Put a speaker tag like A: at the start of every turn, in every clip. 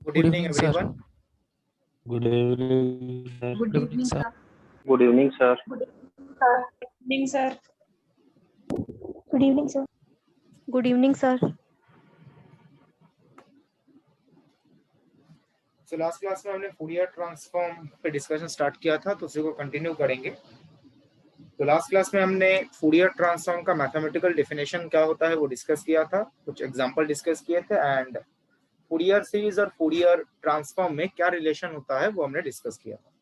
A: Good
B: Good
A: evening,
B: evening, sir.
A: everyone.
C: Good evening, sir.
B: Good evening, sir.
D: Good evening, sir.
E: Evening, sir.
F: Good evening, sir.
G: Good evening, sir.
A: So last class में हमने Fourier transform पे discussion start किया था, तो उसी को continue करेंगे। तो लास्ट क्लास में हमने फूरियर ट्रांसफॉर्म का मैथमेटिकल डेफिनेशन क्या होता है वो डिस्कस किया था, कुछ एग्जांपल डिस्कस किए थे, एंड फूरियर सीरीज और फूरियर ट्रांसफॉर्म में क्या रिलेशन होता है वो हमने डिस्कस किया था।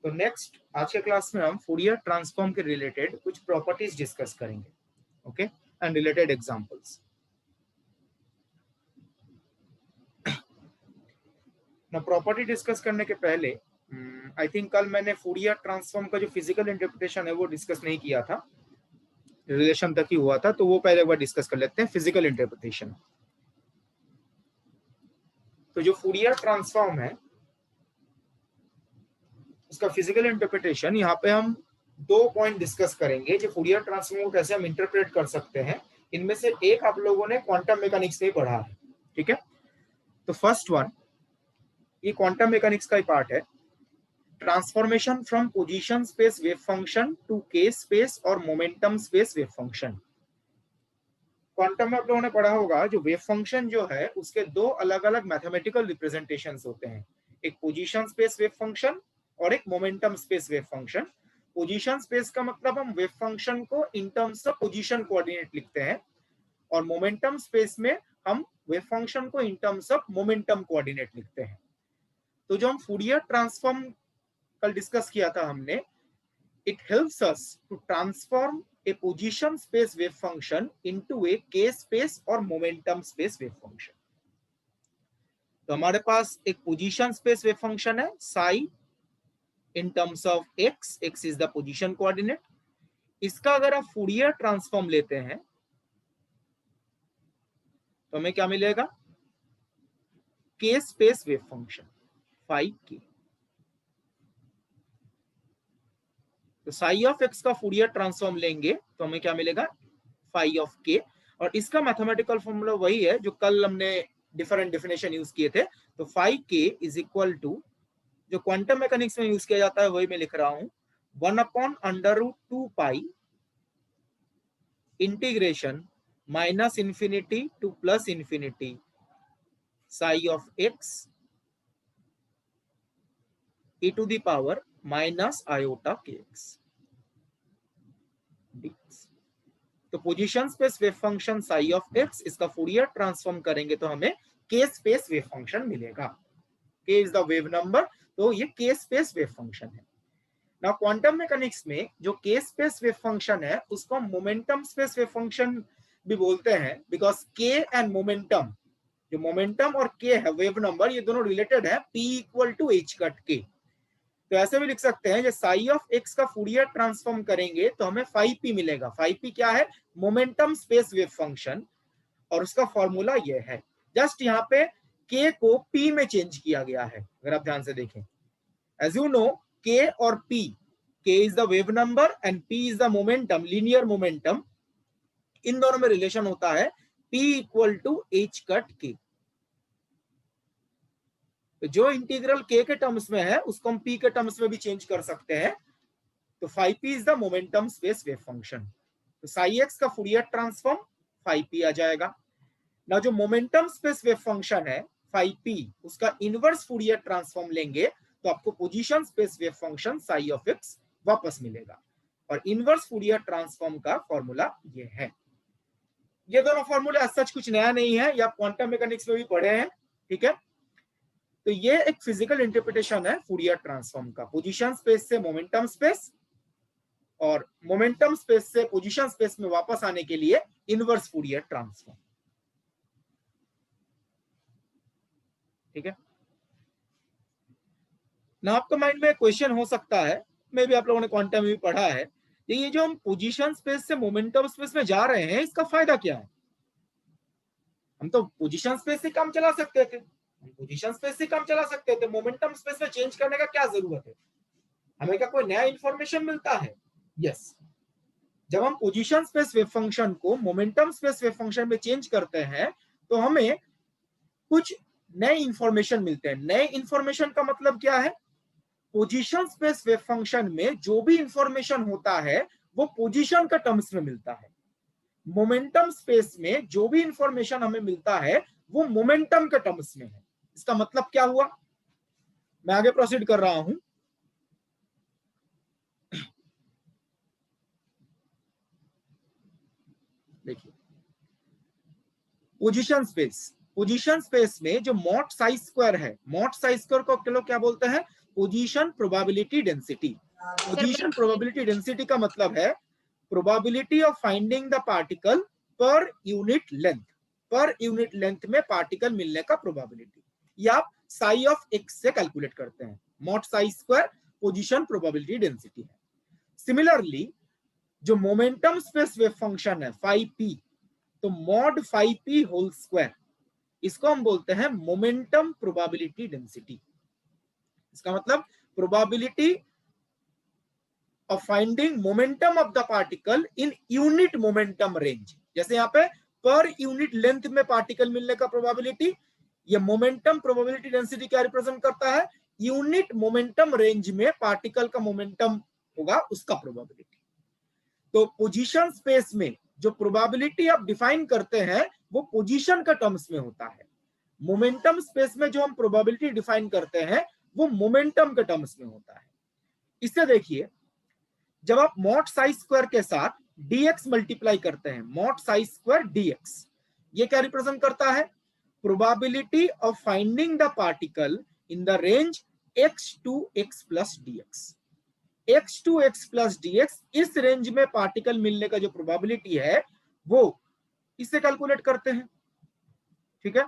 A: तो नेक्स्ट आज के क्लास में हम फूरियर ट्रांसफॉर्म के रिलेटेड कुछ प्रॉपर्टीज डिस्कस करेंगे, ओके, एंड रिलेटेड एग्जांपल्स। ना प्रॉपर्टी डिस्कस करने के पहले आई थिंक कल मैंने फूरियर ट्रांसफॉर्म का जो फिजिकल इंटरप्रिटेशन है वो डिस्कस नहीं किया था, रिलेशन तक ही हुआ था, तो वो पहले एक बार डिस्कस कर लेते हैं, फिजिकल इंटरप्रिटेशन। तो जो फूरियर ट्रांसफॉर्म है उसका फिजिकल इंटरप्रिटेशन, यहाँ पे हम 2 पॉइंट डिस्कस करेंगे जो फूरियर ट्रांसफॉर्म को कैसे हम इंटरप्रेट कर सकते हैं। इनमें से एक आप लोगों ने क्वांटम मैकेनिक्स में पढ़ा है, ठीक है। तो फर्स्ट वन, ये क्वांटम मैकेनिक्स का ही पार्ट है, transformation from position space wave function to k space और momentum space wave function. Quantum में आप लोगों ने पढ़ा होगा जो वेव फंक्शन जो है उसके 2 अलग अलग मैथमेटिकल रिप्रेजेंटेशंस होते हैं, एक पोजीशन स्पेस वेव फंक्शन और एक momentum space wave function. Position space का मतलब हम वेव फंक्शन को in terms of position coordinate लिखते हैं, और मोमेंटम स्पेस में हम वेव फंक्शन को in terms of momentum coordinate लिखते हैं। तो जो हम फूरियर ट्रांसफॉर्म कल डिस्कस किया था हमने, it helps us to transform a position space wave function into a k space और मोमेंटम स्पेस वेव फंक्शन। तो हमारे पास एक पोजीशन स्पेस वेव फंक्शन है Sai in terms of x, x is the position coordinate. इसका अगर आप Fourier transform लेते हैं तो हमें क्या मिलेगा, के स्पेस वेव फंक्शन फाई के। तो साई ऑफ एक्स का फूरियर ट्रांसफॉर्म लेंगे तो हमें क्या मिलेगा, फाई ऑफ के। और इसका मैथमेटिकल फॉर्मूला वही है जो कल हमने डिफरेंट डेफिनेशन यूज किए थे। तो phi k is equal to, जो क्वांटम मैकेनिक्स में यूज किया जाता है वही मैं लिख रहा हूं, 1/√2 pi integration minus infinity to plus infinity psi of x e to the power minus iota k x. तो position space wave function psi of x, इसका फूरियर ट्रांसफॉर्म करेंगे तो हमें के स्पेस वेव फंक्शन मिलेगा। के इज द वेव नंबर, तो ये के स्पेस वेव फंक्शन है। नाउ क्वांटम मैकेनिक्स में जो के स्पेस वेव फंक्शन है उसको मोमेंटम स्पेस वेव फंक्शन भी बोलते हैं, बिकॉज के एंड मोमेंटम, जो मोमेंटम और के है वेव नंबर, ये दोनों रिलेटेड है p equal to h cut k. तो ऐसे भी लिख सकते हैं, जब साई ऑफ एक्स का फूरियर ट्रांसफॉर्म करेंगे तो हमें 5p मिलेगा। 5p क्या है, मोमेंटम स्पेस वेव फंक्शन, और उसका फॉर्मूला ये है। जस्ट यहाँ पे k को p में चेंज किया गया है, अगर आप ध्यान से देखें। एज यू नो, k और p, k is the wave number and p is the momentum, linear momentum. इन दोनों में रिलेशन होता है p equal to h cut k। तो जो इंटीग्रल k के टर्म्स में है उसको हम p के टर्म्स में भी चेंज कर सकते हैं। तो 5p is the momentum space wave function. तो साई एक्स का फूरियर ट्रांसफॉर्म 5p आ जाएगा। ना जो मोमेंटम स्पेस वेव फंक्शन है 5p, उसका इनवर्स फूरियर ट्रांसफॉर्म लेंगे तो आपको position space wave function psi of x वापस मिलेगा। और इनवर्स फूरियर ट्रांसफॉर्म का फॉर्मूला ये है। ये दोनों फॉर्मूले सच कुछ नया नहीं है, या क्वांटम मैकेनिक्स में भी पढ़े हैं, ठीक है। तो ये एक फिजिकल इंटरप्रिटेशन है फूरियर ट्रांसफॉर्म का, पोजीशन स्पेस से मोमेंटम स्पेस और मोमेंटम स्पेस से पोजीशन स्पेस में वापस आने के लिए इनवर्स फूरियर ट्रांसफॉर्म, ठीक है ना। आपके माइंड में क्वेश्चन हो सकता है, मे भी आप लोगों ने क्वांटम में भी पढ़ा है, ये जो हम पोजीशन स्पेस से मोमेंटम स्पेस में जा रहे हैं इसका फायदा क्या है। हम तो पोजीशन स्पेस से काम चला सकते थे, पोजीशन स्पेस से काम चला सकते थे, मोमेंटम स्पेस में चेंज करने का क्या जरूरत है, हमें क्या कोई नया इंफॉर्मेशन मिलता है। यस, जब हम पोजीशन स्पेस वेव फंक्शन को मोमेंटम स्पेस वेव फंक्शन में चेंज करते हैं तो हमें कुछ नए इंफॉर्मेशन मिलते हैं। नए इंफॉर्मेशन का मतलब क्या है? पोजीशन स्पेस वेव फंक्शन में जो भी इंफॉर्मेशन होता है वो पोजीशन का टर्म्स में मिलता है। मोमेंटम स्पेस में जो भी इंफॉर्मेशन हमें मिलता है वो मोमेंटम के टर्म्स में है। इसका मतलब क्या हुआ? मैं आगे प्रोसीड कर रहा हूं। देखिए, पोजीशन स्पेस में जो मॉड साई स्क्वायर है, मॉड साई स्क्वायर को चलो क्या बोलते हैं? Position probability density. Position probability density का मतलब है probability of finding the particle per unit length. Per unit length में पार्टिकल मिलने का प्रोबेबिलिटी, ये आप साई ऑफ एक्स से कैलकुलेट करते हैं। Mod Sai square position probability density है। सिमिलरली जो मोमेंटम स्पेस वेव फंक्शन है फाई पी, तो mod phi P whole square, इसको हम बोलते हैं मोमेंटम प्रोबेबिलिटी डेंसिटी। इसका मतलब probability of finding momentum of the particle in unit momentum range. जैसे यहाँ पे पर यूनिट लेंथ में पार्टिकल मिलने का प्रोबेबिलिटी, ये मोमेंटम प्रोबेबिलिटी डेंसिटी क्या रिप्रेजेंट करता है? यूनिट मोमेंटम रेंज में पार्टिकल का मोमेंटम होगा उसका प्रोबेबिलिटी। तो पोजीशन स्पेस में जो प्रोबेबिलिटी आप डिफाइन करते हैं वो पोजीशन का टर्म्स में होता है। मोमेंटम स्पेस में जो हम प्रोबेबिलिटी डिफाइन करते हैं वो मोमेंटम के टर्म्स में होता है। इससे देखिए, जब आप मॉड साई स्क्वायर के साथ dx मल्टीप्लाई करते हैं, मॉड साई स्क्वायर dx, ये क्या रिप्रेजेंट करता है? Probability of finding the particle in the range x to x plus dx। x to x plus dx, इस रेंज में पार्टिकल मिलने का जो प्रोबेबिलिटी है वो इससे कैलकुलेट करते हैं। ठीक है,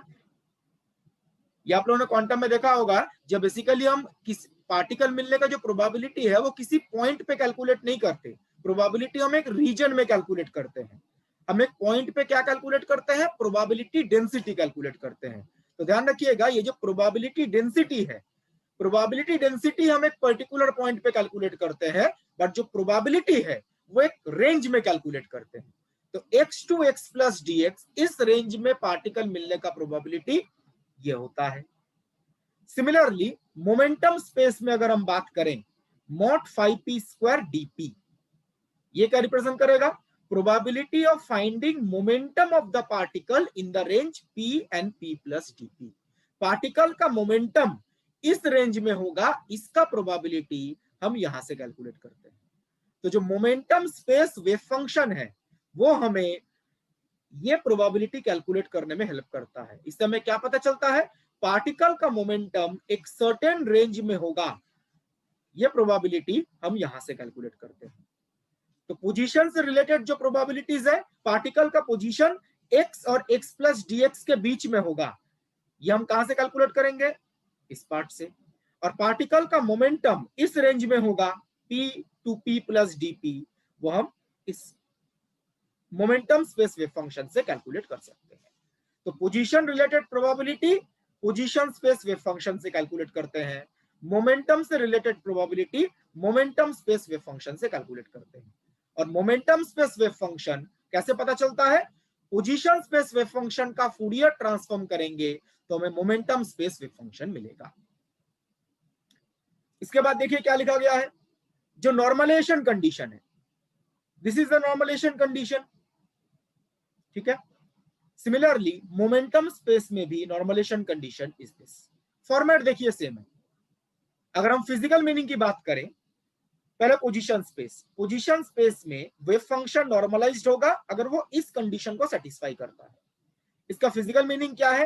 A: ये आप लोगों ने क्वांटम में देखा होगा, जब बेसिकली हम किस पार्टिकल मिलने का जो प्रोबेबिलिटी है वो किसी पॉइंट पे कैलकुलेट नहीं करते, प्रोबेबिलिटी हम एक रीजन में कैलकुलेट करते हैं। हम एक पॉइंट पे क्या कैलकुलेट करते हैं? प्रोबेबिलिटी डेंसिटी कैलकुलेट करते हैं। तो ध्यान रखिएगा, ये जो प्रोबेबिलिटी डेंसिटी है, प्रोबेबिलिटी डेंसिटी हम एक पर्टिकुलर पॉइंट पे कैलकुलेट करते हैं, बट जो प्रोबेबिलिटी है वो एक रेंज में कैलकुलेट करते हैं। तो x to x plus dx, इस रेंज में पार्टिकल मिलने का प्रोबेबिलिटी ये होता है। सिमिलरली मोमेंटम स्पेस में अगर हम बात करें, mod phi p square dp, ये क्या रिप्रेजेंट करेगा? Probability of finding momentum of the particle in the range p and p plus dp। Particle का मोमेंटम इस रेंज में होगा, इसका प्रोबेबिलिटी हम यहां से कैलकुलेट करते हैं। तो जो मोमेंटम स्पेस वेव फंक्शन है वो हमें ये प्रोबेबिलिटी कैलकुलेट करने में हेल्प करता है। इससे हमें क्या पता चलता है? पार्टिकल का मोमेंटम एक सर्टेन रेंज में होगा, ये प्रोबेबिलिटी हम यहां से कैलकुलेट करते हैं। तो पोजीशन से रिलेटेड जो प्रोबेबिलिटीज है, पार्टिकल का पोजीशन x और x प्लस dx के बीच में होगा, ये हम कहां से कैलकुलेट करेंगे? इस पार्ट से। और पार्टिकल का मोमेंटम इस रेंज में होगा p to p plus dp, वो हम इस मोमेंटम स्पेस वेव फंक्शन से कैलकुलेट कर सकते हैं। तो position related probability position space wave function से कैलकुलेट करते हैं, मोमेंटम से related probability momentum space wave function से कैलकुलेट करते हैं। और मोमेंटम स्पेस वेव फंक्शन कैसे पता चलता है? पोजीशन स्पेस वेव फंक्शन का फूरियर ट्रांसफॉर्म करेंगे तो हमें मोमेंटम स्पेस वेव फंक्शन मिलेगा। इसके बाद देखिए क्या लिखा गया है, जो नॉर्मलाइजेशन कंडीशन है, this is the normalisation condition. ठीक है, सिमिलरली मोमेंटम स्पेस में भी normalisation condition is this. Format देखिए सेम है। अगर हम फिजिकल मीनिंग की बात करें, पहले पोजीशन स्पेस में वेव फंक्शन नॉर्मलाइज्ड होगा अगर वो इस कंडीशन को सेटिस्फाई करता है। इसका फिजिकल मीनिंग क्या है?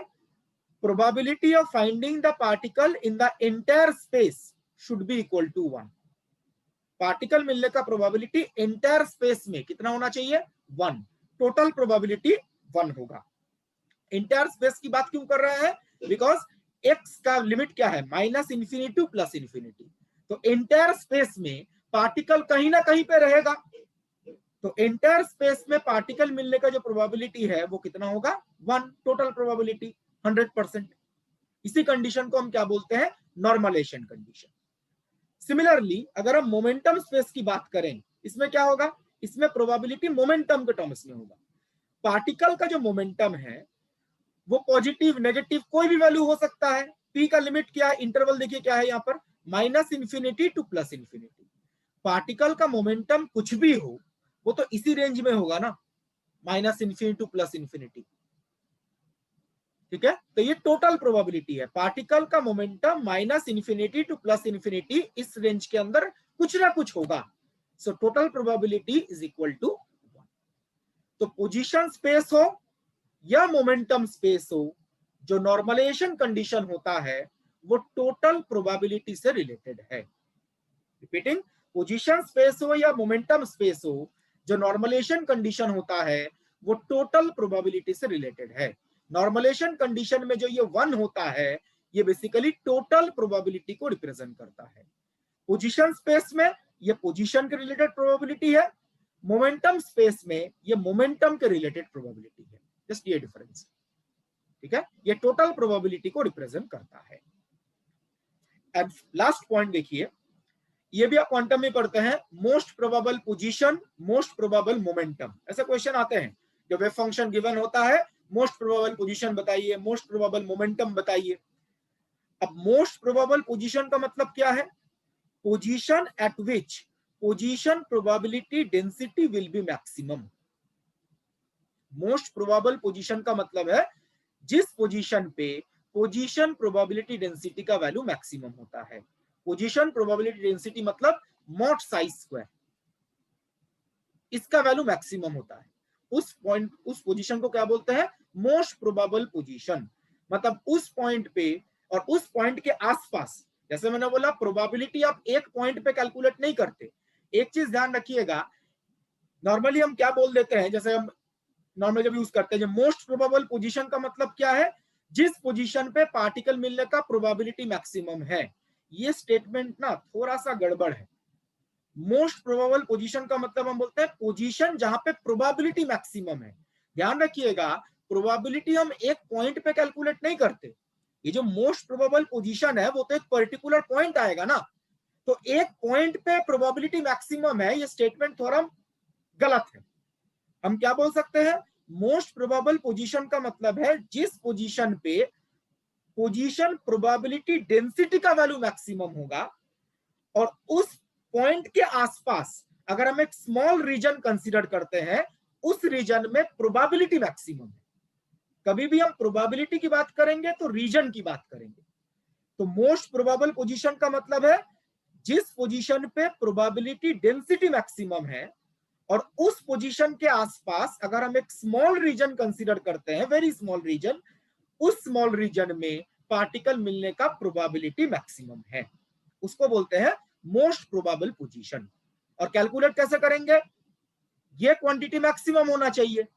A: Probability of finding the particle in the entire space should be equal to 1। Particle मिलने का प्रोबेबिलिटी एंटायर स्पेस में कितना होना चाहिए? 1। टोटल प्रोबेबिलिटी 1 होगा। एंटायर स्पेस की बात क्यों कर रहे हैं? बिकॉज x का लिमिट क्या है? -∞ टू +∞। तो एंटायर स्पेस में पार्टिकल कहीं ना कहीं पे रहेगा, तो एंटायर स्पेस में पार्टिकल मिलने का जो प्रोबेबिलिटी है वो कितना होगा? 1। Total probability 100%। इसी कंडीशन को हम क्या बोलते हैं? Normalisation condition. सिमिलरली अगर हम मोमेंटम स्पेस की बात करें, इसमें क्या होगा? इसमें प्रोबेबिलिटी मोमेंटम के टर्म्स में होगा। पार्टिकल का जो मोमेंटम है वो पॉजिटिव नेगेटिव कोई भी वैल्यू हो सकता है। पी का लिमिट क्या है, इंटरवल देखिए क्या है यहाँ पर, -इंफिनिटी टू +इंफिनिटी। पार्टिकल का मोमेंटम कुछ भी हो वो तो इसी रेंज में होगा ना, -इंफिनिटी टू +इंफिनिटी। ठीक है, तो ये टोटल प्रोबेबिलिटी है, पार्टिकल का मोमेंटम -इंफिनिटी टू +इंफिनिटी इस रेंज के अंदर कुछ ना कुछ होगा। So total probability is equal to 1। तो पोजीशन स्पेस हो या मोमेंटम स्पेस हो, जो नॉर्मलाइजेशन कंडीशन होता है वो टोटल प्रोबेबिलिटी से रिलेटेड है। रिपीटिंग, पोजीशन स्पेस हो या मोमेंटम स्पेस हो, जो नॉर्मलाइजेशन कंडीशन होता है वो टोटल प्रोबेबिलिटी से रिलेटेड है। नॉर्मलाइजेशन कंडीशन में जो ये 1 होता है ये बेसिकली टोटल प्रोबेबिलिटी को रिप्रेजेंट करता है। पोजीशन स्पेस में ये पोजीशन के रिलेटेड प्रोबेबिलिटी है, मोमेंटम स्पेस में ये मोमेंटम के रिलेटेड प्रोबेबिलिटी है। जस्ट ये डिफरेंस, ठीक है, ये टोटल प्रोबेबिलिटी को रिप्रेजेंट करता है। एंड लास्ट पॉइंट देखिए, ये भी आप क्वांटम में पढ़ते हैं, most probable position, most probable momentum, ऐसे क्वेश्चन आते हैं। जब वेव फंक्शन गिवन होता है, मोस्ट प्रोबेबल पोजीशन बताइए, मोस्ट प्रोबेबल मोमेंटम बताइए। अब मोस्ट प्रोबेबल पोजीशन का मतलब क्या है, position eight which position probability density will be maximum. Most probable position का मतलब है जिस पोजीशन पे पोजीशन प्रोबेबिलिटी डेंसिटी का वैल्यू मैक्सिमम होता है। पोजीशन प्रोबेबिलिटी डेंसिटी मतलब मॉड साइज स्क्वायर, इसका वैल्यू मैक्सिमम होता है। उस पॉइंट, उस पोजीशन को क्या बोलते हैं, मोस्ट प्रोबेबल पोजीशन। मतलब उस पॉइंट पे और उस पॉइंट के आसपास, जैसे मैंने बोला प्रोबेबिलिटी आप एक पॉइंट पे कैलकुलेट नहीं करते। एक चीज ध्यान रखिएगा, नॉर्मली हम क्या बोल देते हैं, जैसे हम नॉर्मली जब यूज करते हैं, मोस्ट प्रोबेबल पोजीशन का मतलब क्या है, जिस पोजीशन पे पार्टिकल मिलने का प्रोबेबिलिटी मैक्सिमम है। ये स्टेटमेंट ना थोड़ा सा गड़बड़ है। मोस्ट प्रोबेबल पोजीशन का मतलब हम बोलते हैं पोजीशन जहां पे प्रोबेबिलिटी मैक्सिमम है। ध्यान रखिएगा, प्रोबेबिलिटी हम एक पॉइंट पे कैलकुलेट नहीं करते। ये जो मोस्ट प्रोबेबल पोजीशन है वो तो एक पर्टिकुलर पॉइंट आएगा ना, तो एक पॉइंट पे प्रोबेबिलिटी मैक्सिमम है, ये स्टेटमेंट थोड़ा गलत है। हम क्या बोल सकते हैं, मोस्ट प्रोबेबल पोजीशन का मतलब है जिस पोजीशन पे पोजीशन प्रोबेबिलिटी डेंसिटी का वैल्यू मैक्सिमम होगा और उस पॉइंट के आसपास अगर हम एक स्मॉल रीजन कंसीडर करते हैं, उस रीजन में प्रोबेबिलिटी मैक्सिमम है। कभी भी हम प्रोबेबिलिटी की बात करेंगे तो रीजन की बात करेंगे। तो मोस्ट प्रोबेबल पोजीशन का मतलब है जिस पोजीशन पे प्रोबेबिलिटी डेंसिटी मैक्सिमम है और उस पोजीशन के आसपास अगर हम एक स्मॉल रीजन कंसीडर करते हैं, वेरी स्मॉल रीजन, उस स्मॉल रीजन में पार्टिकल मिलने का प्रोबेबिलिटी मैक्सिमम है, उसको बोलते हैं मोस्ट प्रोबेबल पोजीशन। और कैलकुलेट कैसे करेंगे, ये क्वांटिटी मैक्सिमम होना चाहिए।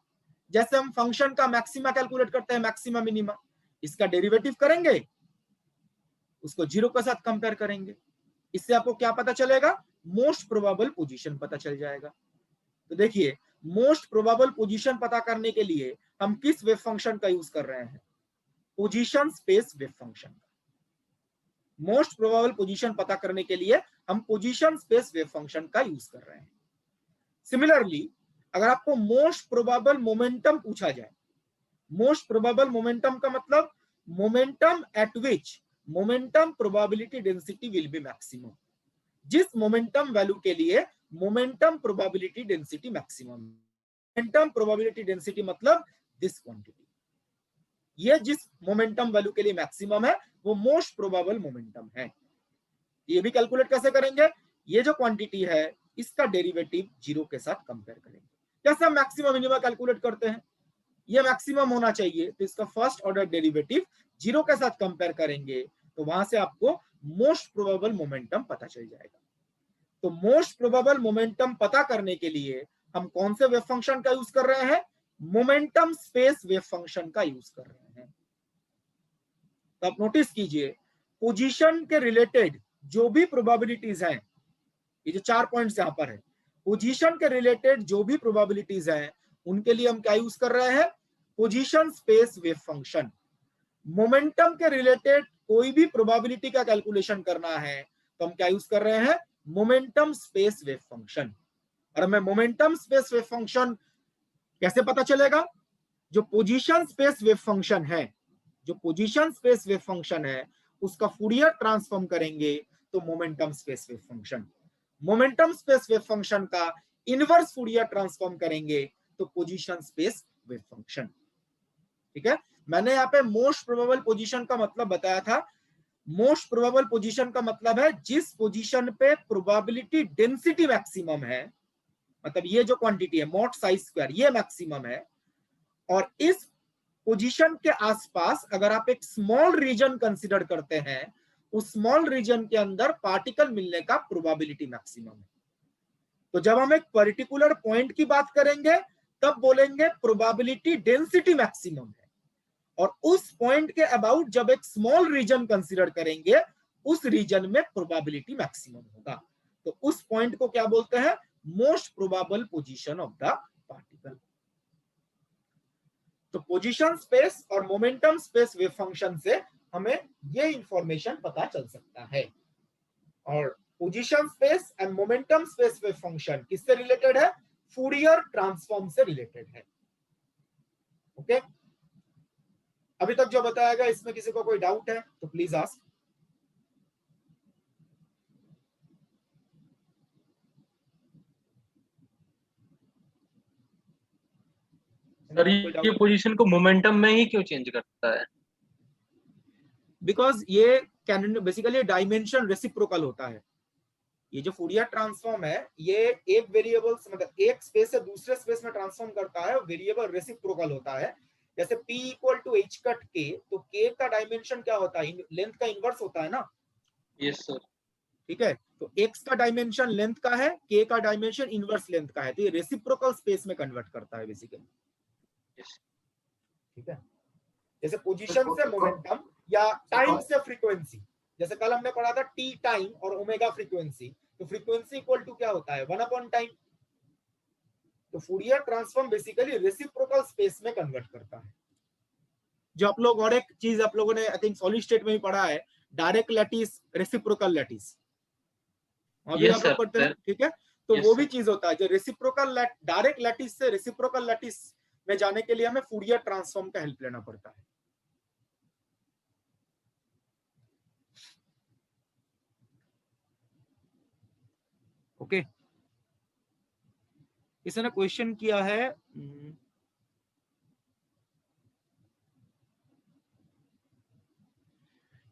A: जैसे हम फंक्शन का मैक्सिमा कैलकुलेट करते हैं, मैक्सिमा मिनिमा, इसका डेरिवेटिव करेंगे, उसको 0 के साथ कंपेयर करेंगे। इससे आपको क्या पता चलेगा, मोस्ट प्रोबेबल पोजीशन पता चल जाएगा। तो देखिए, मोस्ट प्रोबेबल पोजीशन पता करने के लिए हम किस वेव फंक्शन का यूज कर रहे हैं, position space wave function. Most probable position पता करने के लिए हम पोजीशन स्पेस वेव फंक्शन का यूज कर रहे हैं। सिमिलरली अगर आपको मोस्ट प्रोबेबल मोमेंटम पूछा जाए, मोस्ट प्रोबेबल मोमेंटम का मतलब momentum eight which momentum probability density will be maximum. जिस मोमेंटम वैल्यू के लिए momentum probability density maximum, momentum probability density मतलब दिस क्वांटिटी, ये जिस मोमेंटम वैल्यू के लिए मैक्सिमम है वो मोस्ट प्रोबेबल मोमेंटम है। ये भी कैलकुलेट कैसे करेंगे, ये जो क्वांटिटी है इसका डेरिवेटिव 0 के साथ कंपेयर करेंगे। कैसे हम मैक्सिमम मिनिमम कैलकुलेट करते हैं, ये मैक्सिमम होना चाहिए तो इसका फर्स्ट ऑर्डर डेरिवेटिव 0 के साथ कंपेयर करेंगे, तो वहां से आपको मोस्ट प्रोबेबल मोमेंटम पता चल जाएगा। तो मोस्ट प्रोबेबल मोमेंटम पता करने के लिए हम कौन से वेव फंक्शन का यूज कर रहे हैं, मोमेंटम स्पेस वेव फंक्शन का यूज कर रहे हैं। तो आप नोटिस कीजिए, पोजीशन के रिलेटेड जो भी प्रोबेबिलिटीज हैं, ये जो 4 पॉइंट्स यहां पर है, पोजीशन के रिलेटेड जो भी प्रोबेबिलिटीज हैं उनके लिए हम क्या यूज कर रहे हैं, position space wave function. Momentum के रिलेटेड कोई भी प्रोबेबिलिटी का कैलकुलेशन करना है तो हम क्या यूज कर रहे हैं, मोमेंटम स्पेस वेव फंक्शन। और हमें मोमेंटम स्पेस वेव फंक्शन कैसे पता चलेगा, जो पोजीशन स्पेस वेव फंक्शन है, जो पोजीशन स्पेस वेव फंक्शन है, उसका फूरियर ट्रांसफॉर्म करेंगे तो momentum space wave function, momentum space wave function का इनवर्स फूरियर ट्रांसफॉर्म करेंगे तो पोजीशन स्पेस वेव फंक्शन। ठीक है, मैंने यहाँ पे मोस्ट प्रोबेबल पोजीशन का मतलब बताया था। मोस्ट प्रोबेबल पोजीशन का मतलब है जिस पोजीशन पे प्रोबेबिलिटी डेंसिटी मैक्सिमम है, मतलब ये जो क्वांटिटी है मॉड साइज स्क्वायर ये मैक्सिमम है, और इस पोजीशन के आसपास अगर आप एक स्मॉल रीजन कंसीडर करते हैं, उस स्मॉल रीजन के अंदर पार्टिकल मिलने का प्रोबेबिलिटी मैक्सिमम है। तो जब हम एक पर्टिकुलर पॉइंट की बात करेंगे तब बोलेंगे प्रोबेबिलिटी डेंसिटी मैक्सिमम है, और उस पॉइंट के अबाउट जब एक स्मॉल रीजन कंसीडर करेंगे उस रीजन में प्रोबेबिलिटी मैक्सिमम होगा। तो उस पॉइंट को क्या बोलते हैं? Most probable position of the particle. तो पोजीशन स्पेस और मोमेंटम स्पेस वेव फंक्शन से हमें ये इंफॉर्मेशन पता चल सकता है। और position space and momentum space wave function किससे रिलेटेड है? फूरियर ट्रांसफॉर्म से रिलेटेड है। ओके, अभी तक जो बताया गया इसमें किसी को कोई डाउट है तो प्लीज आस्क।
C: सर ये पोजीशन को मोमेंटम में ही क्यों चेंज करता है?
A: बिकॉज ये बेसिकली डायमेंशन रेसिप्रोकल होता है। ये जो फूरियर ट्रांसफॉर्म है ये एक वेरिएबल मतलब एक स्पेस से दूसरे स्पेस में ट्रांसफॉर्म करता है, वेरिएबल रेसिप्रोकल होता है। जैसे p equal to h cut k, तो k का डायमेंशन क्या होता है? लेंथ का इनवर्स होता है ना।
C: Yes sir.
A: ठीक है, तो x का डायमेंशन लेंथ का है, k का डायमेंशन इनवर्स लेंथ का है, तो ये रेसिप्रोकल स्पेस में कन्वर्ट करता है बेसिकली। ठीक है, जैसे पोजीशन से मोमेंटम या टाइम से फ्रीक्वेंसी, जैसे कल हमने पढ़ा था t टाइम और ओमेगा फ्रीक्वेंसी, तो फ्रीक्वेंसी इक्वल टू क्या होता है? 1 अपॉन टाइम। तो Fourier transform basically reciprocal space में कन्वर्ट करता है। जो आप लोग और एक चीज आप लोगों ने आई थिंक सॉलिड स्टेट में भी पढ़ा है, डायरेक्ट लैटिस, रेसिप्रोकल लैटिस, अभी आप लोग पढ़ते हैं। ठीक है, तो वो भी चीज होता है जो रेसिप्रोकल डायरेक्ट लैटिस से रेसिप्रोकल लैटिस में जाने के लिए हमें फूरियर ट्रांसफॉर्म का हेल्प लेना पड़ता है। ओके, इसने क्वेश्चन किया है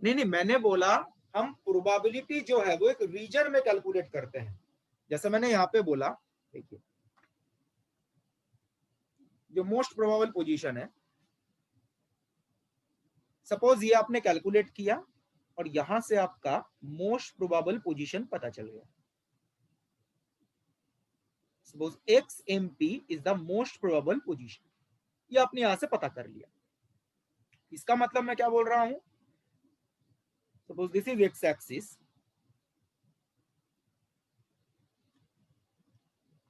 A: नहीं, मैंने बोला हम प्रोबेबिलिटी जो है वो एक रीजन में कैलकुलेट करते हैं। जैसे मैंने यहाँ पे बोला, देखिए जो मोस्ट प्रोबेबल पोजीशन है, सपोज ये आपने कैलकुलेट किया और यहां से आपका मोस्ट प्रोबेबल पोजीशन पता चल गया। Suppose XMP is the most probable position, ये आपने यहां से पता कर लिया। इसका मतलब मैं क्या बोल रहा हूं? Suppose this is x axis,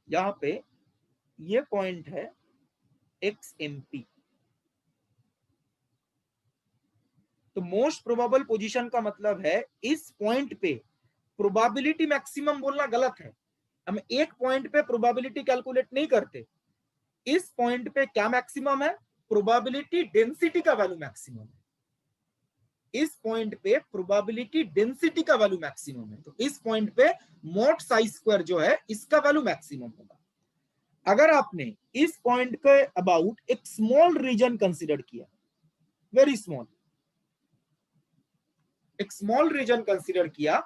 A: यहां पे ये पॉइंट है XMP। तो मोस्ट प्रोबेबल पोजीशन का मतलब है इस पॉइंट पे प्रोबेबिलिटी मैक्सिमम बोलना गलत है। हम एक पॉइंट पे प्रोबेबिलिटी कैलकुलेट नहीं करते। इस पॉइंट पे क्या मैक्सिमम है? प्रोबेबिलिटी डेंसिटी का वैल्यू मैक्सिमम है। इस पॉइंट पे प्रोबेबिलिटी डेंसिटी का वैल्यू मैक्सिमम है, तो इस पॉइंट पे मॉड साइज स्क्वायर जो है इसका वैल्यू मैक्सिमम होगा। अगर आपने इस पॉइंट के अबाउट एक स्मॉल रीजन कंसीडर किया, वेरी स्मॉल, एक स्मॉल रीजन कंसीडर किया,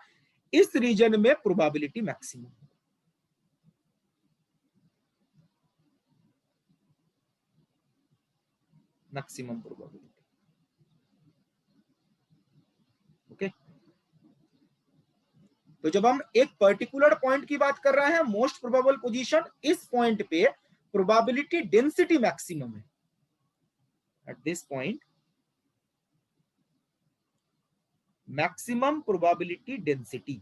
A: इस रीजन में probability maximum, maximum probability. Okay, तो जब हम एक पर्टिकुलर पॉइंट की बात कर रहे हैं मोस्ट प्रोबेबल पोजीशन, इस पॉइंट पे प्रोबेबिलिटी डेंसिटी मैक्सिमम है। At this point maximum probability density,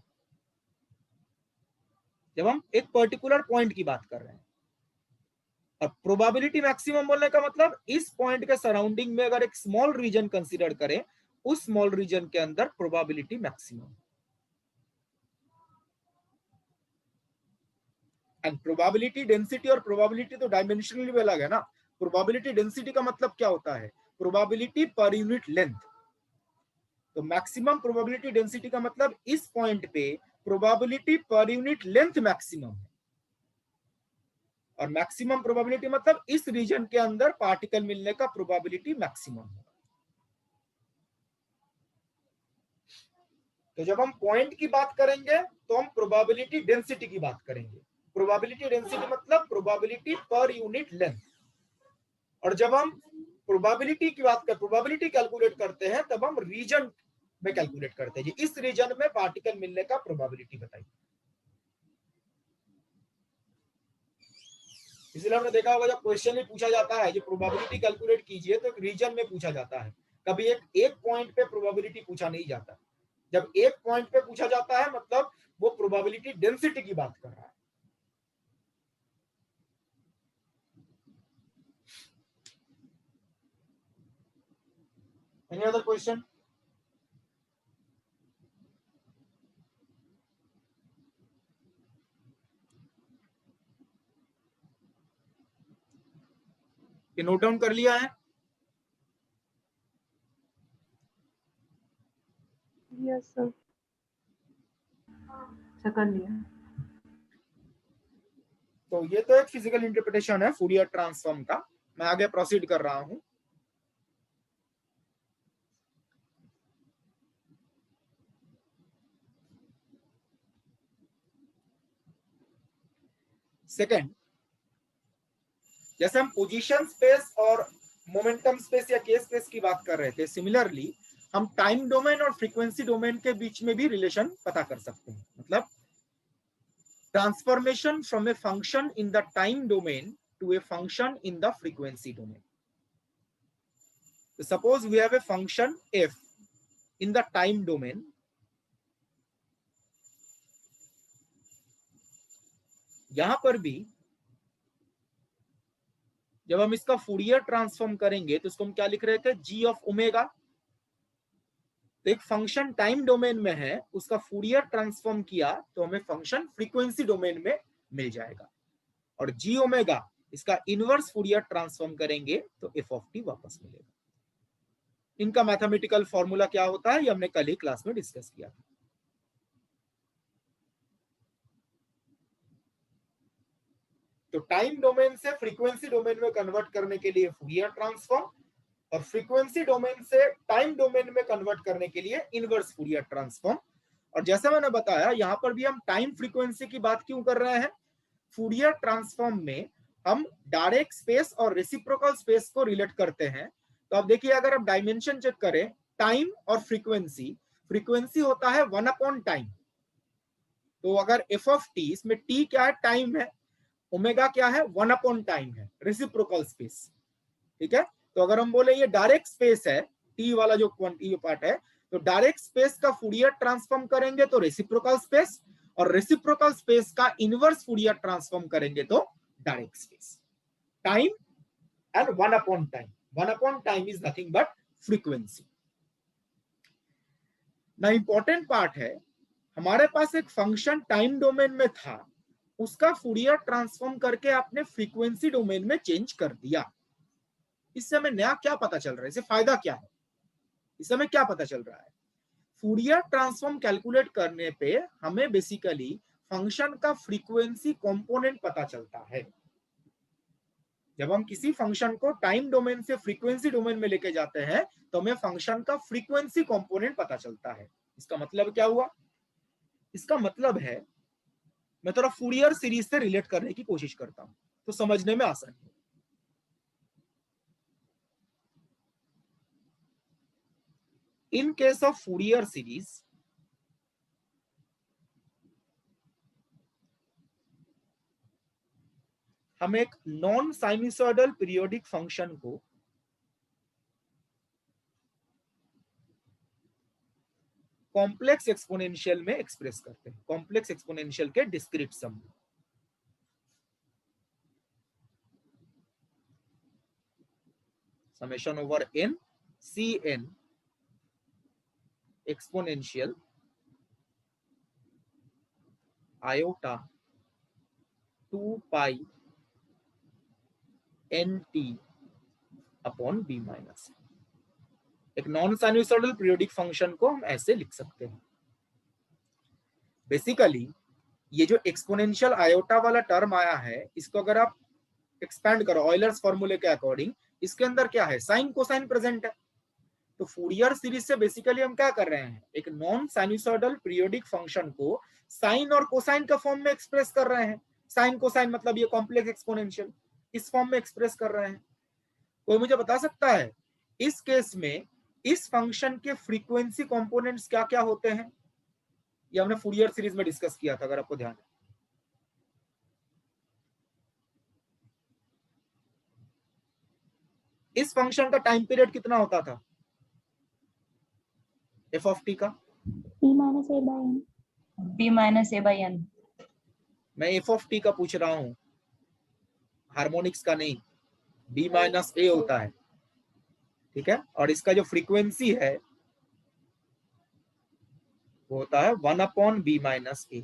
A: जब हम एक पर्टिकुलर पॉइंट की बात कर रहे हैं। अब प्रोबेबिलिटी मैक्सिमम बोलने का मतलब इस पॉइंट के सराउंडिंग में अगर एक स्मॉल रीजन कंसीडर करें, उस स्मॉल रीजन के अंदर probability maximum. And probability density और प्रोबेबिलिटी तो डायमेंशनली भी अलग है ना। प्रोबेबिलिटी डेंसिटी का मतलब क्या होता है? Probability per unit length. तो मैक्सिमम प्रोबेबिलिटी डेंसिटी का मतलब इस पॉइंट पे probability per unit length maximum है, और मैक्सिमम प्रोबेबिलिटी मतलब इस रीजन के अंदर पार्टिकल मिलने का प्रोबेबिलिटी मैक्सिमम है। तो जब हम पॉइंट की बात करेंगे तो हम प्रोबेबिलिटी डेंसिटी की बात करेंगे। प्रोबेबिलिटी डेंसिटी मतलब प्रोबेबिलिटी पर यूनिट लेंथ। और जब हम प्रोबेबिलिटी की बात कर प्रोबेबिलिटी कैलकुलेट करते हैं तब हम रीजन में कैलकुलेट करते हैं, इस रीजन में पार्टिकल मिलने का प्रोबेबिलिटी बताइए। इसलिए हमने देखा होगा जब क्वेश्चन में पूछा जाता है जो प्रोबेबिलिटी कैलकुलेट कीजिए तो एक रीजन में पूछा जाता है, कभी एक पॉइंट पे प्रोबेबिलिटी पूछा नहीं जाता। जब एक पॉइंट पे पूछा जाता है मतलब वो प्रोबेबिलिटी डेंसिटी की बात कर रहा है। Any other question? ये नोट डाउन कर लिया है?
E: Yes sir. कर लिया।
A: तो ये तो एक फिजिकल इंटरप्रिटेशन है फूरियर ट्रांसफॉर्म का। मैं आगे प्रोसीड कर रहा हूं। सेकंड, जैसे हम पोजीशन स्पेस और मोमेंटम स्पेस या के स्पेस की बात कर रहे थे, सिमिलरली हम टाइम डोमेन और फ्रीक्वेंसी डोमेन के बीच में भी रिलेशन पता कर सकते हैं। मतलब transformation from a function in the time domain to a function in the frequency domain. Suppose we have a function f in the time domain, यहां पर भी जब हम इसका फूरियर ट्रांसफॉर्म करेंगे तो इसको हम क्या लिख रहे थे? g of omega. तो एक फंक्शन टाइम डोमेन में है, उसका फूरियर ट्रांसफॉर्म किया तो हमें फंक्शन फ्रीक्वेंसी डोमेन में मिल जाएगा, और g ओमेगा इसका इनवर्स फूरियर ट्रांसफॉर्म करेंगे तो f ऑफ t वापस मिलेगा। इनका मैथमेटिकल फॉर्मूला क्या होता है ये हमने कल ही क्लास में डिस्कस किया था। तो टाइम डोमेन से फ्रीक्वेंसी डोमेन में कन्वर्ट करने के लिए फूरियर ट्रांसफॉर्म, और फ्रीक्वेंसी डोमेन से टाइम डोमेन में कन्वर्ट करने के लिए इनवर्स फूरियर ट्रांसफॉर्म। और जैसा मैंने बताया यहां पर भी हम टाइम फ्रीक्वेंसी की बात क्यों कर रहे हैं? फूरियर ट्रांसफॉर्म में हम डायरेक्ट स्पेस और रेसिप्रोकल स्पेस को रिलेट करते हैं। तो अब देखिए अगर आप डायमेंशन चेक करें टाइम और फ्रीक्वेंसी, फ्रीक्वेंसी होता है 1 अपॉन टाइम। तो अगर f ऑफ t, इसमें t क्या है? टाइम है। ओमेगा क्या है? 1 अपॉन टाइम है, रेसिप्रोकल स्पेस। ठीक है, तो अगर हम बोले ये डायरेक्ट स्पेस है, टी वाला जो क्वांटिटी पार्ट है, तो डायरेक्ट स्पेस का फूरियर ट्रांसफॉर्म करेंगे तो रेसिप्रोकल स्पेस, और रेसिप्रोकल स्पेस का इनवर्स फूरियर ट्रांसफॉर्म करेंगे तो direct space. Time and 1 upon time, 1 upon time is nothing but frequency. ना इंपॉर्टेंट पार्ट है, हमारे पास एक फंक्शन टाइम डोमेन में था, उसका फूरियर ट्रांसफॉर्म करके आपने फ्रीक्वेंसी डोमेन में चेंज कर दिया। इससे हमें नया क्या पता चल रहा है? इससे फायदा क्या है? इस समय क्या पता चल रहा है? फूरियर ट्रांसफॉर्म कैलकुलेट करने पे हमें बेसिकली फंक्शन का फ्रीक्वेंसी कंपोनेंट पता चलता है। जब हम किसी फंक्शन को टाइम डोमेन से फ्रीक्वेंसी डोमेन में लेके जाते हैं तो हमें फंक्शन का फ्रीक्वेंसी कंपोनेंट पता चलता है। इसका मतलब क्या हुआ? इसका मतलब है, मैं थोड़ा फूरियर सीरीज से रिलेट करने की कोशिश करता हूं तो समझने में आसानी है। In case of Fourier series, हम एक नॉन साइनसॉइडल पीरियोडिक फंक्शन को कॉम्प्लेक्स एक्सपोनेंशियल में एक्सप्रेस करते हैं, कॉम्प्लेक्स एक्सपोनेंशियल के डिस्क्रीट सम में। Summation over n cn exponential iota 2 पाई nt अपॉन b माइनस। एक नॉन साइनसॉइडल पीरियोडिक फंक्शन को हम ऐसे लिख सकते हैं। बेसिकली ये जो एक्सपोनेंशियल आयोटा वाला टर्म आया है, इसको अगर आप एक्सपैंड करो ऑयलर्स फॉर्मूले के अकॉर्डिंग, इसके अंदर क्या है, साइन कोसाइन प्रेजेंट है। तो फूरियर सीरीज से बेसिकली हम क्या कर रहे हैं, एक नॉन साइनसॉइडल पीरियोडिक फंक्शन को साइन और कोसाइन का फॉर्म में एक्सप्रेस कर रहे हैं। साइन कोसाइन मतलब ये कॉम्प्लेक्स एक्सपोनेंशियल, इस फॉर्म में एक्सप्रेस कर रहे हैं। कोई मुझे बता सकता है इस केस में इस फंक्शन के फ्रीक्वेंसी कंपोनेंट्स क्या क्या होते हैं? ये हमने फूरियर सीरीज में डिस्कस किया था, अगर आपको ध्यान है। इस फंक्शन का टाइम पीरियड कितना होता था एफ ऑफ टी का?
F: b minus a by n.
E: b minus a by n.
A: मैं एफ ऑफ टी का पूछ रहा हूं, हार्मोनिक्स का नहीं। b माइनस ए होता है, ठीक है, और इसका जो फ्रीक्वेंसी है वो होता है 1 अपॉन b माइनस ए।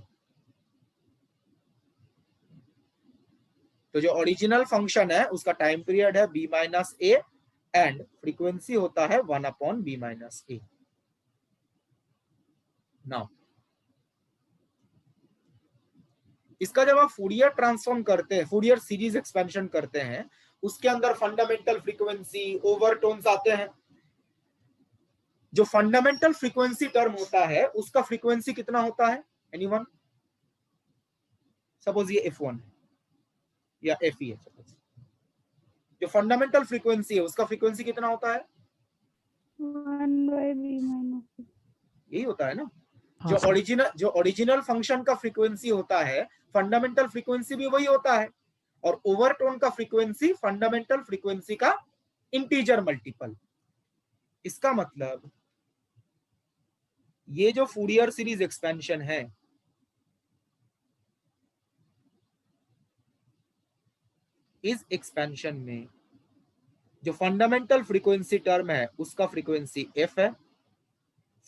A: तो जो ओरिजिनल फंक्शन है उसका टाइम पीरियड है b minus A and frequency होता है 1 अपॉन b माइनस ए। नाउ इसका जब आप फूरियर ट्रांसफॉर्म करते हैं, फूरियर सीरीज एक्सपेंशन करते हैं, उसके अंदर फंडामेंटल फ्रीक्वेंसी, ओवरटोन्स आते हैं। जो फंडामेंटल फ्रीक्वेंसी टर्म होता है उसका फ्रीक्वेंसी कितना होता है? एनीवन? सपोज ये F1 है या Fe है, सपोज जो फंडामेंटल फ्रीक्वेंसी है उसका फ्रीक्वेंसी कितना होता है?
E: 1 by b minus.
A: यही होता है ना।
B: हाँ,
A: जो ओरिजिनल फंक्शन का फ्रीक्वेंसी होता है, फंडामेंटल फ्रीक्वेंसी भी वही होता है, और ओवरटोन का फ्रीक्वेंसी फंडामेंटल फ्रीक्वेंसी का इंटीजर मल्टीपल। इसका मतलब ये जो फूरियर सीरीज एक्सपेंशन है, इस एक्सपेंशन में जो फंडामेंटल फ्रीक्वेंसी टर्म है उसका फ्रीक्वेंसी f है,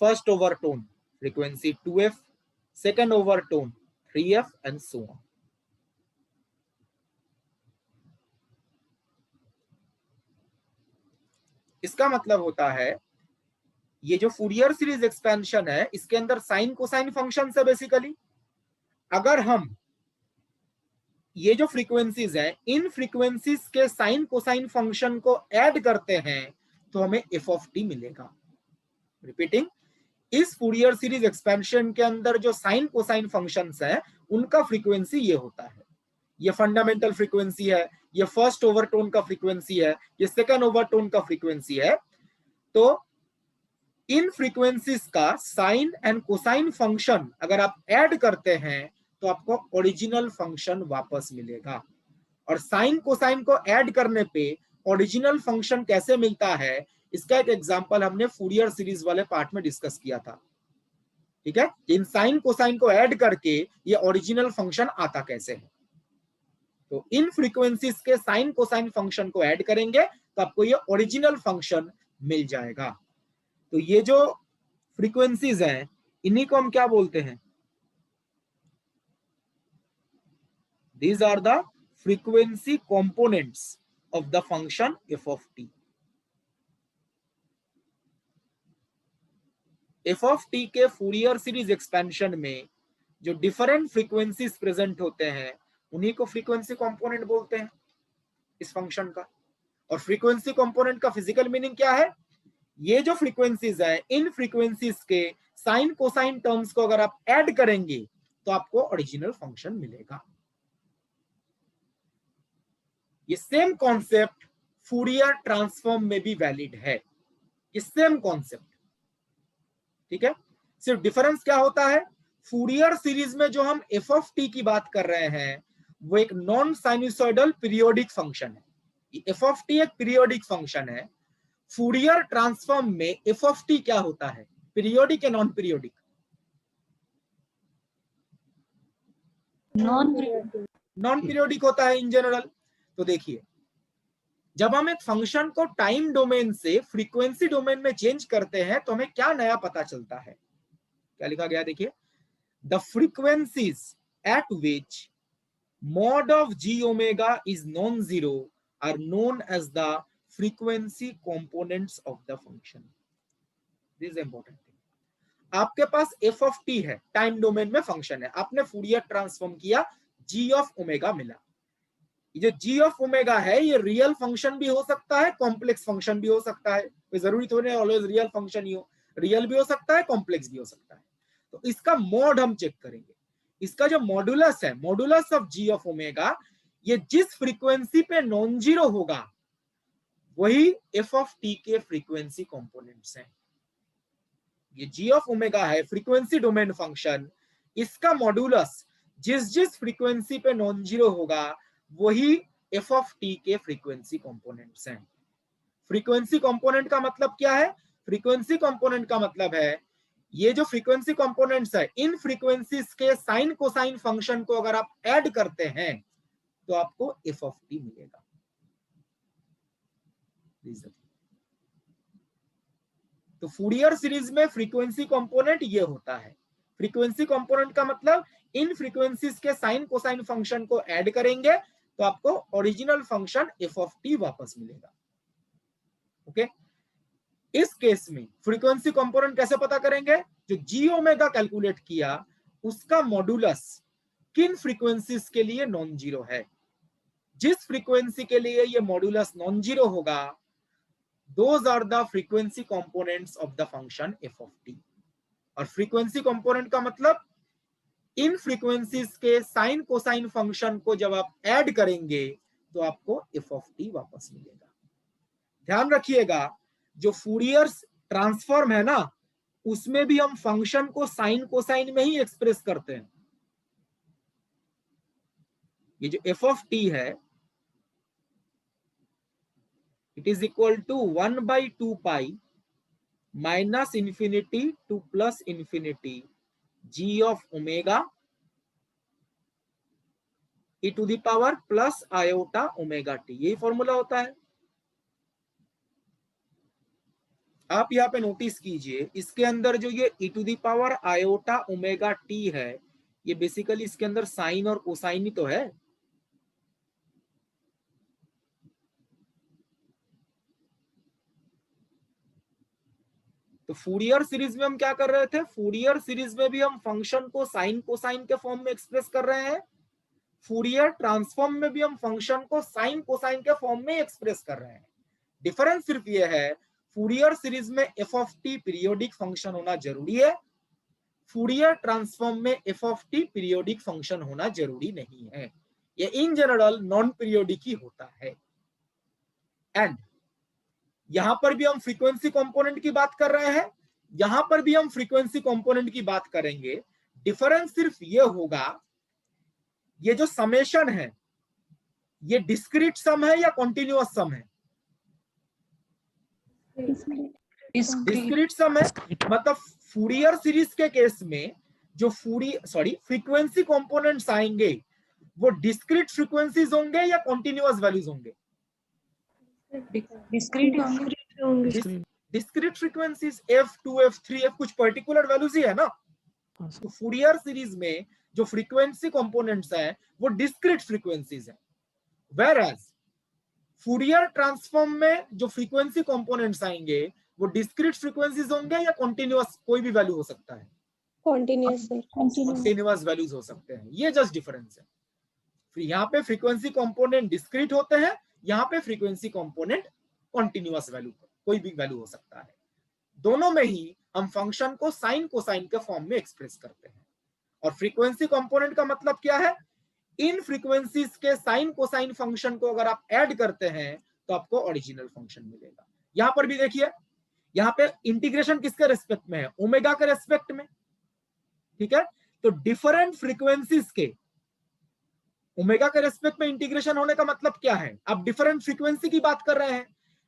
A: first overtone frequency 2f, second overtone 3f and so on. इसका मतलब होता है ये जो फूरियर सीरीज एक्सपेंशन है इसके अंदर साइन कोसाइन फंक्शन है बेसिकली। अगर हम ये जो फ्रीक्वेंसीज हैं, इन फ्रीक्वेंसीज के साइन कोसाइन फंक्शन को ऐड करते हैं तो हमें एफ ऑफ टी मिलेगा। रिपीटिंग, इस फूरियर सीरीज एक्सपेंशन के अंदर जो साइन कोसाइन फंक्शंस हैं उनका फ्रीक्वेंसी ये होता है। ये फंडामेंटल फ्रीक्वेंसी है, ये फर्स्ट ओवरटोन का फ्रीक्वेंसी है, ये सेकेंड ओवरटोन का फ्रीक्वेंसी है। तो इन फ्रीक्वेंसीज का साइन एंड कोसाइन फंक्शन अगर आप ऐड करते हैं तो आपको ओरिजिनल फंक्शन वापस मिलेगा। और साइन कोसाइन को ऐड करने पे ओरिजिनल फंक्शन कैसे मिलता है, इसका एक एग्जांपल हमने फूरियर सीरीज वाले पार्ट में डिस्कस किया था। ठीक है, इन साइन कोसाइन को ऐड करके ये ओरिजिनल फंक्शन आता कैसे है। तो इन फ्रीक्वेंसीज के साइन कोसाइन फंक्शन को ऐड करेंगे तो आपको ये ओरिजिनल फंक्शन मिल जाएगा। तो ये जो फ्रीक्वेंसीज हैं इन्हीं को हम क्या बोलते हैं? These are the frequency components of the function f of t. f of t के फूरियर सीरीज एक्सपेंशन में जो डिफरेंट फ्रीक्वेंसीज प्रेजेंट होते हैं उन्हीं को फ्रीक्वेंसी कंपोनेंट बोलते हैं इस फंक्शन का। और फ्रीक्वेंसी कंपोनेंट का फिजिकल मीनिंग क्या है? ये जो फ्रीक्वेंसीज है, इन फ्रीक्वेंसीज के साइन कोसाइन टर्म्स को अगर आप ऐड करेंगे तो आपको ओरिजिनल फंक्शन मिलेगा। ये सेम कॉन्सेप्ट फूरियर ट्रांसफॉर्म में भी वैलिड है, ये सेम कॉन्सेप्ट। ठीक है, सिर्फ डिफरेंस क्या होता है, फूरियर सीरीज में जो हम एफ ऑफ टी की बात कर रहे हैं वो एक नॉन साइनसॉइडल पीरियोडिक फंक्शन है। एफ ऑफ टी एक पीरियोडिक फंक्शन है। फूरियर ट्रांसफॉर्म में एफ ऑफ टी क्या होता है, पीरियोडिक या नॉन पीरियोडिक? नॉन पीरियोडिक होता है इन जनरल। तो देखिए, जब हम एक फंक्शन को टाइम डोमेन से फ्रीक्वेंसी डोमेन में चेंज करते हैं तो हमें क्या नया पता चलता है? क्या लिखा गया देखिए, the frequencies eight which mod of g omega is non-zero are known as the frequency components of the function. This is important thing. आपके पास f of t है, टाइम डोमेन में फंक्शन है, आपने फूरियर ट्रांसफॉर्म किया, g of omega मिला। ये जो g of omega है ये रियल फंक्शन भी हो सकता है, कॉम्प्लेक्स फंक्शन भी हो सकता है, कोई जरूरी थोड़ी नहीं ऑलवेज रियल फंक्शन ही हो, रियल भी हो सकता है, कॉम्प्लेक्स भी हो सकता है। तो इसका मॉड हम चेक करेंगे, इसका जो मॉडुलस है, modulus of g of omega, ये जिस फ्रीक्वेंसी पे नॉन जीरो होगा वही f ऑफ t के फ्रीक्वेंसी कंपोनेंट्स हैं। ये g ऑफ ओमेगा है फ्रीक्वेंसी डोमेन फंक्शन, इसका मॉडुलस जिस जिस फ्रीक्वेंसी पे नॉन जीरो होगा वही f ऑफ t के फ्रीक्वेंसी कंपोनेंट्स हैं। फ्रीक्वेंसी कंपोनेंट का मतलब क्या है? फ्रीक्वेंसी कंपोनेंट का मतलब है ये जो फ्रीक्वेंसी कंपोनेंट्स है, इन फ्रीक्वेंसीज के साइन कोसाइन फंक्शन को अगर आप ऐड करते हैं तो आपको f ऑफ t मिलेगा। तो फूरियर सीरीज में फ्रीक्वेंसी कंपोनेंट ये होता है। फ्रीक्वेंसी कंपोनेंट का मतलब इन फ्रीक्वेंसीज के साइन कोसाइन फंक्शन को ऐड करेंगे तो आपको original function f of t वापस मिलेगा। ओके, इस केस में फ्रीक्वेंसी कंपोनेंट कैसे पता करेंगे? जो g ओमेगा कैलकुलेट किया उसका मॉडुलस किन फ्रीक्वेंसीज के लिए नॉन जीरो है, जिस फ्रीक्वेंसी के लिए ये मॉडुलस नॉन जीरो होगा those are the frequency components of the function f of t। और फ्रीक्वेंसी कंपोनेंट का मतलब इन फ्रीक्वेंसीज के साइन कोसाइन फंक्शन को जब आप ऐड करेंगे तो आपको f ऑफ t वापस मिलेगा। ध्यान रखिएगा जो फूरियर ट्रांसफॉर्म है ना, उसमें भी हम फंक्शन को साइन कोसाइन में ही एक्सप्रेस करते हैं। ये जो f ऑफ t है it is equal to 1 by 2 pi minus infinity to plus infinity g of omega e to the power plus iota omega t, यही फॉर्मूला होता है। आप यहाँ पे नोटिस कीजिए इसके अंदर जो ये e to the power iota omega t है, ये बेसिकली इसके अंदर साइन और कोसाइन ही तो है। तो फूरियर सीरीज में हम क्या कर रहे थे? फूरियर सीरीज में भी हम फंक्शन को साइन कोसाइन के फॉर्म में एक्सप्रेस कर रहे हैं, फूरियर ट्रांसफॉर्म में भी हम फंक्शन को साइन कोसाइन के फॉर्म में एक्सप्रेस कर रहे हैं। डिफरेंस सिर्फ ये है, फूरियर सीरीज में f of t periodic function होना जरूरी है, फूरियर ट्रांसफॉर्म में f of t periodic function होना जरूरी नहीं है, ये इन जनरल नॉन पीरियोडिक ही होता है। एंड यहां पर भी हम फ्रीक्वेंसी कंपोनेंट की बात कर रहे हैं, यहां पर भी हम फ्रीक्वेंसी कंपोनेंट की बात करेंगे। डिफरेंस सिर्फ ये होगा, ये जो समेशन है ये डिस्क्रीट सम है या कॉन्टिन्यूअस सम है? डिस्क्रीट सम है। मतलब फूरियर सीरीज के केस में जो फ्रीक्वेंसी कंपोनेंट्स आएंगे वो डिस्क्रीट फ्रीक्वेंसीज होंगे या कॉन्टिन्यूअस वैल्यूज होंगे? Discrete frequencies f2 f3 f कुछ पर्टिकुलर वैल्यूज ही है ना। तो फूरियर सीरीज में जो फ्रीक्वेंसी कंपोनेंट्स हैं वो डिस्क्रीट फ्रीक्वेंसीज हैं, वेयरएज फूरियर ट्रांसफॉर्म में जो फ्रीक्वेंसी कंपोनेंट्स आएंगे वो डिस्क्रीट फ्रीक्वेंसीज होंगे या कॉन्टिन्यूअस कोई भी वैल्यू हो सकता है? कॉन्टिन्यूअस वैल्यूज हो सकते हैं। ये जस्ट डिफरेंस है। यहाँ पे फ्रीक्वेंसी कंपोनेंट डिस्क्रीट होते हैं, यहाँ पे फ्रीक्वेंसी कंपोनेंट कॉन्टिन्यूअस वैल्यू कोई भी वैल्यू हो सकता है। दोनों में ही हम फंक्शन को साइन कोसाइन के फॉर्म में एक्सप्रेस करते हैं। और फ्रीक्वेंसी कंपोनेंट का मतलब क्या है? इन फ्रीक्वेंसीज के साइन कोसाइन फंक्शन को अगर आप ऐड करते हैं तो आपको ओरिजिनल फंक्शन मिलेगा। यहां पर भी देखिए, यहां पे इंटीग्रेशन किसके रेस्पेक्ट में है? ओमेगा के रेस्पेक्ट में। ठीक है, तो डिफरेंट फ्रीक्वेंसीज के ओमेगा के रेस्पेक्ट में इंटीग्रेशन होने का मतलब क्या है? आप डिफरेंट फ्रीक्वेंसी की बात कर रहे हैं,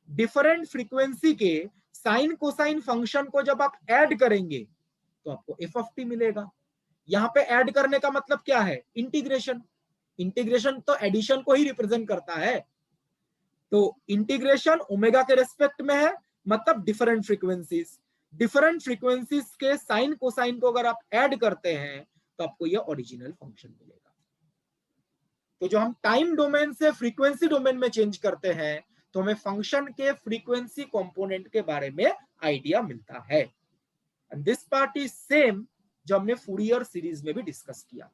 A: डिफरेंट फ्रीक्वेंसी के साइन कोसाइन फंक्शन को जब आप ऐड करेंगे तो आपको f ऑफ t मिलेगा। यहां पे ऐड करने का मतलब क्या है? इंटीग्रेशन। इंटीग्रेशन तो एडिशन को ही रिप्रेजेंट करता है। तो इंटीग्रेशन ओमेगा के रेस्पेक्ट में है, मतलब डिफरेंट फ्रीक्वेंसीज, डिफरेंट फ्रीक्वेंसीज के साइन कोसाइन को अगर आप ऐड करते हैं तो आपको यह ओरिजिनल फंक्शन मिलेगा। तो जो हम टाइम डोमेन से फ्रीक्वेंसी डोमेन में चेंज करते हैं तो हमें फंक्शन के फ्रीक्वेंसी कंपोनेंट के बारे में आइडिया मिलता है। And this part is same जो हमने फूरियर सीरीज में भी डिस्कस किया था।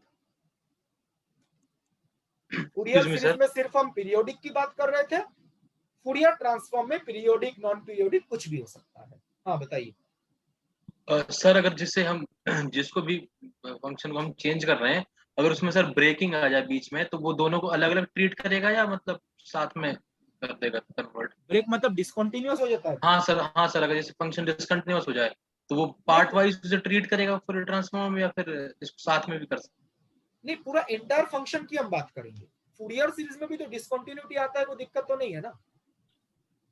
A: फूरियर सीरीज में सिर्फ हम पीरियोडिक की बात कर रहे थे, फूरियर ट्रांसफॉर्म में पीरियोडिक नॉन पीरियोडिक कुछ भी हो सकता है। हाँ बताइए
C: सर, अगर जिससे हम जिसको भी फंक्शन को हम चेंज कर रहे हैं, अगर उसमें सर ब्रेकिंग आ जाए बीच में, तो वो दोनों को अलग अलग ट्रीट करेगा या मतलब साथ में कर देगा कन्वर्ट?
A: ब्रेक मतलब डिसकंटिन्यूअस हो जाता है।
C: हाँ सर, अगर जैसे फंक्शन डिसकंटिन्यूअस हो जाए तो वो पार्ट वाइज उसे ट्रीट करेगा फूरियर ट्रांसफॉर्म, या फिर इसको साथ में भी कर सकते?
A: नहीं, पूरा एंटायर फंक्शन की हम बात करेंगे। फूरियर सीरीज में भी तो डिसकंटिन्यूटी आता है, कोई दिक्कत तो नहीं है ना।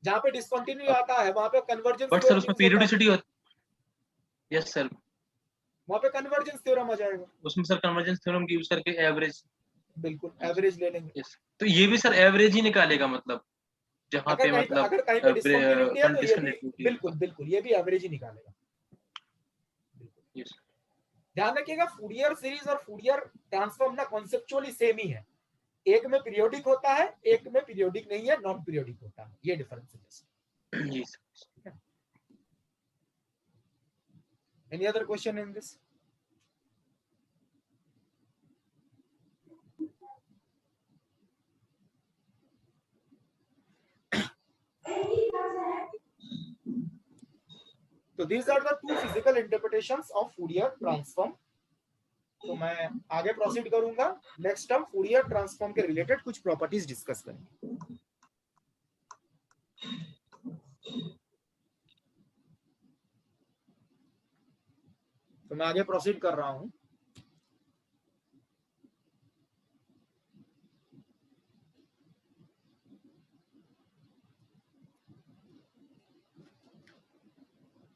A: जहां पे डिसकंटिन्यू आता है वहां पे कन्वर्जेंस
C: बट सर उसमें पीरियोडिसिटी होती। यस सर,
A: वहां पे कन्वर्जेंस थ्योरम आ जाएगा।
C: उसमें सर कन्वर्जेंस थ्योरम की यूज करके एवरेज,
A: बिल्कुल एवरेज ले लेंगे।
C: यस, तो ये भी सर एवरेज ही निकालेगा, मतलब जहाँ पे मतलब
A: अगर कहीं पे डिसकंटिन्यूटी है तो ये भी
C: डिस्कंटिन्यूटी।
A: बिल्कुल ये भी एवरेज ही निकालेगा।
C: यस,
A: ध्यान रखिएगा फूरियर सीरीज और फूरियर ट्रांसफॉर्म ना कॉन्सेप्चुअली सेम ही है। एक में पीरियोडिक होता है, एक में पीरियोडिक नहीं है, नॉन पीरियोडिक होता है, ये डिफरेंस है।
C: जी sir.
A: Any other question in this? तो these are the two physical interpretations of Fourier transform। तो मैं आगे प्रोसीड करूंगा। नेक्स्ट हम फूरियर ट्रांसफॉर्म के रिलेटेड कुछ प्रॉपर्टीज डिस्कस करेंगे। तो मैं आगे प्रोसीड कर रहा हूं।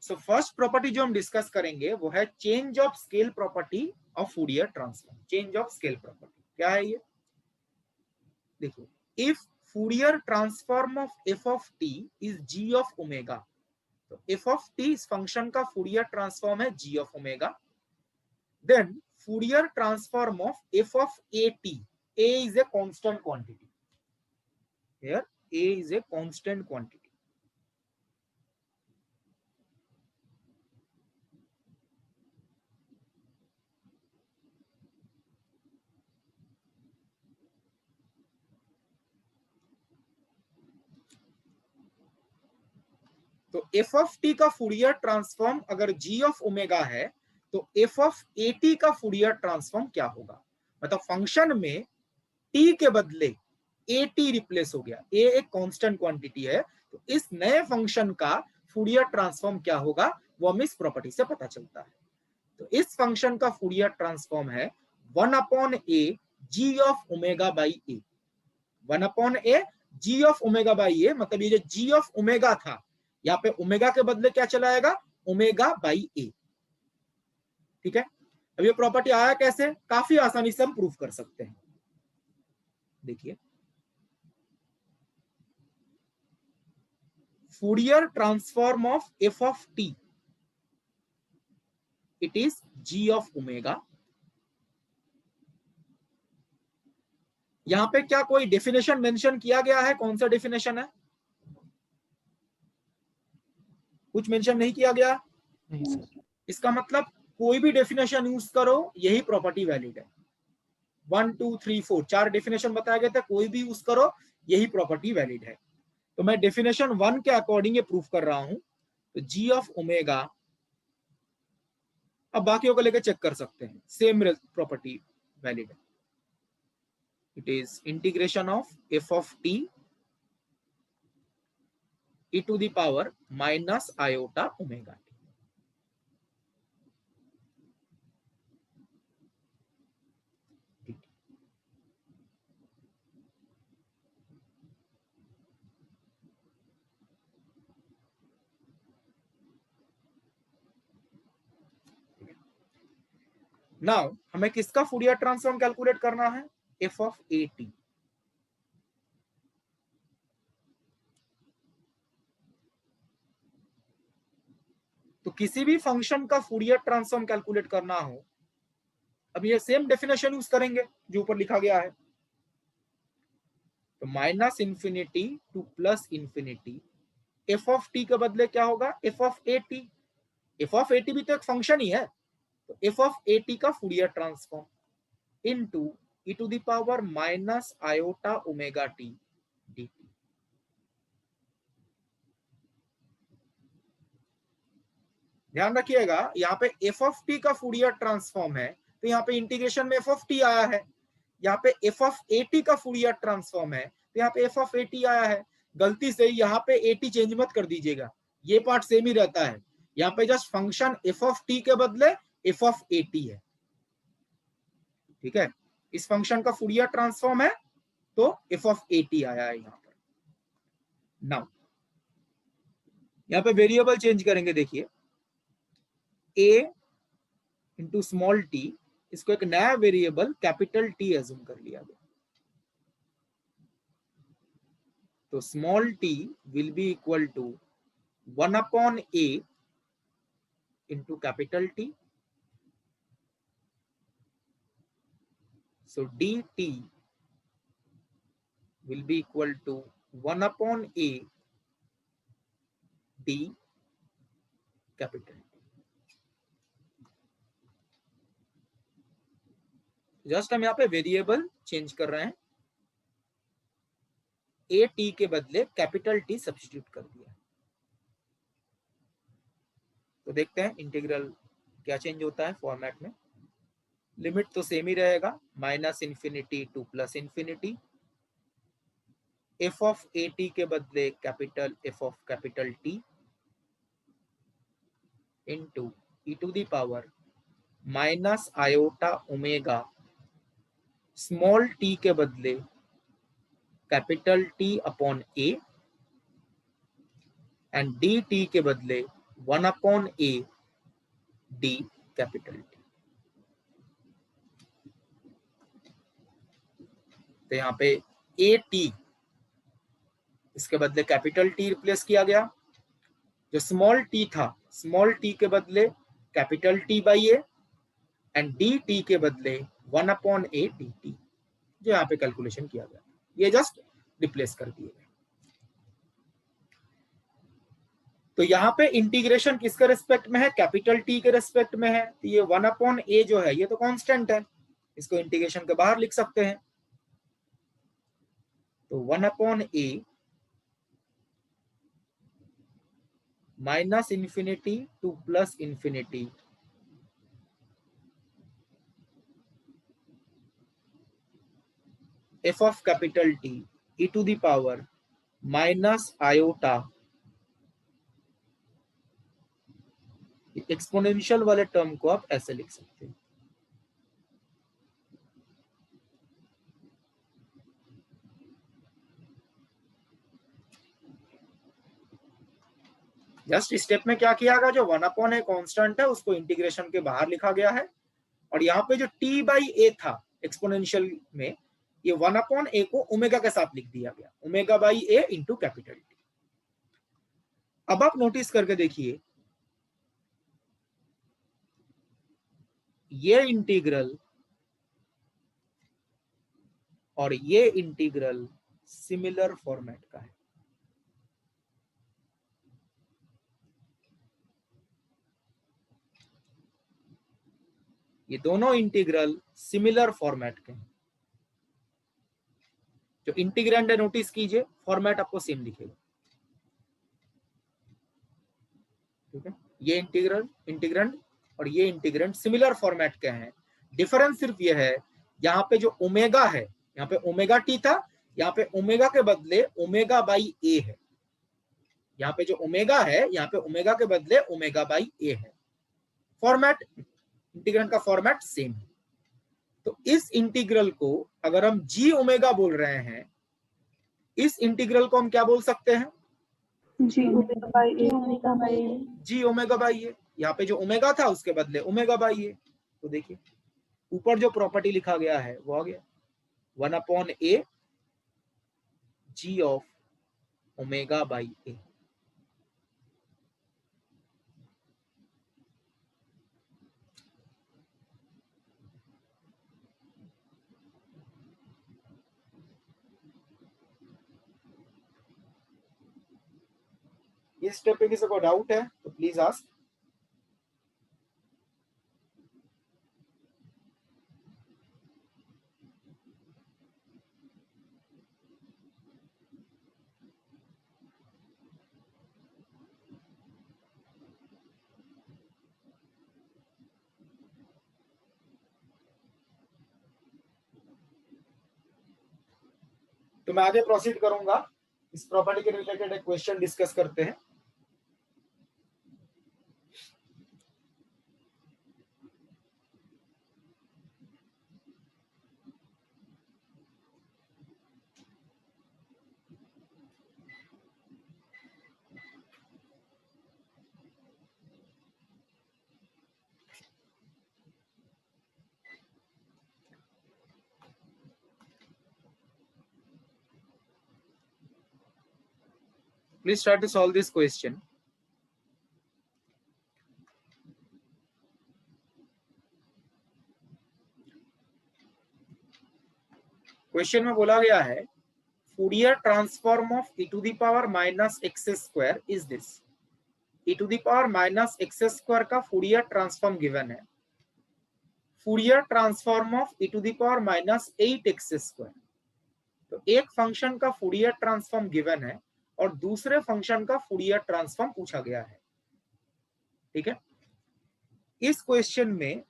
A: सो फर्स्ट प्रॉपर्टी जो हम डिस्कस करेंगे वो है change of scale property of Fourier transform. Change of scale property क्या है ये? देखो, if Fourier transform of f of t is g of omega, तो एफ ऑफ टी इस फंक्शन का फूरियर ट्रांसफॉर्म है g of omega, then Fourier transform of f of a t, a is a constant quantity, here a is a constant quantity, तो f of t का Fourier transform अगर g of omega है तो f of a t का Fourier transform क्या होगा? मतलब function में टी के बदले ए टी रिप्लेस हो गया, ए एक कांस्टेंट क्वांटिटी है, तो इस नए फंक्शन का फूरियर ट्रांसफॉर्म क्या होगा वो हमें इस प्रॉपर्टी से पता चलता है। तो इस फंक्शन का फूरियर ट्रांसफॉर्म है 1/a g of omega by a. 1/a g of omega by a, मतलब ये जो जी ऑफ ओमेगा था यहाँ पे ओमेगा के बदले क्या चला आएगा? ओमेगा बाई ए। ठीक है, अब ये प्रॉपर्टी आया कैसे? काफी आसानी से हम प्रूफ कर सकते हैं। देखिए, Fourier transform of f of t, it is g of omega. यहां पे क्या कोई डेफिनेशन मेंशन किया गया है? कौन सा डेफिनेशन है? कुछ मेंशन नहीं किया गया। इसका मतलब कोई भी डेफिनेशन यूज करो यही प्रॉपर्टी वैलिड है। 1 2 3 4 4 डेफिनेशन बताए गए थे, कोई भी यूज करो यही प्रॉपर्टी वैलिड है। तो मैं डेफिनेशन 1 के अकॉर्डिंग ये प्रूफ कर रहा हूं। तो जी ऑफ ओमेगा, अब बाकियों को लेकर चेक कर सकते हैं, सेम प्रॉपर्टी वैलिड है। It is integration of f of T e to the power minus iota omega t। Now हमें किसका फूरियर ट्रांसफॉर्म कैलकुलेट करना है? F of a T. तो किसी भी फंक्शन का फूरियर ट्रांसफॉर्म कैलकुलेट करना हो, अब ये सेम डेफिनेशन यूज करेंगे जो ऊपर लिखा गया है। तो minus infinity to plus infinity, f of t के बदले क्या होगा, f of a t. F of a t भी तो एक फंक्शन ही है, तो एफ ऑफ ए टी का Fourier transform into e to the power minus iota omega t d. ध्यान रखिएगा, यहाँ पे एफ ऑफ टी का फूरियर ट्रांसफॉर्म है, तो यहाँ पे इंटीग्रेशन में एफ ऑफ टी आया है। यहाँ पे एफ ऑफ ए टी का फूरियर ट्रांसफॉर्म है, तो यहाँ पे एफ ऑफ ए टी आया है। गलती से यहाँ पे ए टी चेंज मत कर दीजिएगा, ये पार्ट सेम ही रहता है। यहाँ पे just function F of t के बदले एफ ऑफ ए टी है, ठीक है। इस फंक्शन का फूरियर ट्रांसफॉर्म है, तो एफ ऑफ ए टी आया है यहाँ पर। नाउ यहाँ पे वेरिएबल चेंज करेंगे, देखिए a इंटू स्मॉल टी, इसको एक नया वेरिएबल कैपिटल टी एज्यूम कर लिया गया। तो small t will be equal to 1/a into capital T. So dt will be equal to 1/a d capital T। Just हम यहाँ पे वेरिएबल चेंज कर रहे हैं, ए टी के बदले कैपिटल टी सब्स्टिट्यूट कर दिया। तो देखते हैं इंटीग्रल क्या चेंज होता है फॉर्मेट में। लिमिट तो सेम ही रहेगा, minus infinity to plus infinity, f of a t के बदले capital F of capital T into e to the power minus iota omega small t के बदले capital T upon a and d t के बदले 1/a D capital T. तो यहाँ पे A T, इसके बदले कैपिटल टी रिप्लेस किया गया। जो स्मॉल टी था, स्मॉल टी के बदले capital T by A and d t के बदले 1/a डी टी, जो यहाँ पे कैलकुलेशन किया गया, ये जस्ट रिप्लेस कर दिए गए। तो यहाँ पे इंटीग्रेशन किसके रेस्पेक्ट में है, कैपिटल टी के रेस्पेक्ट में है। तो ये 1/a जो है ये तो कांस्टेंट है, इसको इंटीग्रेशन के बाहर लिख सकते हैं। तो 1/a minus infinity to plus infinity f of capital T e to the power minus iota, exponential वाले टर्म को आप ऐसे लिख सकते हैं। जस्ट स्टेप में क्या किया गया, जो 1/a कांस्टेंट है उसको इंटीग्रेशन के बाहर लिखा गया है, और यहाँ पे जो t बाई ए था एक्सपोनेंशियल में, ये 1/a को ओमेगा के साथ लिख दिया गया, omega by A into capital T. अब आप नोटिस करके देखिए, ये इंटीग्रल और ये इंटीग्रल सिमिलर फॉर्मेट का है। ये दोनों इंटीग्रल सिमिलर फॉर्मेट के हैं। जो इंटीग्रेंड है नोटिस कीजिए, फॉर्मेट आपको सेम दिखेगा, ठीक है। ये इंटीग्रेंड और ये इंटीग्रेंड सिमिलर फॉर्मेट के हैं। डिफरेंस सिर्फ ये है, यहाँ पे जो ओमेगा है, यहाँ पे ओमेगा टी था, यहाँ पे ओमेगा के बदले ओमेगा बाई ए है। यहाँ पे जो ओमेगा है, यहाँ पे ओमेगा के बदले ओमेगा बाई ए है। फॉर्मेट, इंटीग्रेंड का फॉर्मेट सेम है। तो इस इंटीग्रल को अगर हम जी ओमेगा बोल रहे हैं, इस इंटीग्रल को हम क्या बोल सकते हैं,
B: g omega by a.
A: G omega by a. यहाँ पे जो ओमेगा था उसके बदले ओमेगा बाई ए। तो देखिए ऊपर जो प्रॉपर्टी लिखा गया है वो आ गया 1/a g of omega by a. इस टॉपिक किसी को डाउट है तो प्लीज आस्क। तो मैं आगे प्रोसीड करूंगा, इस प्रॉपर्टी के रिलेटेड एक क्वेश्चन डिस्कस करते हैं। Please try to solve this question. Question में बोला गया है Fourier transform of e to the power minus x square is this. e to the power minus x square का फूरियर ट्रांसफॉर्म गिवन है। Fourier transform of e to the power minus 8x square. तो एक function का Fourier transform given है और दूसरे function का Fourier transform पूछा गया है। ठीक है, इस क्वेश्चन में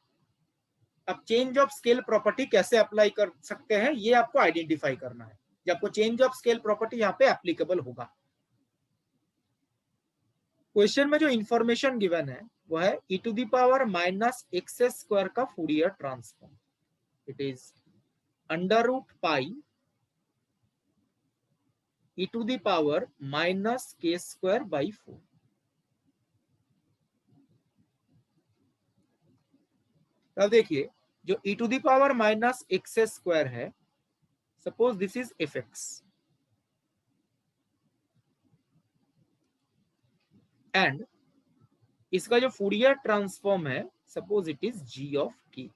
A: अब चेंज ऑफ स्केल प्रॉपर्टी कैसे अप्लाई कर सकते हैं ये आपको आइडेंटिफाई करना है। जब आपको चेंज ऑफ स्केल प्रॉपर्टी यहाँ पे एप्लीकेबल होगा। क्वेश्चन में जो इंफॉर्मेशन गिवन है वो है e to the power minus x square का Fourier transform. It is under root pi e to the power minus k square by 4। अब देखिए जो e to the power minus x square है, suppose this is f x and इसका जो Fourier transform है suppose it is g of k।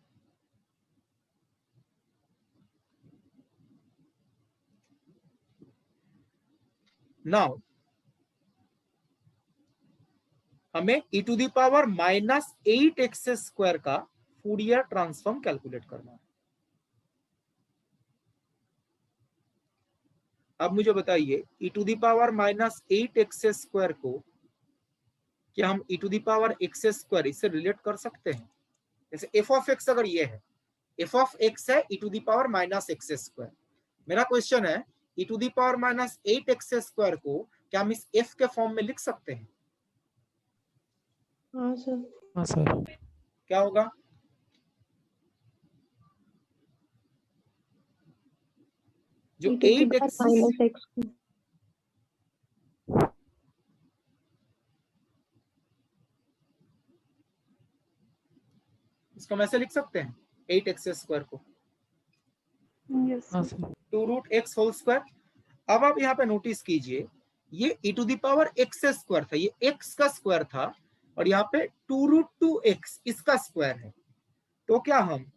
A: Now हमें e to the power minus 8x square का Fourier transform calculate करना है। अब मुझे बताइए e to the power minus 8x square को क्या हम e to the power x square इससे रिलेट कर सकते हैं? जैसे f ऑफ x अगर ये है, f ऑफ x है e to the power minus x square. मेरा क्वेश्चन है e to the power minus 8x square को क्या हम इस f के फॉर्म में लिख सकते हैं?
B: हाँ सर।
D: हाँ सर।
A: क्या होगा? जो 8x
B: माइनस एक्स
A: इसको हम ऐसे लिख सकते हैं 8x स्क्वायर को
B: यस
D: हाँ sir.
A: 2 root x whole square. अब आप यहाँ पे नोटिस कीजिए ये e to the power x square था, ये x का स्क्वायर था और यहाँ पे 2 रूट 2x इसका स्क्वायर है। तो क्या हम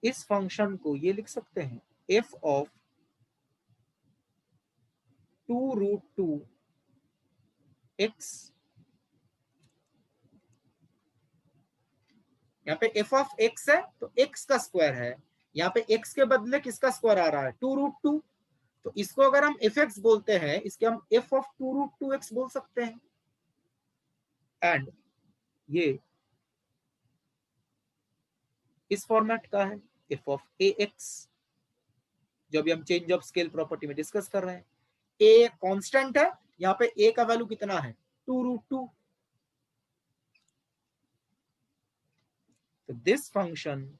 A: इस फंक्शन को ये लिख सकते हैं f ऑफ 2 रूट 2x। यहाँ पे f ऑफ x है तो x का स्क्वायर है, यहाँ पे x के बदले किसका स्क्वायर आ रहा है 2 रूट 2। तो इसको अगर हम fx बोलते हैं इसके हम f ऑफ 2 रूट 2x बोल सकते हैं। एंड ये इस फॉर्मेट का है f ऑफ ax, जो अभी हम चेंज ऑफ स्केल प्रॉपर्टी में डिस्कस कर रहे हैं। a कांस्टेंट है, यहाँ पे a का वैल्यू कितना है 2 रूट 2। तो दिस फंक्शन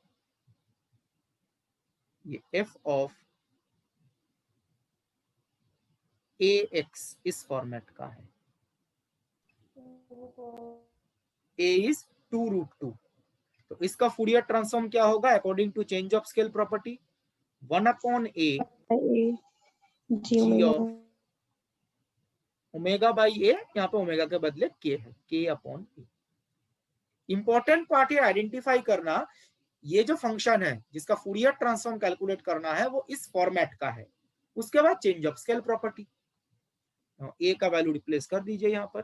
A: ये f ऑफ ax इस फॉर्मेट का है। a is 2 root 2। तो इसका फूरियर ट्रांसफॉर्म क्या होगा according to change of scale property? 1 upon a g of omega by a, यहाँ पे ओमेगा के बदले k है, k upon a। Important part ये आइडेंटिफाई करना, ये जो फंक्शन है जिसका फूरियर ट्रांसफॉर्म कैलकुलेट करना है वो इस फॉर्मेट का है। उसके बाद change of scale property. A का वैल्यू रिप्लेस कर दीजिए यहाँ पर,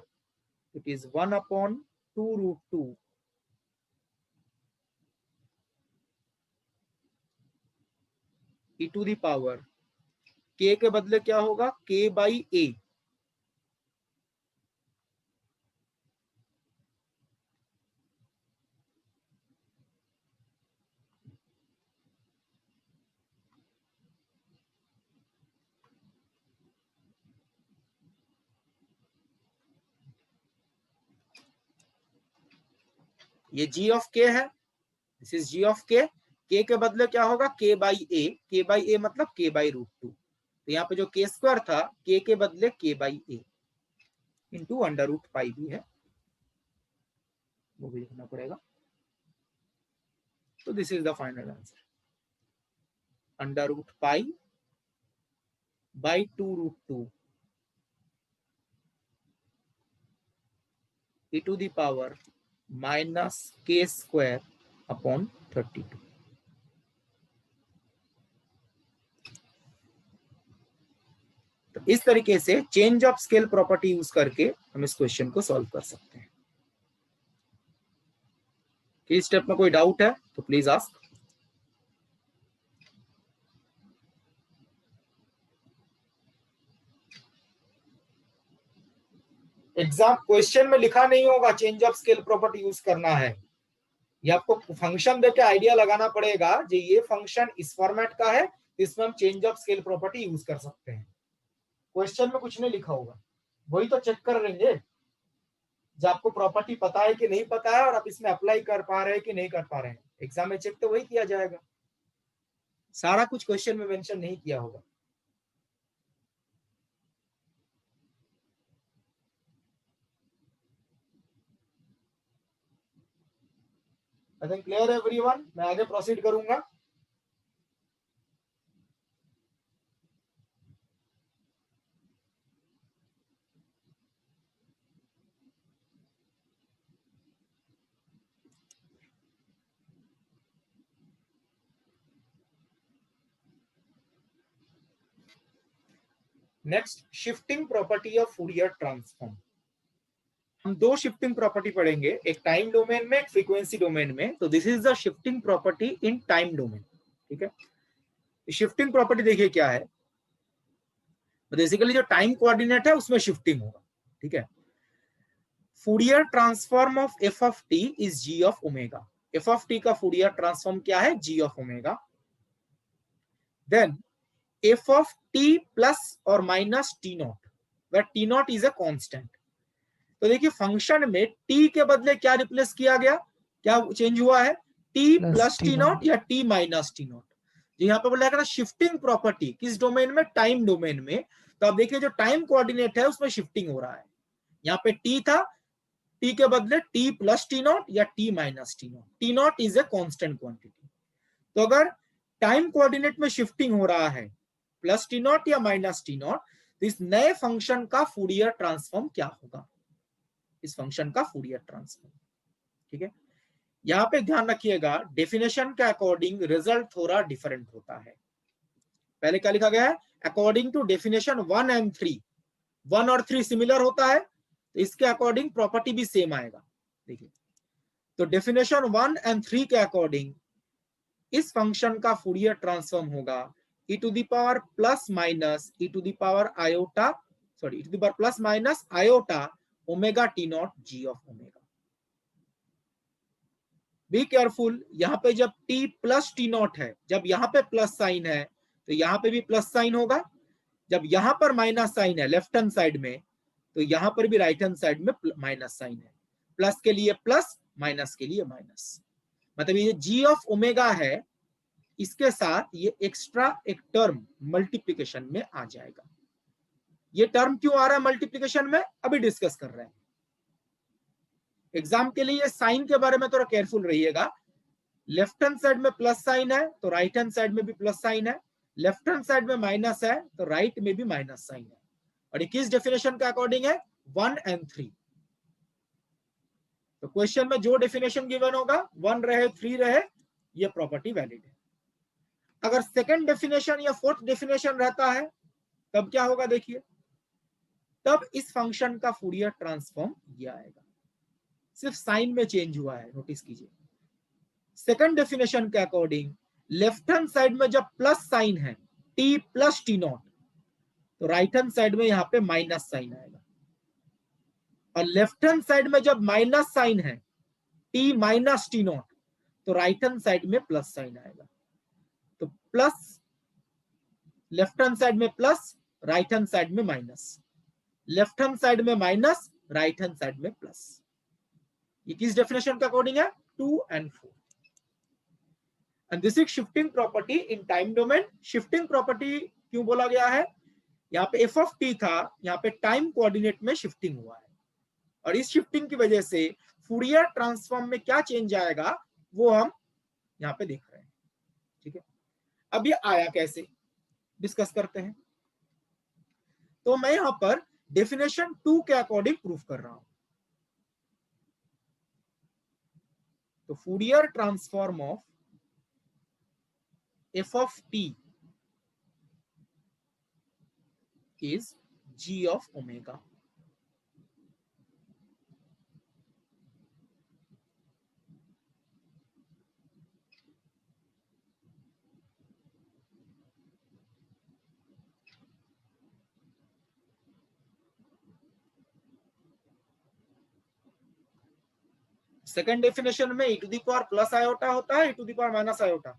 A: it is 1/2√2 e to the power k के बदले क्या होगा k/a, ये g ऑफ k है, this is g of k, k के बदले क्या होगा k/a, k/a मतलब k/√2, तो यहाँ पे जो k² था k के बदले k/a इंटू √π भी है, वो भी लिखना पड़ेगा। तो this is the final answer, √π/2√2 e to the power -k²/32। तो इस तरीके से change of scale property use करके हम इस क्वेश्चन को सॉल्व कर सकते हैं। इस स्टेप में कोई डाउट है तो प्लीज आस्क। एग्जाम क्वेश्चन में लिखा नहीं होगा change of scale property use करना है, ये आपको फंक्शन देके आइडिया लगाना पड़ेगा जो ये फंक्शन इस फॉर्मेट का है, इसमें हम change of scale property use कर सकते हैं। क्वेश्चन में कुछ नहीं लिखा होगा, वही तो चेक कर लेंगे जब आपको प्रॉपर्टी पता है कि नहीं पता है और आप इसमें अप्लाई कर पा रहे हैं कि नहीं कर पा रहे हैं। एग्जाम में चेक तो वही किया जाएगा, सारा कुछ क्वेश्चन में मेंशन नहीं किया होगा। आई थिंक क्लियर एवरीवन, मैं आगे प्रोसीड करूंगा। Next, shifting property of Fourier transform. हम दो शिफ्टिंग प्रॉपर्टी पढ़ेंगे, एक टाइम डोमेन में, एक फ्रीक्वेंसी डोमेन में। तो this is the shifting property in time domain, ठीक है। शिफ्टिंग प्रॉपर्टी देखिए क्या है, बेसिकली जो टाइम कोऑर्डिनेट है उसमें शिफ्टिंग होगा, ठीक है। Fourier transform of f of t is g of omega. F of t का फूरियर ट्रांसफॉर्म क्या है, g of omega. Then f of t plus और minus t not, where t not is a constant. तो देखिए function में t के बदले क्या रिप्लेस किया गया, क्या चेंज हुआ है, t प्लस टी नॉट या t माइनस टी नॉट। यहाँ पे बोला है शिफ्टिंग प्रॉपर्टी किस डोमेन में, टाइम डोमेन में। तो आप देखिए जो टाइम कोऑर्डिनेट है उसमें शिफ्टिंग हो रहा है। यहाँ पे t था, t के बदले t प्लस टी नॉट या t minus t not. T not is a constant quantity. तो अगर टाइम कोऑर्डिनेट में शिफ्टिंग हो रहा है प्लस टी नॉट या माइनस टी नॉट, तो इस नए फंक्शन का फूरियर ट्रांसफॉर्म क्या होगा, इस फंक्शन का फूरियर ट्रांसफॉर्म, ठीक है। यहां पे ध्यान रखिएगा डेफिनेशन के अकॉर्डिंग रिजल्ट थोड़ा डिफरेंट होता है। पहले क्या लिखा गया है, अकॉर्डिंग टू डेफिनेशन 1 and 3, 1 और 3 सिमिलर होता है, तो इसके अकॉर्डिंग प्रॉपर्टी भी सेम आएगा। देखिए तो डेफिनेशन 1 and 3 के अकॉर्डिंग इस फंक्शन का फूरियर ट्रांसफॉर्म होगा e to the power plus minus e to the power iota, sorry e to the power plus minus iota omega t naught g of omega. Be careful, यहां पे जब t plus t not है, जब यहां पे plus sign है तो यहां पे भी प्लस साइन होगा। जब यहां पर माइनस साइन है लेफ्ट हैंड साइड में, तो यहां पर भी राइट हैंड साइड में माइनस साइन है। प्लस के लिए प्लस, माइनस के लिए माइनस। मतलब ये जी ऑफ ओमेगा है, इसके साथ ये एक्स्ट्रा एक टर्म मल्टीप्लिकेशन में आ जाएगा। ये टर्म क्यों आ रहा है मल्टीप्लिकेशन में, अभी डिस्कस कर रहे हैं। एग्जाम के लिए साइन के बारे में थोड़ा केयरफुल रहिएगा। लेफ्ट हैंड साइड में प्लस साइन है तो राइट हैंड साइड में भी प्लस साइन है, लेफ्ट हैंड साइड में माइनस है तो राइट में भी माइनस साइन है। और किस डेफिनेशन के अकॉर्डिंग है, 1 and 3। तो क्वेश्चन में जो डेफिनेशन गिवन होगा 1 रहे 3 रहे, ये प्रॉपर्टी वैलिड है। अगर सेकंड डेफिनेशन या फोर्थ डेफिनेशन रहता है तब क्या होगा, देखिए तब इस फंक्शन का फूरियर ट्रांसफॉर्म ये आएगा। सिर्फ साइन में चेंज हुआ है, नोटिस कीजिए। सेकंड डेफिनेशन के अकॉर्डिंग लेफ्ट हैंड साइड में जब प्लस साइन है t प्लस टी नॉट, तो राइट हैंड साइड में यहाँ पे माइनस साइन आएगा, और लेफ्ट हैंड साइड में जब माइनस साइन है t माइनस टी नॉट, तो राइट हैंड साइड में प्लस साइन आएगा। तो प्लस, लेफ्ट हैंड साइड में प्लस, राइट हैंड साइड में माइनस, लेफ्ट हैंड साइड में माइनस, राइट हैंड साइड में प्लस। ये किस डेफिनेशन के अकॉर्डिंग है? 2 and 4। And this is shifting property in time domain. Shifting property क्यों बोला गया है? यहाँ पे एफ ऑफ टी था, यहाँ पे टाइम कोऑर्डिनेट में शिफ्टिंग हुआ है, और इस शिफ्टिंग की वजह से फूरियर ट्रांसफॉर्म में क्या चेंज आएगा वो हम यहाँ पे देख रहे हैं। ठीक है, अब ये आया कैसे डिस्कस करते हैं। तो मैं यहां पर डेफिनेशन 2 के अकॉर्डिंग प्रूफ कर रहा हूं। तो Fourier transform of f of t is g of omega. Second definition में e to the power plus iota होता है, e to the power minus iota?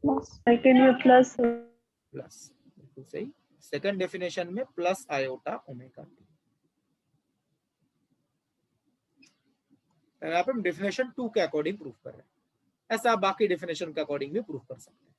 B: Second में प्लस।
A: प्लस, बिल्कुल सही। सेकंड डेफिनेशन में प्लस आयोटा ओमेगा टी। यहाँ पे हम डेफिनेशन 2 के अकॉर्डिंग प्रूफ कर रहे हैं, ऐसा आप बाकी डेफिनेशन के अकॉर्डिंग भी प्रूफ कर सकते हैं।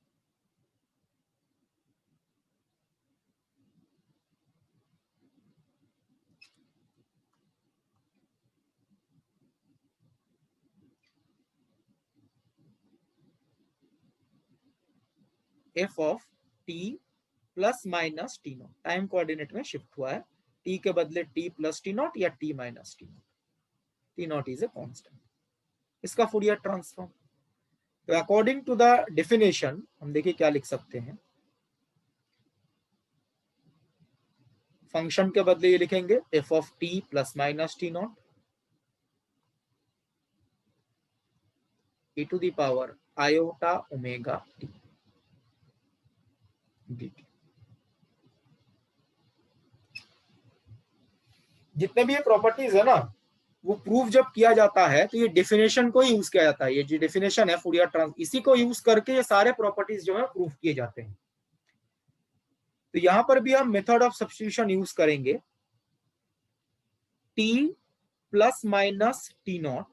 A: F of t plus minus t not, time coordinate में शिफ्ट हुआ है, टी के बदले टी प्लस टी नॉट या T minus t not, T not is a constant. इसका फूरियर ट्रांसफॉर्म, तो अकॉर्डिंग टू द डेफिनेशन हम देखिए क्या लिख सकते हैं। फंक्शन के बदले ये लिखेंगे f of t plus minus t naught e to the power iota omega t dt। जितने भी ये प्रॉपर्टीज है ना, वो प्रूफ जब किया जाता है तो ये डेफिनेशन को ही यूज किया जाता है। ये जो डेफिनेशन है फूरियर ट्रांस, इसी को यूज करके ये सारे प्रॉपर्टीज जो है प्रूफ किए जाते हैं। तो यहां पर भी हम मेथड ऑफ सब्स्टिट्यूशन यूज करेंगे। t plus minus t not,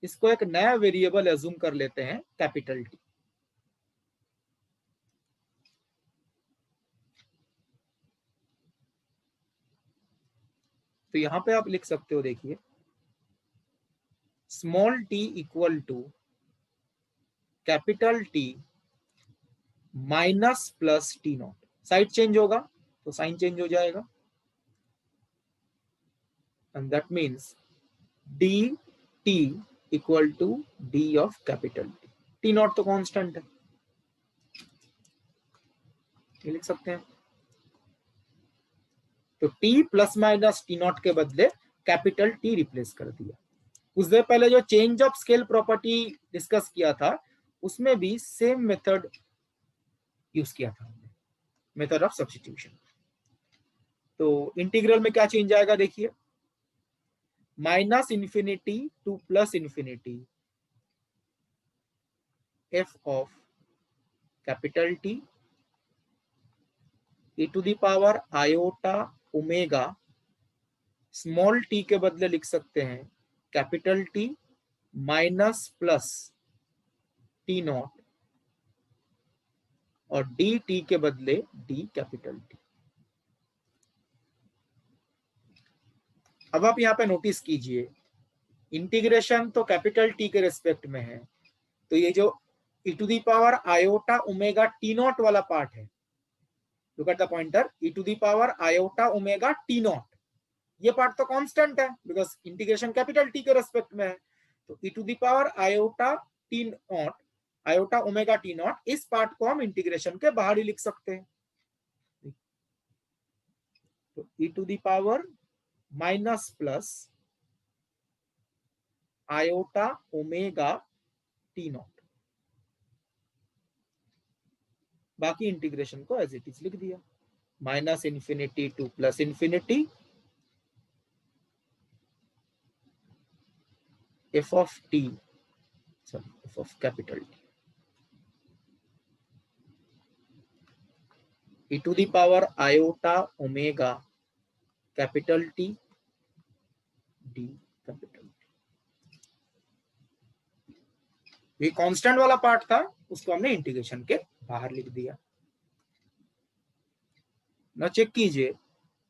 A: इसको एक नया वेरिएबल एज्यूम कर लेते हैं, कैपिटल टी। तो यहां पे आप लिख सकते हो, देखिए small t equal to capital T minus plus t naught. Side change होगा तो साइन चेंज हो जाएगा, and that means d t equal to d of capital T. T naught तो कांस्टेंट है, ये लिख सकते हैं। तो t plus minus t naught के बदले कैपिटल टी रिप्लेस कर दिया। कुछ देर पहले जो change of scale property discuss किया था, उसमें भी सेम मेथड यूज किया था हमने, मेथड ऑफ सब्स्टिट्यूशन। तो इंटीग्रल में क्या चेंज आएगा, देखिए minus infinity to plus infinity f of capital T e to the power iota omega, small t के बदले लिख सकते हैं capital T minus plus t naught, और डी टी के बदले डी कैपिटल टी। अब आप यहाँ पे नोटिस कीजिए, इंटीग्रेशन तो कैपिटल टी के रेस्पेक्ट में है, तो ये जो e to the power iota omega t naught वाला पार्ट है, look at the pointer, e to the power iota omega t naught, ये पार्ट तो कांस्टेंट है बिकॉज इंटीग्रेशन कैपिटल टी के रेस्पेक्ट में है। तो e to the power iota t naught, iota omega t naught, इस part को हम इंटीग्रेशन के बाहर ही लिख सकते हैं। तो e to the power minus plus iota omega t naught, बाकी इंटीग्रेशन को एज इट इज लिख दिया, minus infinity to plus infinity f of t, sorry f of capital T, e to the power iota omega capital T d capital T. ये constant वाला part था, उसको हमने integration के बाहर लिख दिया। ना चेक कीजिए,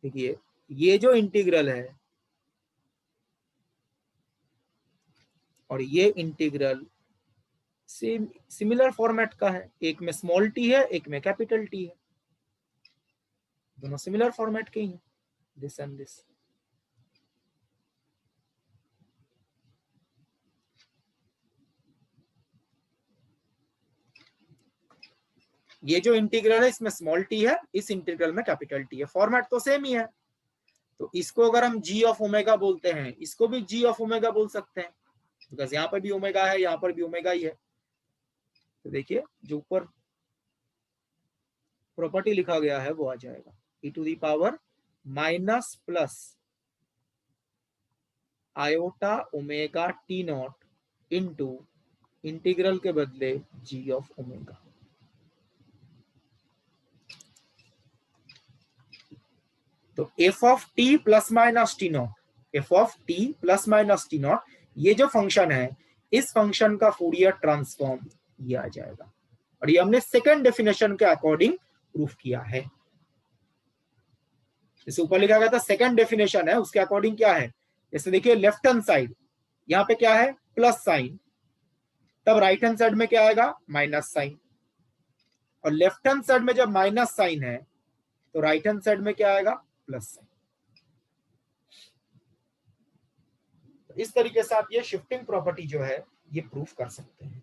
A: देखिए ये जो इंटीग्रल है और ये इंटीग्रल सेम सिमिलर फॉर्मेट का है, एक में स्मॉल टी है एक में कैपिटल टी है, दोनों सिमिलर फॉर्मेट के ही हैं, दिस एंड दिस। ये जो इंटीग्रल है इसमें स्मॉल टी है, इस इंटीग्रल में कैपिटल टी है, फॉर्मेट तो सेम ही है। तो इसको अगर हम g ऑफ ओमेगा बोलते हैं, इसको भी g ऑफ ओमेगा बोल सकते हैं, बिकॉज यहाँ पर भी ओमेगा है, यहाँ पर भी ओमेगा ही है। तो देखिए जो ऊपर प्रॉपर्टी लिखा गया है वो आ जाएगा, e to the power minus plus iota omega t naught into integral के बदले g ऑफ ओमेगा। तो f of t plus minus t naught, f of t plus minus t naught, ये जो फंक्शन है इस फंक्शन का Fourier transform ये आ जाएगा, और ये हमने सेकंड डेफिनेशन के अकॉर्डिंग प्रूफ किया है। जैसे ऊपर लिखा गया था सेकंड डेफिनेशन है, उसके अकॉर्डिंग क्या है, जैसे देखिए लेफ्ट हैंड साइड यहाँ पे क्या है प्लस साइन, तब राइट हैंड साइड में क्या आएगा माइनस साइन, और लेफ्ट हैंड साइड में जब माइनस साइन है तो राइट हैंड साइड में क्या आएगा प्लस साइन। इस तरीके से आप ये शिफ्टिंग प्रॉपर्टी जो है ये प्रूफ कर सकते हैं।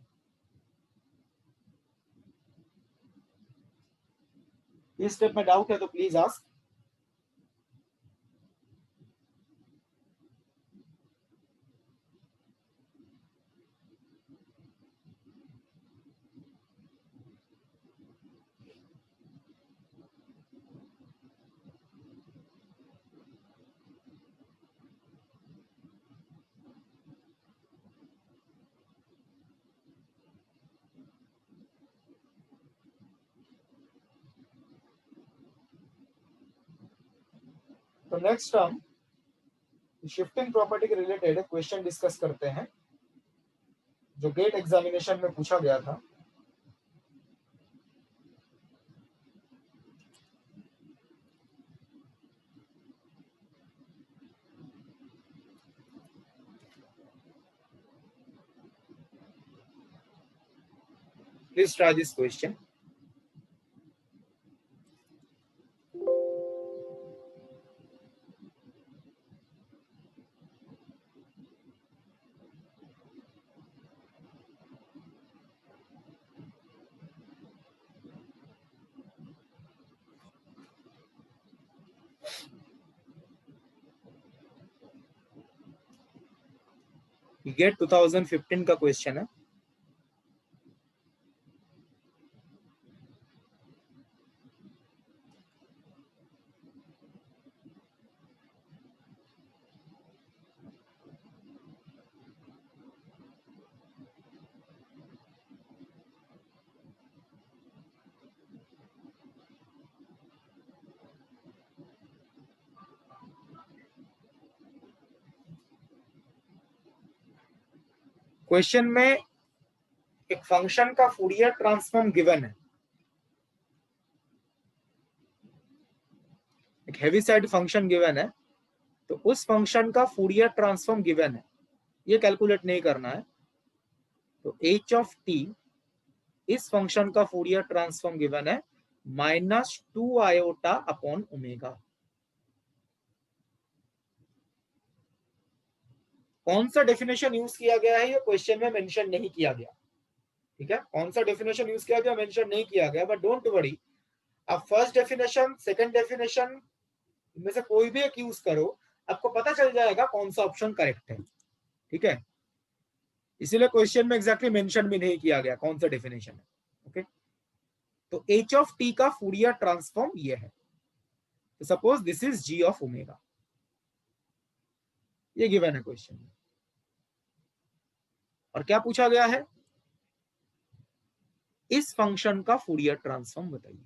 A: इस स्टेप में डाउट है तो प्लीज आस्क। तो नेक्स्ट हम शिफ्टिंग प्रॉपर्टी के रिलेटेड क्वेश्चन डिस्कस करते हैं जो गेट एग्जामिनेशन में पूछा गया था। Please try this question. GATE 2015 का क्वेश्चन है। क्वेश्चन में एक फंक्शन का फूरियर ट्रांसफॉर्म गिवन है, एक हेवी साइड फंक्शन गिवन है, तो उस फंक्शन का फूरियर ट्रांसफॉर्म गिवन है, ये कैलकुलेट नहीं करना है। तो h ऑफ t इस फंक्शन का फूरियर ट्रांसफॉर्म गिवन है -2 आयोटा अपॉन ओमेगा। कौन सा डेफिनेशन यूज किया गया है ये क्वेश्चन में मेंशन नहीं किया गया, ठीक है, कौन सा डेफिनेशन यूज किया गया मेंशन नहीं किया गया, बट डोंट वरी, अब फर्स्ट डेफिनेशन सेकंड डेफिनेशन इनमें से कोई भी एक यूज करो, आपको पता चल जाएगा कौन सा ऑप्शन करेक्ट है। ठीक है, इसीलिए क्वेश्चन में एग्जैक्टली मेंशन भी नहीं किया गया कौन सा डेफिनेशन है। ओके, तो h ऑफ t का फूरियर ट्रांसफॉर्म ये है। तो suppose this is g of omega, ये गिवन है क्वेश्चन में। और क्या पूछा गया है, इस फंक्शन का फूरियर ट्रांसफॉर्म बताइए।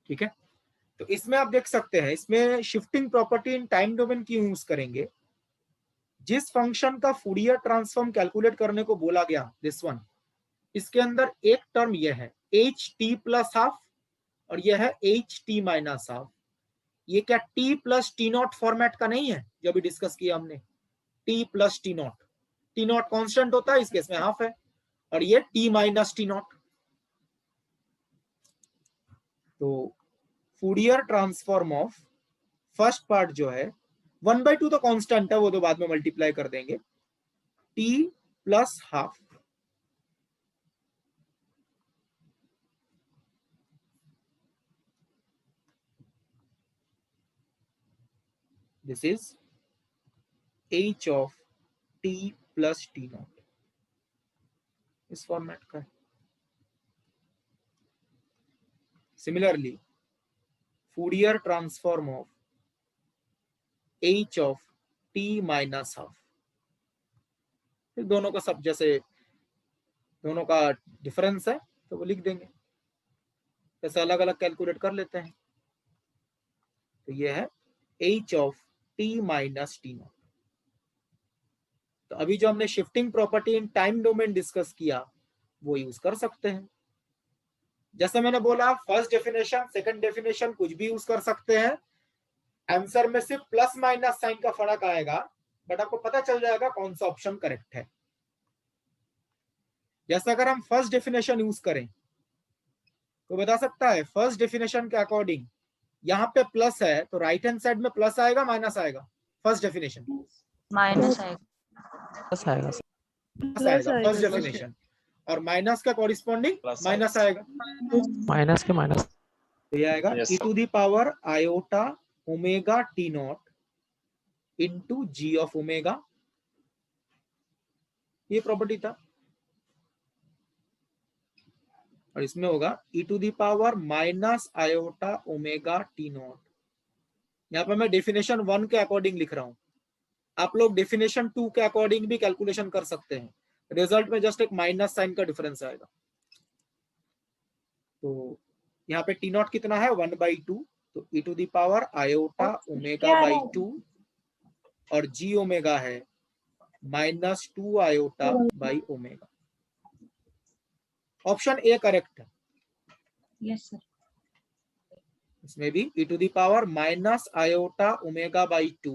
A: ठीक है, तो इसमें आप देख सकते हैं, इसमें shifting property in time domain की यूज करेंगे। जिस फंक्शन का फूरियर ट्रांसफॉर्म कैलकुलेट करने को बोला गया, दिस वन, इसके अंदर एक टर्म यह है एच टी प्लस हाफ और यह है एच टी माइनस हाफ। ये क्या T plus t not format का नहीं है, जो भी डिस्कस किया हमने, T plus t not constant होता है, इस केस में हाफ है, और ये टी माइनस टी नॉट। तो Fourier transform of first part जो है 1/2 तो कांस्टेंट है, वो तो बाद में मल्टीप्लाई कर देंगे, t plus half, this is h of t plus t naught, इस फॉर्मेट का है। Similarly Fourier transform of h of t minus half, फिर दोनों का सब जैसे दोनों का डिफरेंस है तो वो लिख देंगे, जैसे अलग अलग कैलकुलेट कर लेते हैं। तो ये है h of t minus t naught. तो अभी जो हमने shifting property in time domain discuss किया वो यूज कर सकते हैं। जैसे मैंने बोला, फर्स्ट डेफिनेशन सेकंड डेफिनेशन कुछ भी यूज कर सकते हैं, आंसर में सिर्फ प्लस माइनस साइन का फर्क आएगा, बट आपको पता चल जाएगा कौन सा ऑप्शन करेक्ट है। जैसे अगर हम फर्स्ट डेफिनेशन यूज करें तो बता सकता है फर्स्ट डेफिनेशन के अकॉर्डिंग यहाँ पे प्लस है तो राइट हैंड साइड में प्लस आएगा माइनस आएगा, फर्स्ट डेफिनेशन
E: माइनस आएगा।
D: प्लस आएगा सर।
A: प्लस आएगा फर्स्ट डेफिनेशन, और माइनस का कॉरिस्पॉन्डिंग माइनस आएगा,
D: माइनस के माइनस।
A: तो ये आएगा e to the power iota omega t naught into g of omega, ये प्रॉपर्टी था। और इसमें होगा e to the power minus iota omega t naught. यहाँ पर मैं डेफिनेशन 1 के अकॉर्डिंग लिख रहा हूं, आप लोग डेफिनेशन 2 के अकॉर्डिंग भी कैलकुलेशन कर सकते हैं, रिजल्ट में जस्ट एक माइनस साइन का डिफरेंस आएगा। तो यहाँ पे टी नॉट कितना है 1/2, तो e to the power iota omega by 2 और जी ओमेगा है -2 iota by omega. Option a correct है,
E: यस सर।
A: इसमें भी e to the power minus iota omega by 2,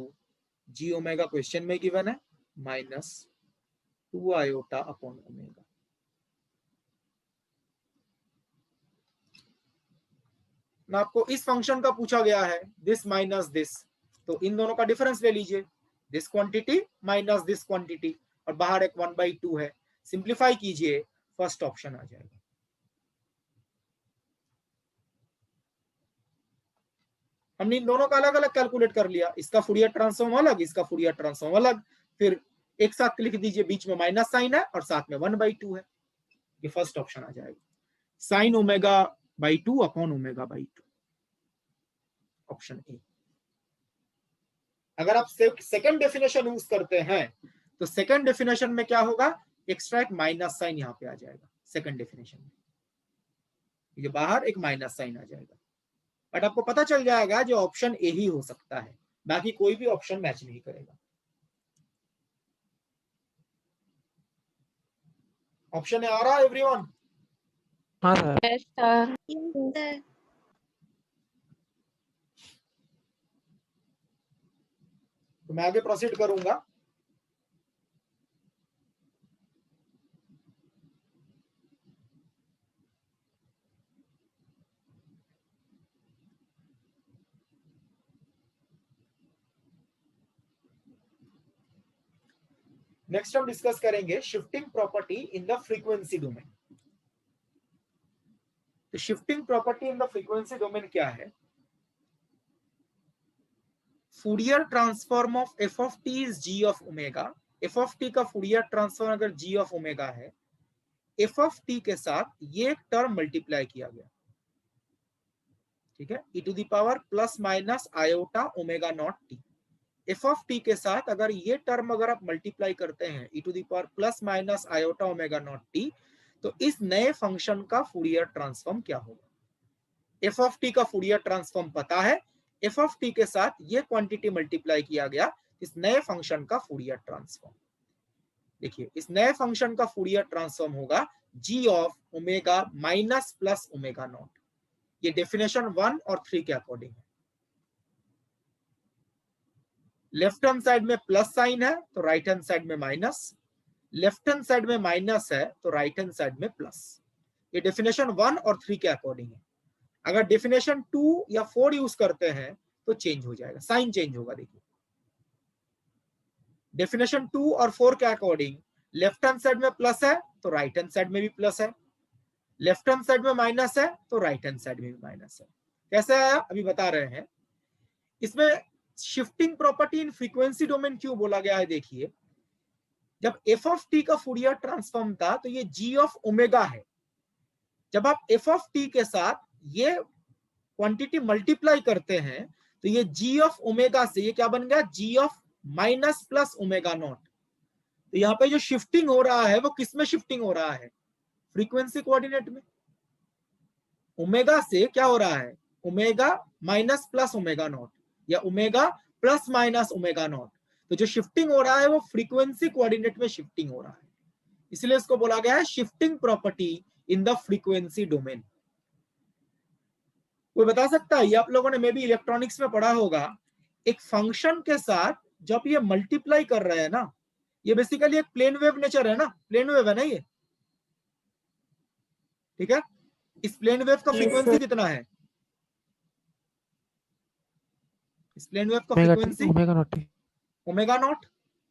A: g omega question में गिवन है -2 आयोटा अपॉन ओमेगा। ना आपको इस फंक्शन का पूछा गया है दिस माइनस दिस, तो इन दोनों का डिफरेंस ले लीजिए, this quantity minus this quantity, और बाहर एक 1/2 है, सिंप्लीफाई कीजिए, फर्स्ट ऑप्शन आ जाएगा। हमने इन दोनों का अलग अलग कैलकुलेट कर लिया, इसका फूरियर ट्रांसफॉर्म अलग, इसका फूरियर ट्रांसफॉर्म अलग, फिर एक साथ लिख दीजिए, बीच में माइनस साइन है और साथ में 1/2 है, ये फर्स्ट ऑप्शन आ जाएगा, sine omega by 2 upon omega by 2, option A. अगर आप सेकंड डेफिनेशन यूज करते हैं तो सेकंड डेफिनेशन में क्या होगा, एक्स्ट्रा एक माइनस साइन यहाँ पे आ जाएगा सेकंड डेफिनेशन में, ये बाहर एक माइनस साइन आ जाएगा, बट आपको पता चल जाएगा जो ऑप्शन ए ही हो सकता है, बाकी कोई भी ऑप्शन मैच नहीं करेगा। ऑप्शन ए आ रहा है एवरीवन?
D: हाँ सर।
A: तो मैं आगे प्रोसीड करूंगा। नेक्स्ट हम डिस्कस करेंगे shifting property in the frequency domain. तो shifting property in the frequency domain क्या है? Fourier transform of f of t is g of omega. F of t का फूरियर ट्रांसफॉर्म अगर जी ऑफ ओमेगा है, f of t के साथ ये एक टर्म मल्टीप्लाई किया गया, ठीक है, e to the power plus minus iota omega naught t. F of t के साथ अगर ये टर्म अगर आप मल्टीप्लाई करते हैं e to the power plus minus iota omega naught t, तो इस नए फंक्शन का फूरियर ट्रांसफॉर्म क्या होगा? एफ ऑफ टी का फूरियर ट्रांसफॉर्म पता है, एफ ऑफ टी के साथ ये क्वांटिटी मल्टीप्लाई किया गया, इस नए फंक्शन का फूरियर ट्रांसफॉर्म। देखिए इस नए फंक्शन का फूरियर ट्रांसफॉर्म होगा g of omega minus plus omega not. ये डेफिनेशन 1 और 3 के अकॉर्डिंग है। लेफ्ट हैंड साइड में प्लस साइन है तो राइट हैंड साइड में माइनस, लेफ्ट हैंड साइड में माइनस है तो राइट हैंड साइड में प्लस। ये डेफिनेशन 1 और 3 के अकॉर्डिंग है। अगर डेफिनेशन 2 या 4 यूज करते हैं तो चेंज हो जाएगा, साइन चेंज होगा। देखिए डेफिनेशन 2 और 4 के अकॉर्डिंग लेफ्ट हैंड साइड में प्लस है तो राइट हैंड साइड में भी प्लस है, लेफ्ट हैंड साइड में माइनस है तो राइट हैंड साइड में भी माइनस है। कैसे आया अभी बता रहे हैं। इसमें shifting property in frequency domain क्यों बोला गया है? देखिए जब एफ ऑफ टी का फूरियर ट्रांसफॉर्म था तो ये जी ऑफ ओमेगा है। जब आप एफ ऑफ टी के साथ ये क्वांटिटी मल्टीप्लाई करते हैं तो ये जी ऑफ ओमेगा से ये क्या बन गया? G of minus plus omega not. तो यहाँ पे जो शिफ्टिंग हो रहा है वो किस में शिफ्टिंग हो रहा है? फ्रीक्वेंसी कोऑर्डिनेट में। ओमेगा से क्या हो रहा है? Omega minus plus omega not या omega plus minus omega not. तो जो शिफ्टिंग हो रहा है वो फ्रीक्वेंसी कोऑर्डिनेट में शिफ्टिंग हो रहा है, इसलिए इसको बोला गया है shifting property in the frequency domain. कोई बता सकता है? ये आप लोगों ने मे बी इलेक्ट्रॉनिक्स में पढ़ा होगा, एक फंक्शन के साथ जब ये मल्टीप्लाई कर रहे हैं ना, ये बेसिकली एक प्लेन वेव नेचर है ना, प्लेन वेव है ना ये, ठीक है। इस प्लेन वेव का फ्रीक्वेंसी कितना है? इस प्लेन वेव का frequency
D: omega naught T.
A: Omega not,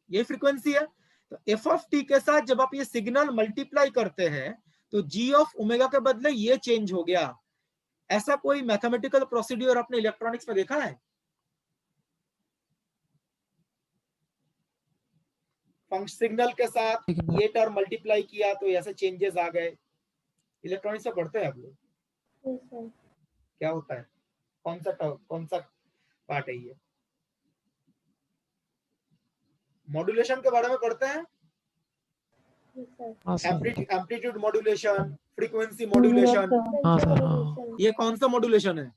A: ये फ्रीक्वेंसी है। तो एफ ऑफ टी के साथ जब आप ये सिग्नल मल्टीप्लाई करते हैं तो जी ऑफ ओमेगा के बदले ये चेंज हो गया। ऐसा कोई मैथमेटिकल प्रोसीड्यूर आपने इलेक्ट्रॉनिक्स में देखा है? फंक्शन सिग्नल के साथ ये टर्म मल्टीप्लाई किया तो ऐसे चेंजेस आ गए। इलेक्ट्रॉनिक्स में पढ़ते हैं आप लोग?
F: Yes, sir.
A: क्या होता है? कौन सा पार्ट है ये? मॉड्यूलेशन के बारे में पढ़ते हैं?
F: Yes, sir.
D: हाँ sir.
A: Amplitude modulation, frequency modulation,
D: हाँ सर, हाँ।
A: ये कौन सा मॉड्यूलेशन है?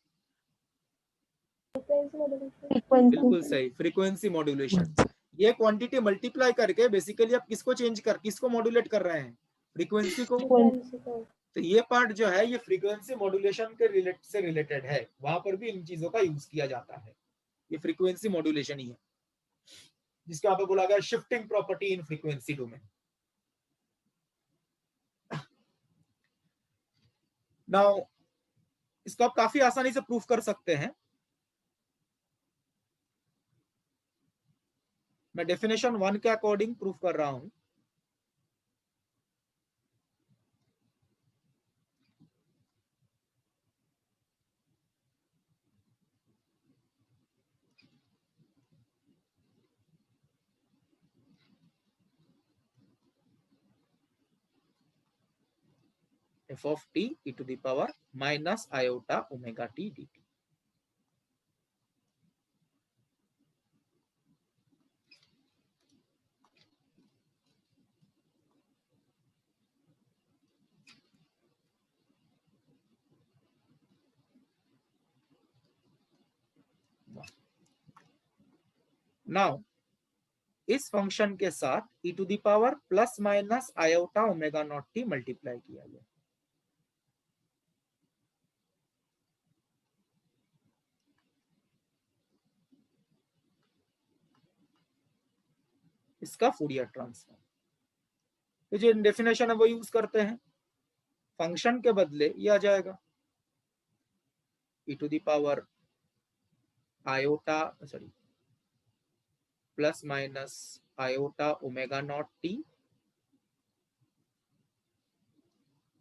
F: Frequency modulation.
A: बिल्कुल सही, फ्रीक्वेंसी मॉड्यूलेशन। ये क्वांटिटी मल्टीप्लाई करके बेसिकली आप किसको मॉड्यूलेट कर रहे हैं? फ्रीक्वेंसी को।
F: Frequency को.
A: तो ये पार्ट जो है ये फ्रीक्वेंसी मॉड्यूलेशन के रिलेटेड है, वहां पर भी इन चीजों का यूज किया जाता है। ये फ्रीक्वेंसी मॉड्यूलेशन ही है जिसको यहाँ पे बोला गया shifting property in frequency domain. Now इसको आप काफी आसानी से प्रूफ कर सकते हैं। मैं डेफिनेशन 1 के अकॉर्डिंग प्रूफ कर रहा हूं। f of t e to the power minus iota omega t dt। Now इस फंक्शन के साथ e to the power plus minus iota omega naught t multiply किया गया। इसका फूरियर ट्रांसफॉर्म, तो जो डेफिनेशन है वो यूज करते हैं। फंक्शन के बदले ये आ जाएगा e to the power iota plus minus iota omega naught t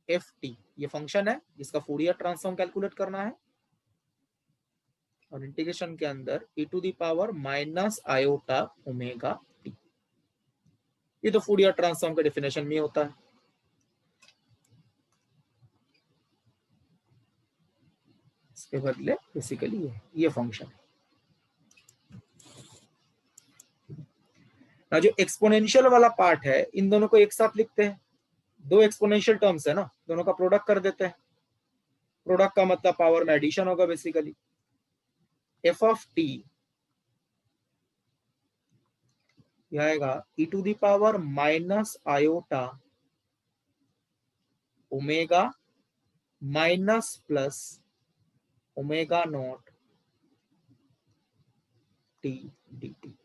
A: f t, ये फंक्शन है जिसका फूरियर ट्रांसफॉर्म कैलकुलेट करना है, और इंटीग्रेशन के अंदर e to the power minus iota omega t, ये तो फूरियर ट्रांसफॉर्म के डेफिनेशन में होता है। इसके बदले बेसिकली ये फंक्शन है ना। जो एक्सपोनेंशियल वाला पार्ट है, इन दोनों को एक साथ लिखते हैं, दो एक्सपोनेंशियल टर्म्स है ना, दोनों का प्रोडक्ट कर देते हैं। प्रोडक्ट का मतलब पावर में एडिशन होगा बेसिकली। एफ ऑफ टी यह आएगा e to the power minus iota omega minus plus omega naught t d t.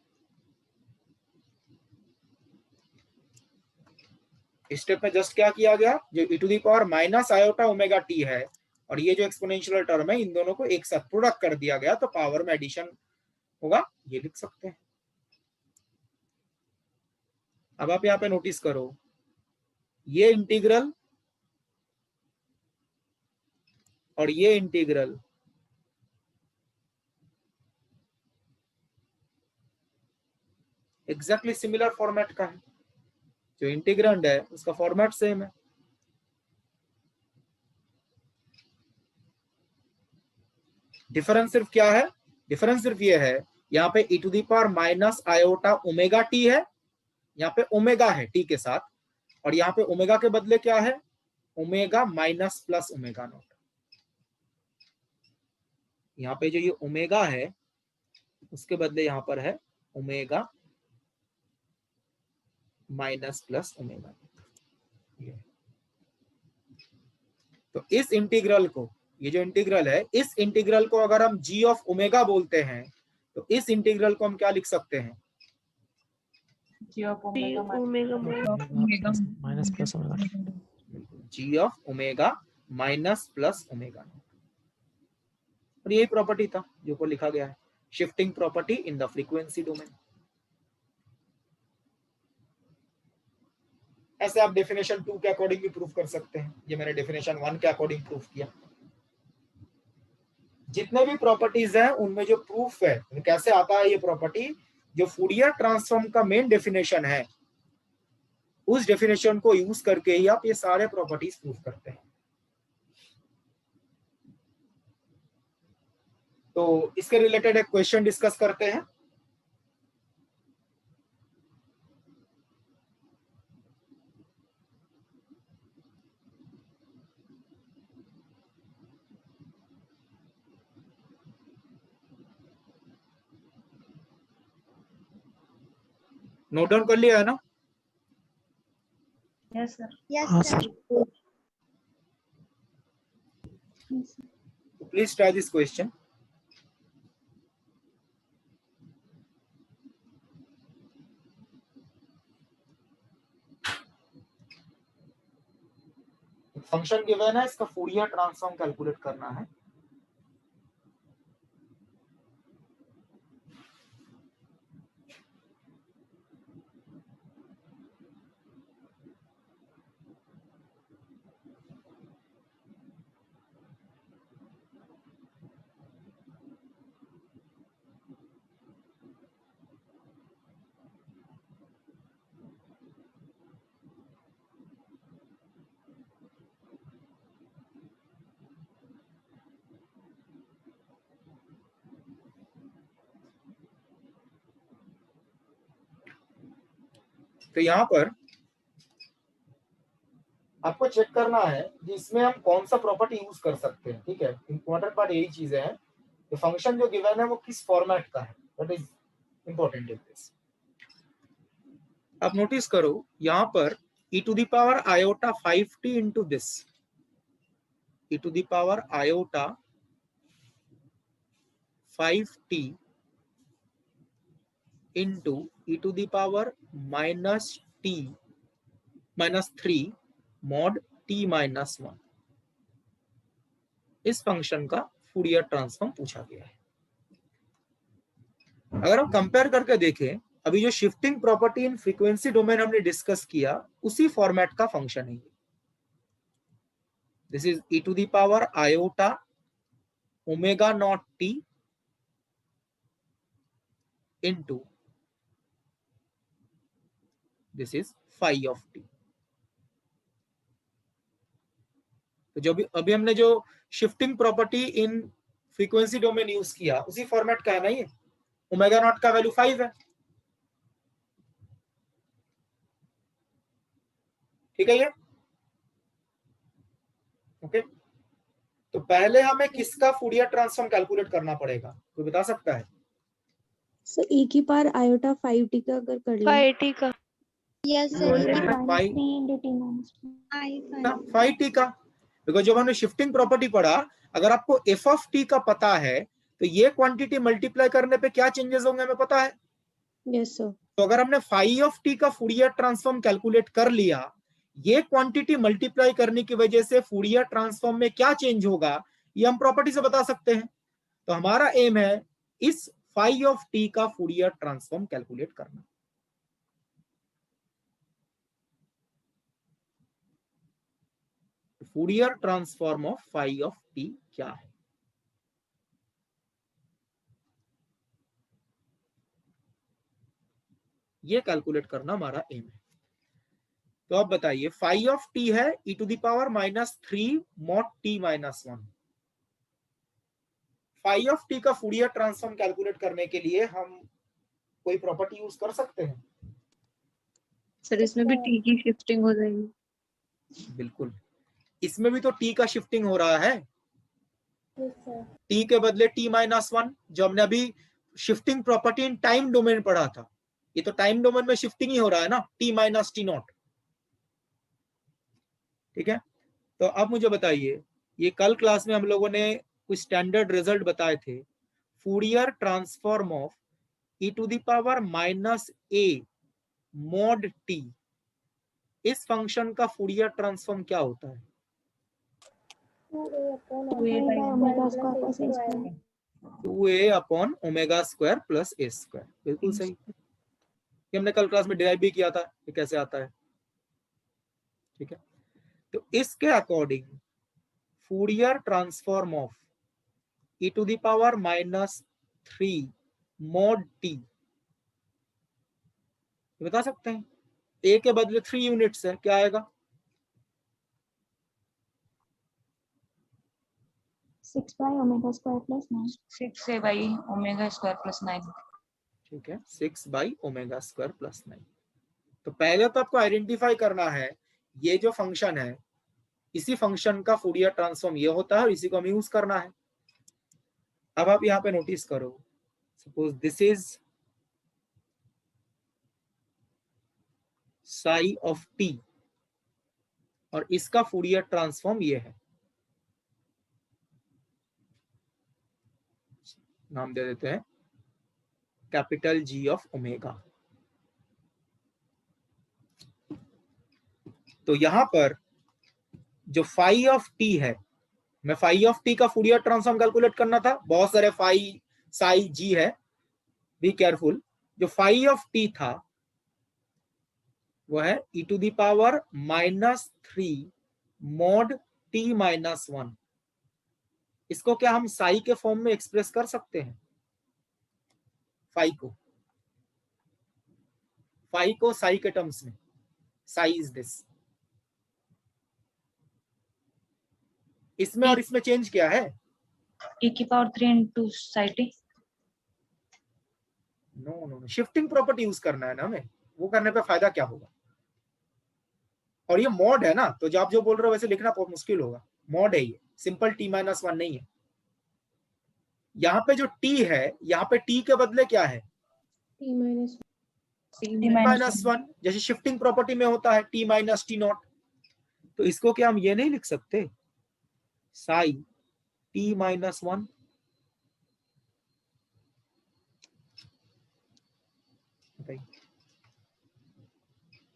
A: इस स्टेप में जस्ट क्या किया गया, जो e to the power minus iota omega t है और ये जो एक्सपोनेंशियल टर्म है, इन दोनों को एक साथ प्रोडक्ट कर दिया गया तो पावर में एडिशन होगा, ये लिख सकते हैं। अब आप यहाँ पे नोटिस करो, ये इंटीग्रल और ये इंटीग्रल एग्जैक्टली सिमिलर फॉर्मेट का है। जो इंटीग्रैंड है उसका फॉर्मेट सेम है। डिफरेंस सिर्फ क्या है, डिफरेंस सिर्फ ये है, यहाँ पे e to the power minus iota omega t है, यहाँ पे ओमेगा है टी के साथ, और यहाँ पे ओमेगा के बदले क्या है, omega minus plus omega not. यहाँ पे जो ये ओमेगा है उसके बदले यहाँ पर है ओमेगा माइनस प्लस ओमेगा। तो इस इंटीग्रल को, ये जो इंटीग्रल है, इस इंटीग्रल को अगर हम g ऑफ ओमेगा बोलते हैं तो इस इंटीग्रल को हम क्या लिख सकते हैं,
B: omega
D: minus plus omega.
A: g of omega minus plus omega. और यही प्रॉपर्टी था जो को लिखा गया है, shifting property in the frequency domain. ऐसे आप डेफिनेशन 2 के अकॉर्डिंग भी प्रूफ कर सकते हैं, ये मैंने डेफिनेशन 1 के अकॉर्डिंग प्रूफ किया। जितने भी प्रॉपर्टीज हैं उनमें जो प्रूफ है, कैसे आता है ये प्रॉपर्टी, जो फूरियर ट्रांसफॉर्म का मेन डेफिनेशन है, उस डेफिनेशन को यूज करके ही आप ये सारे प्रॉपर्टीज प्रूफ करते हैं। तो इसके रिलेटेड एक क्वेश्चन डिस्कस करते हैं। नोट डाउन कर लिया है ना?
E: Yes sir.
D: हाँ sir.
A: Please try this question. Function given है, इसका फूरियर ट्रांसफॉर्म कैलकुलेट करना है। तो यहाँ पर आपको चेक करना है कि इसमें हम कौन सा प्रॉपर्टी यूज कर सकते हैं। ठीक है, इंपॉर्टेंट पार्ट यही चीजें हैं कि फंक्शन जो गिवन है वो किस फॉर्मेट का है, that is important in this. आप नोटिस करो यहाँ पर e to the power iota 5t into this, e to the power iota 5t into e to the power minus t minus 3 mod t minus 1, इस function का Fourier transform पूछा गया है। अगर हम कंपेयर करके देखें अभी जो shifting property in frequency domain हमने डिस्कस किया उसी फॉर्मेट का फंक्शन है। This is e to the power iota omega naught t into this is phi of t. तो जो भी अभी हमने जो shifting property in frequency domain use किया उसी फॉर्मेट का है ना ये। ओमेगा नॉट का वैल्यू 5 है, ठीक है ये। ओके, तो पहले हमें किसका फूरियर ट्रांसफॉर्म कैलकुलेट करना पड़ेगा, कोई बता सकता है?
H: सर e की पावर आयोटा 5t का अगर कर ले
G: 5t का।
F: यस
A: सर, फाइव टी का, बिकॉज जब हमने शिफ्टिंग प्रॉपर्टी पढ़ा, अगर आपको एफ ऑफ टी का पता है तो ये क्वांटिटी मल्टीप्लाई करने पे क्या चेंजेस होंगे हमें पता है।
H: Yes sir.
A: तो अगर हमने फाई ऑफ टी का फूरियर ट्रांसफॉर्म कैलकुलेट कर लिया, ये क्वांटिटी मल्टीप्लाई करने की वजह से फूरियर ट्रांसफॉर्म में क्या चेंज होगा ये हम प्रॉपर्टी से बता सकते हैं। तो हमारा एम है इस फाई ऑफ टी का फूरियर ट्रांसफॉर्म कैलकुलेट करना। Fourier transform of phi of t क्या है? ये कैलकुलेट करना हमारा एम है। तो अब बताइए, फाई ऑफ टी है e to the power -3 mod t - 1। Phi of t का फूरियर ट्रांसफॉर्म कैलकुलेट करने के लिए हम कोई प्रॉपर्टी यूज कर सकते हैं?
B: सर इसमें भी टी की शिफ्टिंग हो जाएगी।
A: बिल्कुल, इसमें भी तो टी का शिफ्टिंग हो रहा है।
F: Yes sir.
A: टी के बदले t - 1, जो हमने अभी shifting property in time domain पढ़ा था, ये तो टाइम डोमेन में शिफ्टिंग ही हो रहा है ना, t - t नॉट। ठीक है, तो अब मुझे बताइए, ये कल क्लास में हम लोगों ने कुछ स्टैंडर्ड रिजल्ट बताए थे। Fourier transform of e to the power -a mod t, इस फंक्शन का फूरियर ट्रांसफॉर्म क्या होता है? 2a upon omega square plus a square. बिल्कुल सही, ये हमने कल क्लास में डिराइव भी किया था, ये कैसे आता है। ठीक है, तो इसके according Fourier transform of e to the power -3 mod t, बता सकते हैं? a के बदले 3 यूनिट्स है, क्या आएगा?
H: 6 omega square plus 9।
E: 6 by omega square plus 9।
A: ठीक है, 6 बाई ओमेगा स्क्वायर प्लस 9। तो पहले तो आपको आइडेंटिफाई करना है ये जो फंक्शन है, इसी फंक्शन का फूरियर ट्रांसफॉर्म ये होता है और इसी को हमें यूज करना है। अब आप यहाँ पे नोटिस करो, suppose this is sigh of T और इसका फूरियर ट्रांसफॉर्म ये है, नाम दे देते हैं कैपिटल जी ऑफ ओमेगा। तो यहां पर जो फाई ऑफ टी है, मैं फाई ऑफ टी का फूरियर ट्रांसफॉर्म कैलकुलेट करना था, बहुत सारे फाई साई जी है, बी केयरफुल। जो फाई ऑफ टी था वो है e to the power -3 mod t - 1। इसको क्या हम साई के फॉर्म में एक्सप्रेस कर सकते हैं? फाई को साई के टर्म्स में, साई इज दिस। इसमें और इसमें चेंज क्या है?
E: e की power 3 into psi t।
A: No no, shifting property use करना है ना हमें, वो करने पे फायदा क्या होगा? और ये मॉड है ना, तो जो आप जो बोल रहे हो वैसे लिखना बहुत मुश्किल होगा। मॉड है ये, सिंपल t - 1 नहीं है। यहाँ पे जो t है, यहाँ पे t के बदले क्या है?
H: t
A: -1, जैसे शिफ्टिंग प्रॉपर्टी में होता है t - t नॉट। तो इसको क्या हम ये नहीं लिख सकते, साई t - 1?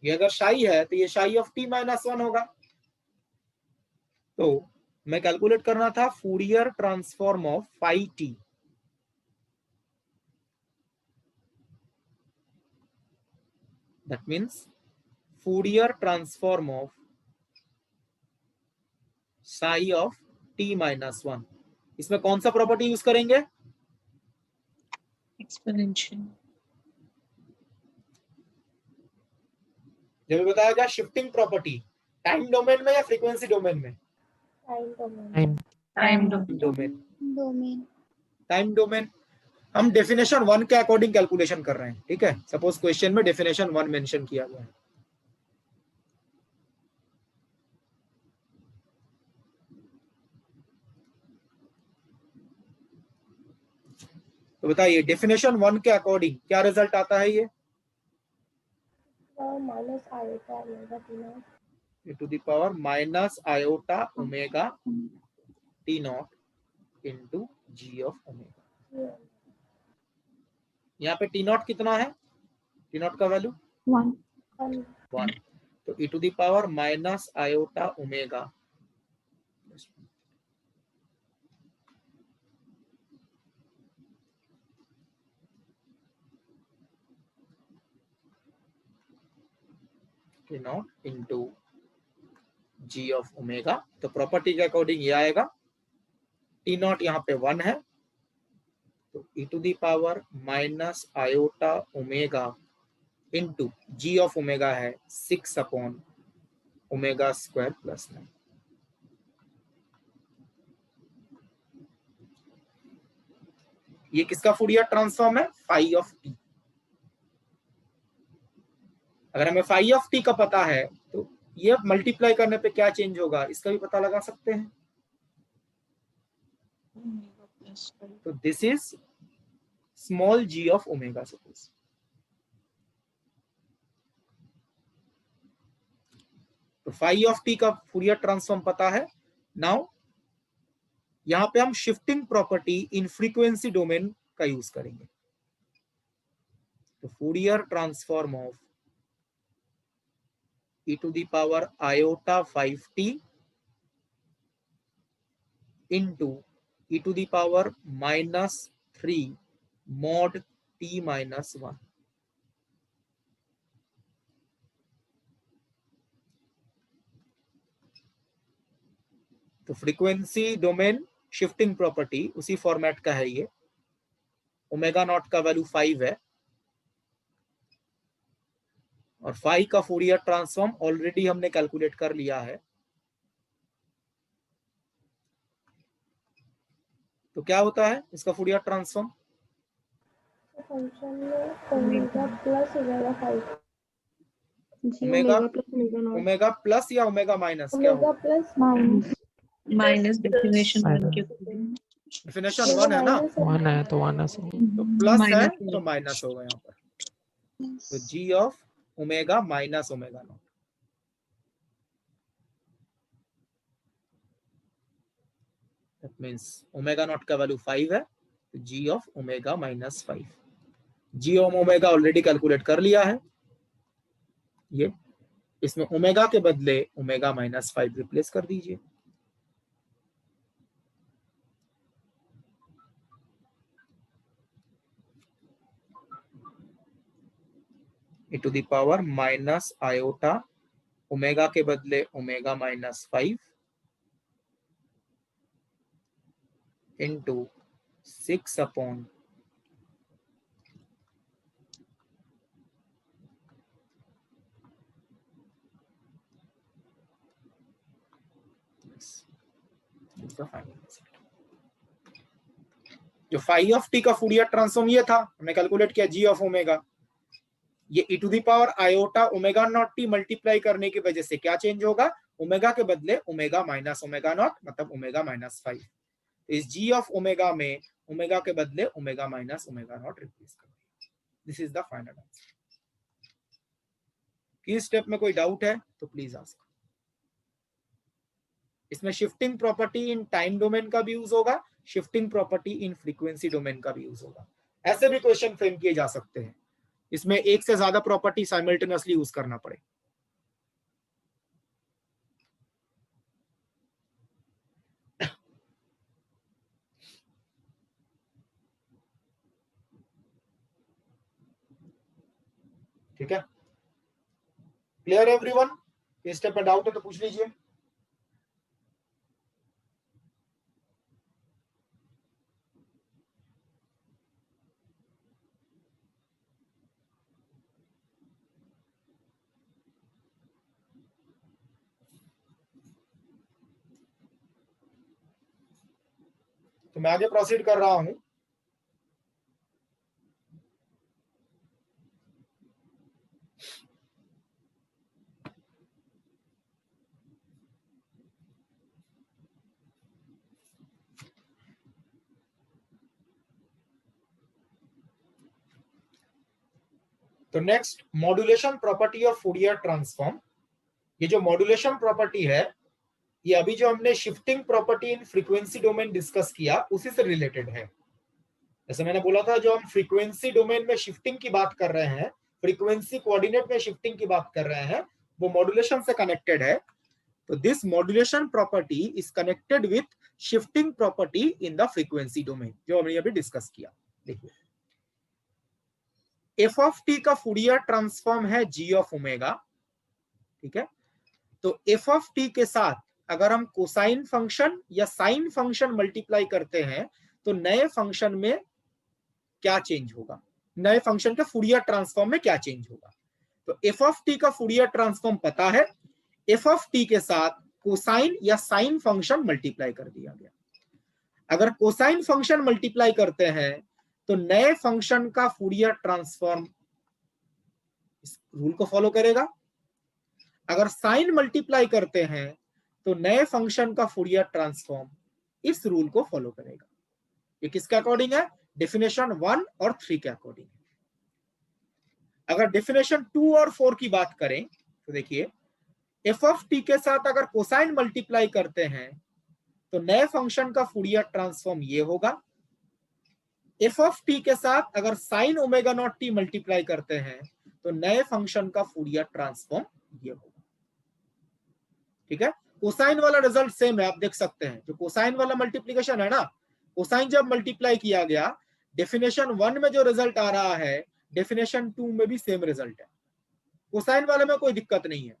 A: ये अगर शाई है तो ये शाई ऑफ t - 1 होगा। तो मैं कैलकुलेट करना था Fourier transform of phi t. That means Fourier transform of psi of t minus 1। इसमें कौन सा प्रॉपर्टी यूज करेंगे?
B: एक्सपोनेंशियल।
A: जब बताया गया शिफ्टिंग प्रॉपर्टी, टाइम डोमेन में या फ्रीक्वेंसी डोमेन में?
F: Time domain.
D: Time
B: time
A: domain.
F: Domain.
A: Time domain. हम डेफिनेशन 1 के अकॉर्डिंग कैलकुलेशन कर रहे हैं, ठीक है। सपोज क्वेश्चन में डेफिनेशन 1 मेंशन किया गया है। तो बताइए डेफिनेशन 1 के अकॉर्डिंग क्या रिजल्ट आता है? ये
F: minus iota omega t naught
A: e to the power minus iota omega t naught into g of omega. यहाँ पे टी नॉट कितना है? टी नॉट का वैल्यू
B: 1।
A: 1। तो e to the power minus iota omega t naught into g of omega. तो property के according ये आएगा, टी नॉट यहाँ पे 1 है, तो e to the power minus iota omega into g of omega है 6 अपॉन ओमेगा स्क्वायर प्लस 9। ये किसका फूरियर ट्रांसफॉर्म है? Phi of t. अगर हमें फाई ऑफ टी का पता है तो ये मल्टीप्लाई करने पे क्या चेंज होगा इसका भी पता लगा सकते हैं। तो this is small g of omega. Suppose तो फाई ऑफ टी का फूरियर ट्रांसफॉर्म पता है। नाउ यहां पे हम shifting property in frequency domain का यूज करेंगे। तो Fourier transform of e to the power iota 5t into e to the power minus 3 mod t minus 1। तो फ्रीक्वेंसी डोमेन शिफ्टिंग प्रॉपर्टी उसी फॉर्मेट का है ये। ओमेगा नॉट का value 5 है और 5 का फूरियर ट्रांसफॉर्म ऑलरेडी हमने कैलकुलेट कर लिया है। तो क्या होता है इसका फूरियर ट्रांसफॉर्म?
F: फंक्शन में omega plus omega 5
H: g
A: omega
H: omega plus omega naught.
A: Omega plus या ओमेगा माइनस क्या
F: ओमेगा
A: होगा?
F: प्लस माइनस
B: माइनस डेफिनेशन 1 के
A: डेफिनेशन 1 है ना,
D: 1 है तो 1 है।
A: तो प्लस है
B: माइनस
A: तो माइनस होगा यहाँ पर। तो g of omega minus omega not. That means omega not का वैल्यू 5 है, तो g of omega minus 5। G of omega already calculate कर लिया है ये। इसमें ओमेगा के बदले ओमेगा माइनस 5 रिप्लेस कर दीजिए। e to the power minus iota omega के बदले ओमेगा माइनस 5 इंटू 6 अपॉन जो फाई ऑफ टी का फूरियर ट्रांसफॉर्म ये था, हमने कैलकुलेट किया जी ऑफ ओमेगा। ये e to the power iota omega naught t multiply करने की वजह से क्या चेंज होगा? ओमेगा के बदले ओमेगा माइनस ओमेगा नॉट, मतलब ओमेगा माइनस 5। तो इस जी ऑफ ओमेगा में ओमेगा के बदले omega minus omega not replace कर दिया। This is the final answer. किस स्टेप में कोई डाउट है तो प्लीज आस्क। इसमें shifting property in time domain का भी यूज होगा, shifting property in frequency domain का भी यूज होगा। ऐसे भी क्वेश्चन फ्रेम किए जा सकते हैं, इसमें एक से ज्यादा प्रॉपर्टी साइमल्टेनियसली यूज करना पड़े। ठीक है, क्लियर एवरीवन? इस स्टेप में डाउट है तो पूछ लीजिए। तो मैं आगे प्रोसीड कर रहा हूं। तो next modulation property of Fourier transform. ये जो मॉड्यूलेशन प्रॉपर्टी है ये अभी जो हमने shifting property in frequency domain discuss किया उसी से रिलेटेड है। जैसे मैंने बोला था जो हम फ्रीक्वेंसी डोमेन में शिफ्टिंग की बात कर रहे हैं, फ्रीक्वेंसी कोऑर्डिनेट में शिफ्टिंग की बात कर रहे हैं, वो मॉड्यूलेशन से कनेक्टेड है। तो this modulation property is connected with shifting property in the frequency domain जो हमने अभी डिस्कस किया। देखिए एफ ऑफ टी का फूरियर ट्रांसफॉर्म है जी ऑफ ओमेगा, ठीक है। तो एफ ऑफ टी के साथ अगर हम कोसाइन फंक्शन या साइन फंक्शन मल्टीप्लाई करते हैं तो नए फंक्शन में क्या चेंज होगा, नए फंक्शन के फूरियर ट्रांसफॉर्म में क्या चेंज होगा। तो एफ ऑफ टी का फूरियर ट्रांसफॉर्म पता है, एफ ऑफ टी के साथ कोसाइन या साइन फंक्शन मल्टीप्लाई कर दिया गया। अगर कोसाइन फंक्शन मल्टीप्लाई करते हैं तो नए फंक्शन का फूरियर ट्रांसफॉर्म इस रूल को फॉलो करेगा। अगर साइन मल्टीप्लाई करते हैं तो नए फंक्शन का फूरियर ट्रांसफॉर्म इस रूल को फॉलो करेगा। ये किसके अकॉर्डिंग है? डेफिनेशन 1 और 3 के अकॉर्डिंग। अगर डेफिनेशन 2 और 4 की बात करें तो देखिए एफ ऑफ टी के साथ अगर कोसाइन मल्टीप्लाई करते हैं तो नए फंक्शन का फूरियर ट्रांसफॉर्म ये होगा। एफ ऑफ टी के साथ अगर sign omega naught t multiply करते हैं तो नए फंक्शन का फूरियर ट्रांसफॉर्म ये होगा, ठीक है। कोसाइन वाला रिजल्ट सेम है, आप देख सकते हैं। जो कोसाइन वाला मल्टीप्लीकेशन है ना, कोसाइन जब मल्टीप्लाई किया गया डेफिनेशन 1 में जो रिजल्ट आ रहा है डेफिनेशन 2 में भी सेम रिजल्ट है। कोसाइन वाले में कोई दिक्कत नहीं है,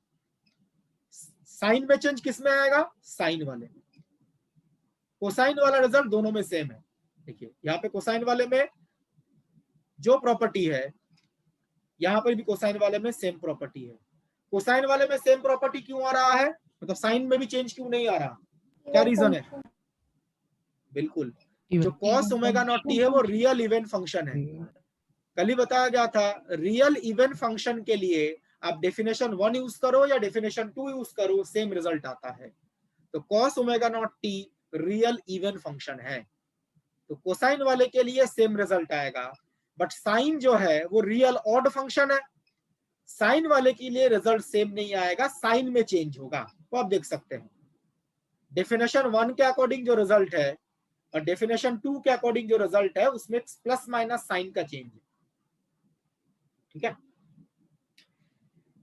A: साइन में चेंज किस में आएगा? साइन वाले में। कोसाइन वाला रिजल्ट दोनों में सेम है। देखिए यहाँ पे कोसाइन वाले में जो प्रॉपर्टी है यहाँ पर भी कोसाइन वाले में सेम प्रॉपर्टी है। कोसाइन वाले में सेम प्रॉपर्टी क्यों आ रहा है, मतलब साइन में भी चेंज क्यों नहीं आ रहा, क्या रीजन है? बिल्कुल, जो कॉस ओमेगा नॉट टी है वो रियल इवन फंक्शन है। कल ही बताया गया था रियल इवन फंक्शन के लिए आप डेफिनेशन 1 यूज करो या डेफिनेशन 2 यूज करो सेम रिजल्ट आता है। तो cos omega naught T real even function है, तो कोसाइन वाले के लिए सेम रिजल्ट आएगा। बट साइन जो है वो रियल ऑड फंक्शन है, साइन वाले के लिए रिजल्ट सेम नहीं आएगा, साइन में चेंज होगा। तो आप देख सकते हैं डेफिनेशन 1 के अकॉर्डिंग जो रिजल्ट है और डेफिनेशन 2 के अकॉर्डिंग जो रिजल्ट है उसमें प्लस माइनस साइन का चेंज है, ठीक है।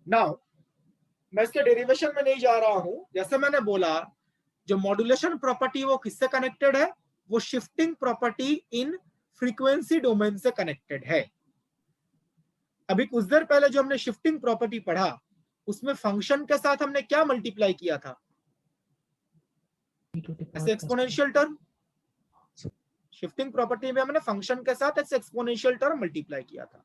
A: नाउ मैं इसके डेरिवेशन में नहीं जा रहा हूं। जैसे मैंने बोला जो मॉड्यूलेशन प्रॉपर्टी वो किससे कनेक्टेड है? वो shifting property in frequency domain से कनेक्टेड है। अभी कुछ देर पहले जो हमने शिफ्टिंग प्रॉपर्टी पढ़ा उसमें फंक्शन के साथ हमने क्या मल्टीप्लाई किया था? ऐसे एक्सपोनेंशियल टर्म। शिफ्टिंग प्रॉपर्टी में हमने फंक्शन के साथ ऐसे एक्सपोनेंशियल टर्म मल्टीप्लाई किया था।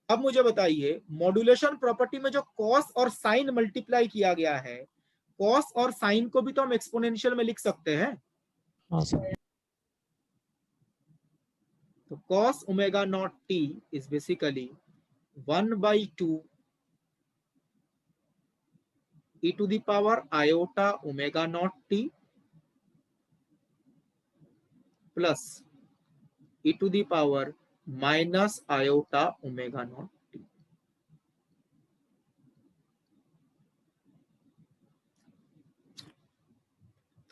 A: अब मुझे बताइए मॉड्यूलेशन प्रॉपर्टी में जो कॉस और साइन मल्टीप्लाई किया गया है, कॉस और साइन को भी तो हम एक्सपोनेंशियल में लिख सकते हैं।
D: हाँ सर।
A: तो cos omega naught t is basically 1/2 e to the power iota omega naught t plus e to the power minus iota omega naught t।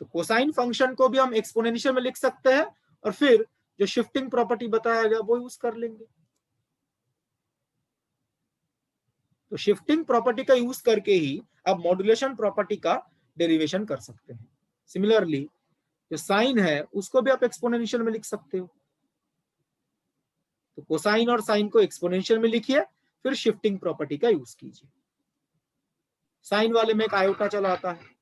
A: तो कोसाइन फंक्शन को भी हम एक्सपोनेंशियल में लिख सकते हैं और फिर जो शिफ्टिंग प्रॉपर्टी बताया गया वो यूज कर लेंगे। तो शिफ्टिंग प्रॉपर्टी का यूज करके ही आप मॉड्यूलेशन प्रॉपर्टी का डेरिवेशन कर सकते हैं। सिमिलरली जो साइन है उसको भी आप एक्सपोनेंशियल में लिख सकते हो। तो कोसाइन और साइन को एक्सपोनेंशियल में लिखिए, फिर शिफ्टिंग प्रॉपर्टी का यूज कीजिए। साइन वाले में एक आयोटा चला आता है।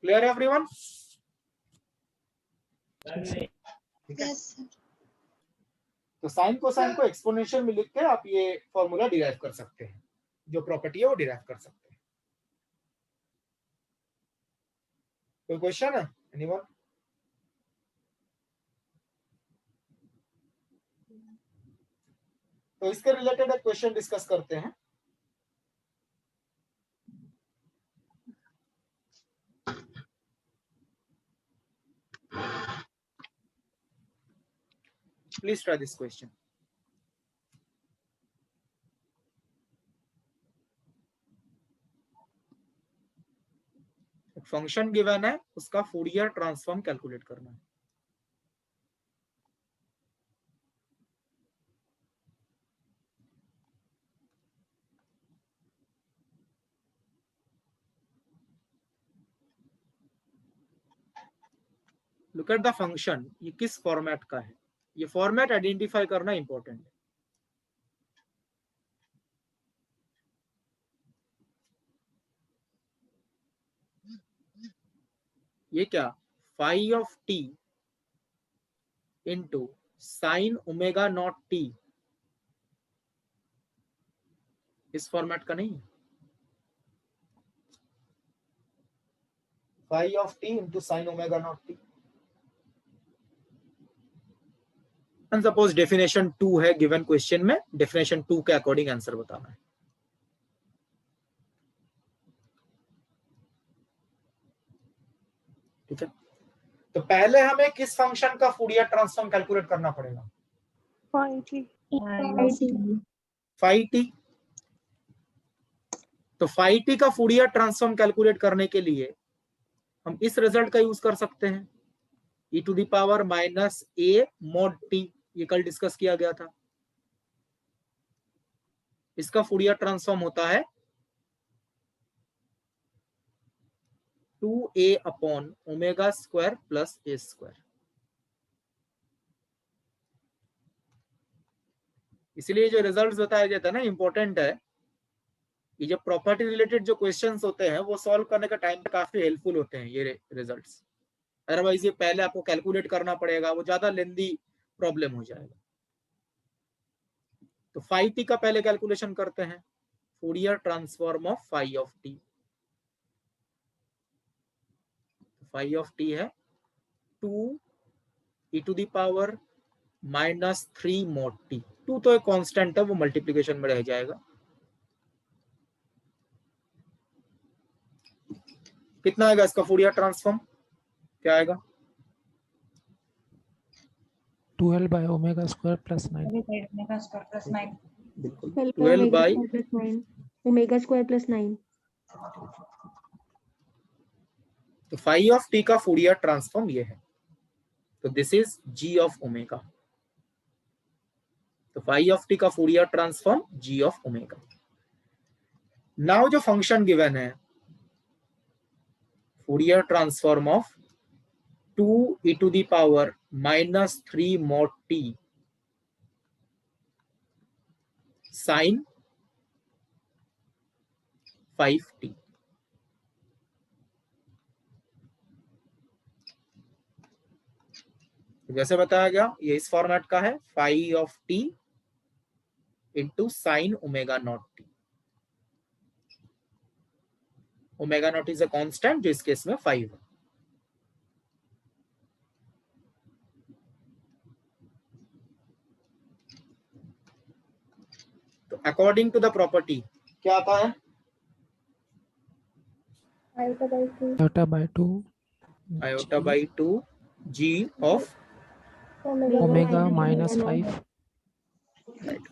A: क्लियर है एवरीवन?
F: Yes sir.
A: तो साइन कोसाइन को एक्सपोनेंशियल में लिख के आप ये फॉर्मूला डिराइव कर सकते हैं, जो प्रॉपर्टी है वो डिराइव कर सकते हैं। कोई क्वेश्चन है एनीवन? तो इसके रिलेटेड एक क्वेश्चन डिस्कस करते हैं। Please try this question. Function given है, उसका फूरियर ट्रांसफॉर्म कैलकुलेट करना है। लुक एट द फंक्शन, ये किस फॉर्मेट का है, ये फॉर्मेट आइडेंटिफाई करना इंपॉर्टेंट है। ये क्या, phi of t into sine omega naught t, इस फॉर्मेट का नहीं है। Phi of t into sine omega naught t. And suppose definition 2 है गिवन क्वेश्चन में, डेफिनेशन 2 के अकॉर्डिंग आंसर बताना है। ठीक है, तो पहले हमें किस फंक्शन का फूरियर ट्रांसफॉर्म कैलकुलेट करना पड़ेगा? Phi t. तो फाई टी का फूरियर ट्रांसफॉर्म कैलकुलेट करने के लिए हम इस रिजल्ट का यूज कर सकते हैं, e to the power minus a mod t, ये कल डिस्कस किया गया था। इसका फूरियर ट्रांसफॉर्म होता है 2a upon omega square plus a square. इसलिए जो रिजल्ट्स बताया जाता है ना, इंपॉर्टेंट है। ये जो प्रॉपर्टी रिलेटेड जो क्वेश्चंस होते हैं वो सॉल्व करने का टाइम पे काफी हेल्पफुल होते हैं ये रिजल्ट्स। अदरवाइज ये पहले आपको कैलकुलेट करना पड़ेगा, वो ज्यादा लेंदी प्रॉब्लम हो जाएगा। तो फाई टी का पहले कैलकुलेशन करते हैं, Fourier transform of phi of t. Phi of t है 2 e to the power minus 3 mod t। 2 तो एक कांस्टेंट है, वो मल्टीप्लिकेशन में रह जाएगा। कितना आएगा इसका फूरियर ट्रांसफॉर्म, क्या आएगा?
D: 12 by omega square plus 9.
E: Omega square plus 9।
A: बिल्कुल
H: 12
A: by
H: ओमेगा स्क्वायर प्लस 9।
A: तो फाई ऑफ टी का फूरियर ट्रांसफॉर्म ये है, तो this is g of omega. तो फाई ऑफ टी का Fourier transform g of omega. Now जो फंक्शन गिवन है, Fourier transform of 2 e to the power minus 3 mod t sine 5t। जैसे बताया गया, ये इस फॉर्मेट का है, phi of t into sine omega naught T. Omega naught is a constant, जो इस केस में 5 है। तो अकॉर्डिंग टू द प्रॉपर्टी क्या आता है?
F: Iota by 2
A: iota by 2 g of
D: Omega minus 5.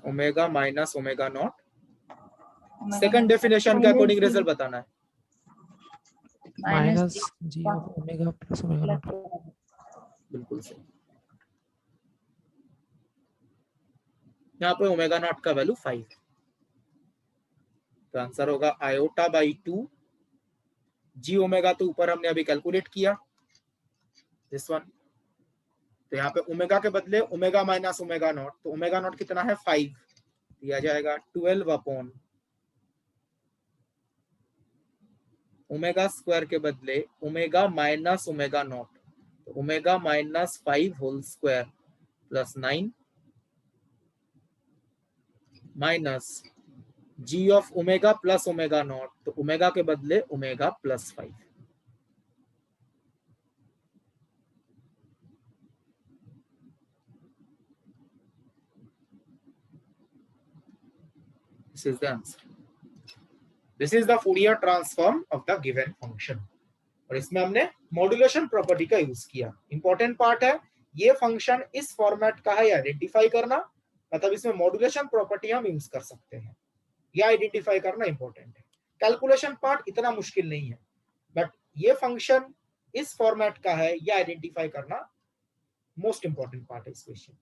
A: Omega minus omega naught. Second definition के according result बताना है।
D: Minus g of omega plus omega naught.
A: बिल्कुल सही। यहाँ पे ओमेगा नॉट का वैल्यू 5, तो आंसर होगा आयोटा बाई 2 जी ओमेगा, तो ऊपर हमने अभी कैलकुलेट किया दिस वन। तो यहाँ पे ओमेगा के बदले ओमेगा माइनस ओमेगा नॉट, तो ओमेगा नॉट कितना है 5, दिया जाएगा 12 अपॉन ओमेगा स्क्वायर के बदले ओमेगा माइनस ओमेगा नॉट, तो omega minus 5 whole square plus 9 minus g of omega plus omega not, तो ओमेगा के बदले omega plus 5। This is the answer. This is the Fourier transform of the given function. और इसमें हमने modulation property का use किया। Important part है ये फंक्शन इस फॉर्मेट का है आइडेंटिफाई करना, मतलब इसमें मॉड्यूलेशन प्रॉपर्टी हम यूज कर सकते हैं, ये आइडेंटिफाई करना इंपॉर्टेंट है। कैलकुलेशन पार्ट इतना मुश्किल नहीं है, बट ये फंक्शन इस फॉर्मेट का है ये आइडेंटिफाई करना मोस्ट इंपॉर्टेंट पार्ट है इस क्वेश्चन।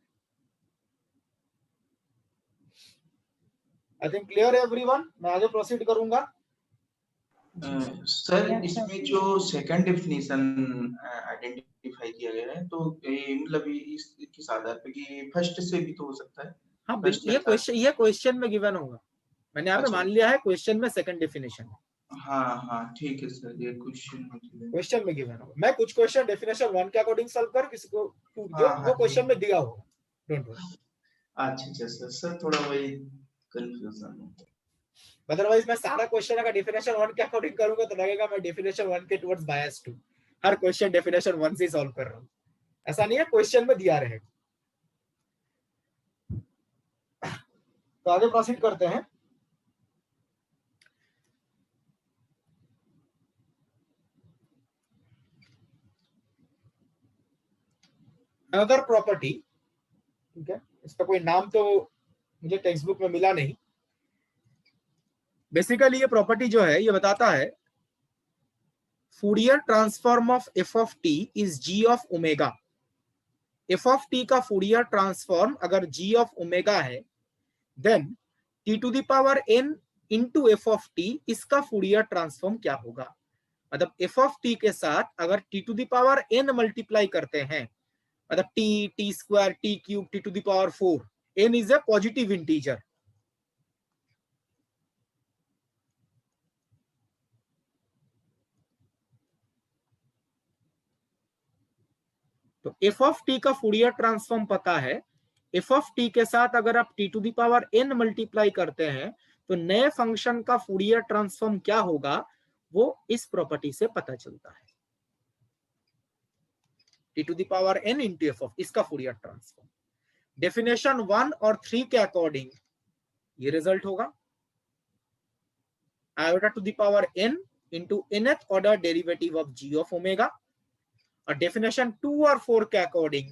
A: आई थिंक क्लियर है एवरीवन। मैं आगे प्रोसीड करूंगा।
I: सर इसमें जो सेकंड डेफिनेशन आइडेंटिफाई किया गया है, तो ये मतलब इस किस आधार पे कि फर्स्ट से भी तो हो सकता है?
A: हाँ, ये क्वेश्चन में गिवन होगा। मैंने यहाँ पे मान लिया है क्वेश्चन में सेकंड डेफिनेशन है।
I: हाँ ठीक है सर, ये
A: क्वेश्चन में गिवन होगा। मैं कुछ क्वेश्चन डेफिनेशन 1 के अकॉर्डिंग सॉल्व कर, किसी को जो क्वेश्चन में दिया होगा, डोंट वरी।
I: अच्छा सर थोड़ा वही कंफ्यूजन है।
A: अदरवाइज मैं सारा क्वेश्चन अगर डेफिनेशन 1 के अकॉर्डिंग करूंगा तो लगेगा मैं डेफिनेशन 1 के टुवर्ड्स बायस टू, हर क्वेश्चन डेफिनेशन 1 से सॉल्व कर रहा हूं। ऐसा नहीं है, क्वेश्चन में दिया रहेगा। तो आगे प्रोसीड करते हैं। अनदर प्रॉपर्टी, ठीक है, इसका कोई नाम तो मुझे टेक्स्ट बुक में मिला नहीं। बेसिकली ये प्रॉपर्टी जो है ये बताता है Fourier transform of f of t is g of omega. F of t का फूरियर ट्रांसफॉर्म अगर जी ऑफ ओमेगा है, then t to the power n into f of t, इसका फूरियर ट्रांसफॉर्म क्या होगा। मतलब एफ ऑफ टी के साथ अगर t to the power n multiply करते हैं, मतलब t, t square, t cube, t to the power 4, n is a positive integer. तो एफ ऑफ टी का फूरियर ट्रांसफॉर्म पता है, एफ ऑफ टी के साथ अगर आप t to the power n multiply करते हैं तो नए फंक्शन का फूरियर ट्रांसफॉर्म क्या होगा वो इस प्रॉपर्टी से पता चलता है। T to the power n into f of, इसका फूरियर ट्रांसफॉर्म डेफिनेशन 1 और 3 के अकॉर्डिंग ये रिजल्ट होगा iota to the power n into nth order derivative of g of omega. और डेफिनेशन 2 और 4 के अकॉर्डिंग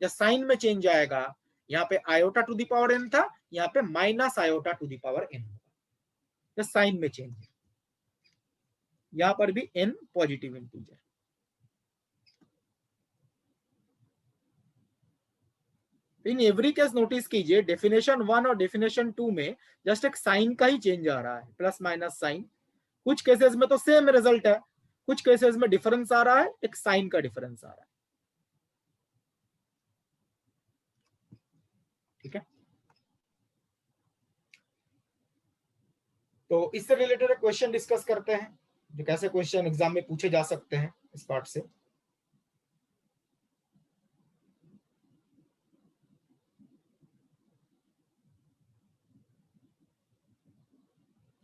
A: जब साइन में चेंज आएगा, यहाँ पे iota to the power n था, यहाँ पे minus iota to the power n होगा, साइन में चेंज है। यहाँ पर भी n positive integer. In every case notice कीजिए डेफिनेशन 1 और डेफिनेशन 2 में जस्ट एक साइन का ही चेंज आ रहा है, प्लस माइनस साइन। कुछ केसेस में तो सेम रिजल्ट है, कुछ केसेस में डिफरेंस आ रहा है, एक साइन का डिफरेंस आ रहा है। ठीक है, तो इससे रिलेटेड एक क्वेश्चन डिस्कस करते हैं जो कैसे क्वेश्चन एग्जाम में पूछे जा सकते हैं इस पार्ट से।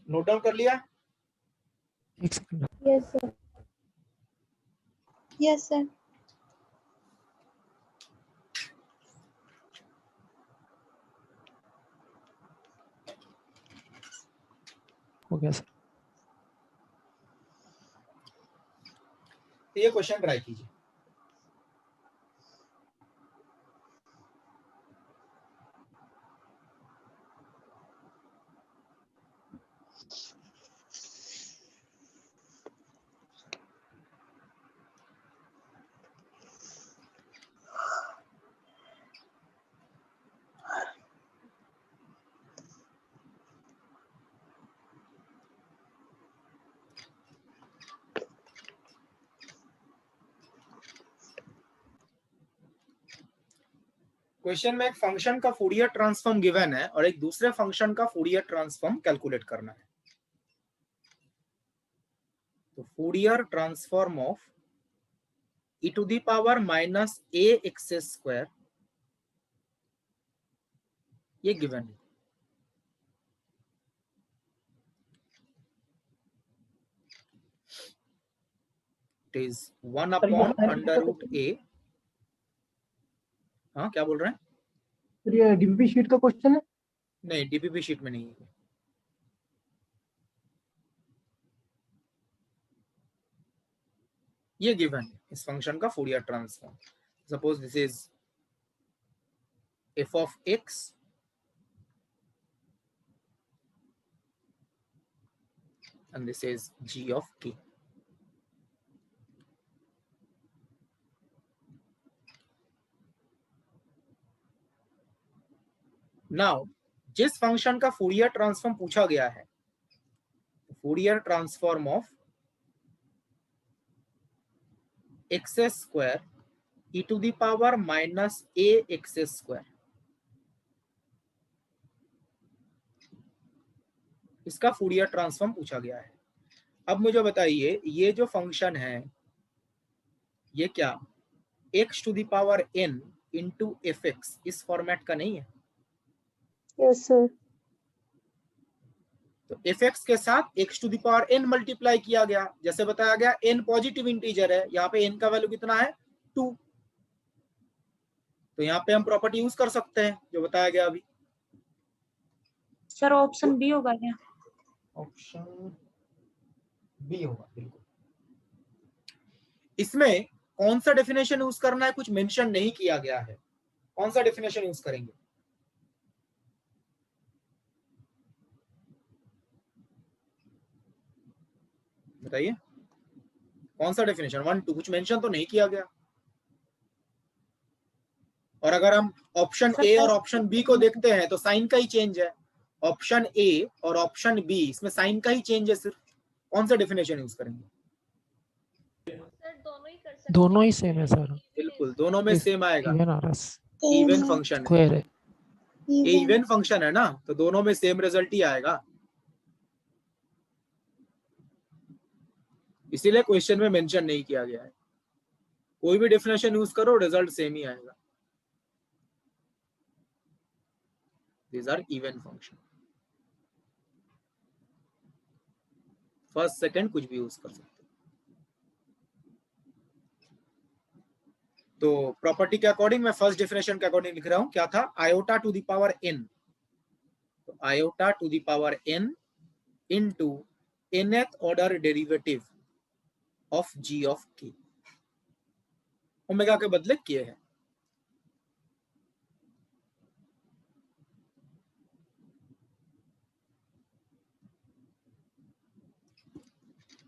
A: नोट डाउन कर लिया?
D: एक second.
F: Yes sir.
G: Yes sir.
D: हो गया सर।
A: ये क्वेश्चन ट्राई कीजिए। क्वेश्चन में एक फंक्शन का फूरियर ट्रांसफॉर्म गिवन है और एक दूसरे फंक्शन का फूरियर ट्रांसफॉर्म कैलकुलेट करना है। तो Fourier transform of e to the power minus a x square ये गिवन है। It is 1 upon under root a। हाँ क्या बोल रहे हैं?
J: ये डीपीपी शीट का क्वेश्चन है?
A: नहीं, डीपीपी शीट में नहीं है। ये गिवन है इस फंक्शन का Fourier transform. Suppose this is f of x and this is g of k. Now जिस फंक्शन का फूरियर ट्रांसफॉर्म पूछा गया है, Fourier transform of x square e to the power minus a x square, इसका Fourier transform पूछा गया है। अब मुझे बताइए ये जो फंक्शन है ये क्या x to the power n into f x इस फॉर्मेट का नहीं है?
H: Yes sir.
A: तो एफ एक्स के साथ x to the power n multiply किया गया, जैसे बताया गया n पॉजिटिव इंटीजर है, यहाँ पे n का वैल्यू कितना है 2। तो यहाँ पे हम प्रॉपर्टी यूज कर सकते हैं जो बताया गया अभी।
E: सर ऑप्शन बी होगा क्या?
A: ऑप्शन बी होगा बिल्कुल। इसमें कौन सा डेफिनेशन यूज करना है कुछ मेंशन नहीं किया गया है। कौन सा डेफिनेशन यूज करेंगे? बताइए कौन सा डेफिनेशन? 1 2 कुछ मेंशन तो नहीं किया गया। और अगर हम ऑप्शन ए और ऑप्शन बी को देखते हैं तो साइन का ही चेंज है। ऑप्शन ए और ऑप्शन बी इसमें साइन का ही चेंज है सिर्फ। कौन सा डेफिनेशन यूज करेंगे?
D: दोनों ही सेम है सर।
A: बिल्कुल दोनों में सेम आएगा।
D: इवन आ रहा
A: इवन फंक्शन है,
D: स्क्वायर है।
A: ये इवन फंक्शन है ना, तो दोनों में सेम रिजल्ट ही आएगा। इसीलिए क्वेश्चन में मेंशन नहीं किया गया है। कोई भी डेफिनेशन यूज करो रिजल्ट सेम ही आएगा। These are even function। First second कुछ भी यूज कर सकते हैं। तो प्रॉपर्टी के अकॉर्डिंग मैं फर्स्ट डेफिनेशन के अकॉर्डिंग लिख रहा हूं। क्या था? Iota to the power n। तो iota to the power n into nth order derivative of g of k। Omega के बदले k है।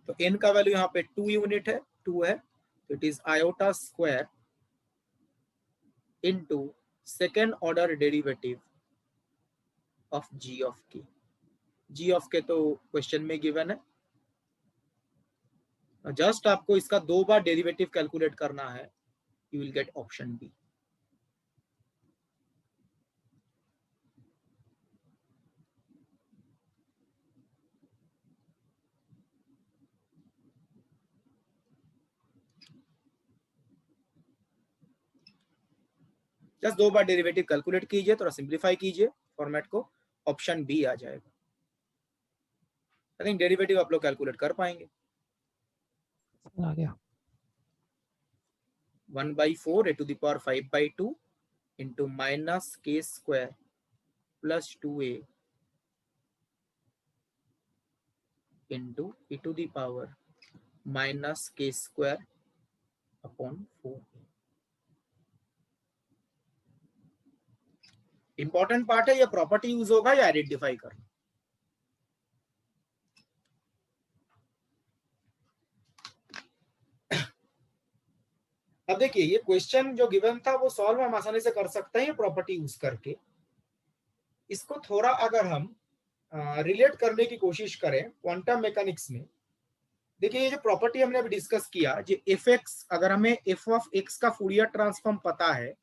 A: तो n का वैल्यू यहाँ पे 2 यूनिट है, 2 है। तो it is iota square into second order derivative of g of k। g of k तो क्वेश्चन में गिवन है। जस्ट आपको इसका 2 बार डेरिवेटिव कैलकुलेट करना है। You will get option B. Just 2 बार डेरिवेटिव कैलकुलेट कीजिए, थोड़ा सिंप्लीफाई कीजिए फॉर्मेट को, ऑप्शन बी आ जाएगा। आई थिंक डेरिवेटिव आप लोग कैलकुलेट कर पाएंगे।
D: आ गया
A: 1/4 a to the power 5/2 into minus k square plus 2a into e to the power minus k square upon 4। Important part है, ये प्रॉपर्टी यूज होगा या आइडेंटिफाई करना। अब देखिए ये क्वेश्चन जो गिवन था वो सॉल्व हम आसानी से कर सकते हैं प्रॉपर्टी यूज करके। इसको थोड़ा अगर हम रिलेट करने की कोशिश करें क्वांटम मैकेनिक्स में, देखिए ये जो प्रॉपर्टी हमने अभी डिस्कस किया, जो एफ एक्स, अगर हमें एफ ऑफ एक्स का फूरियर ट्रांसफॉर्म पता है,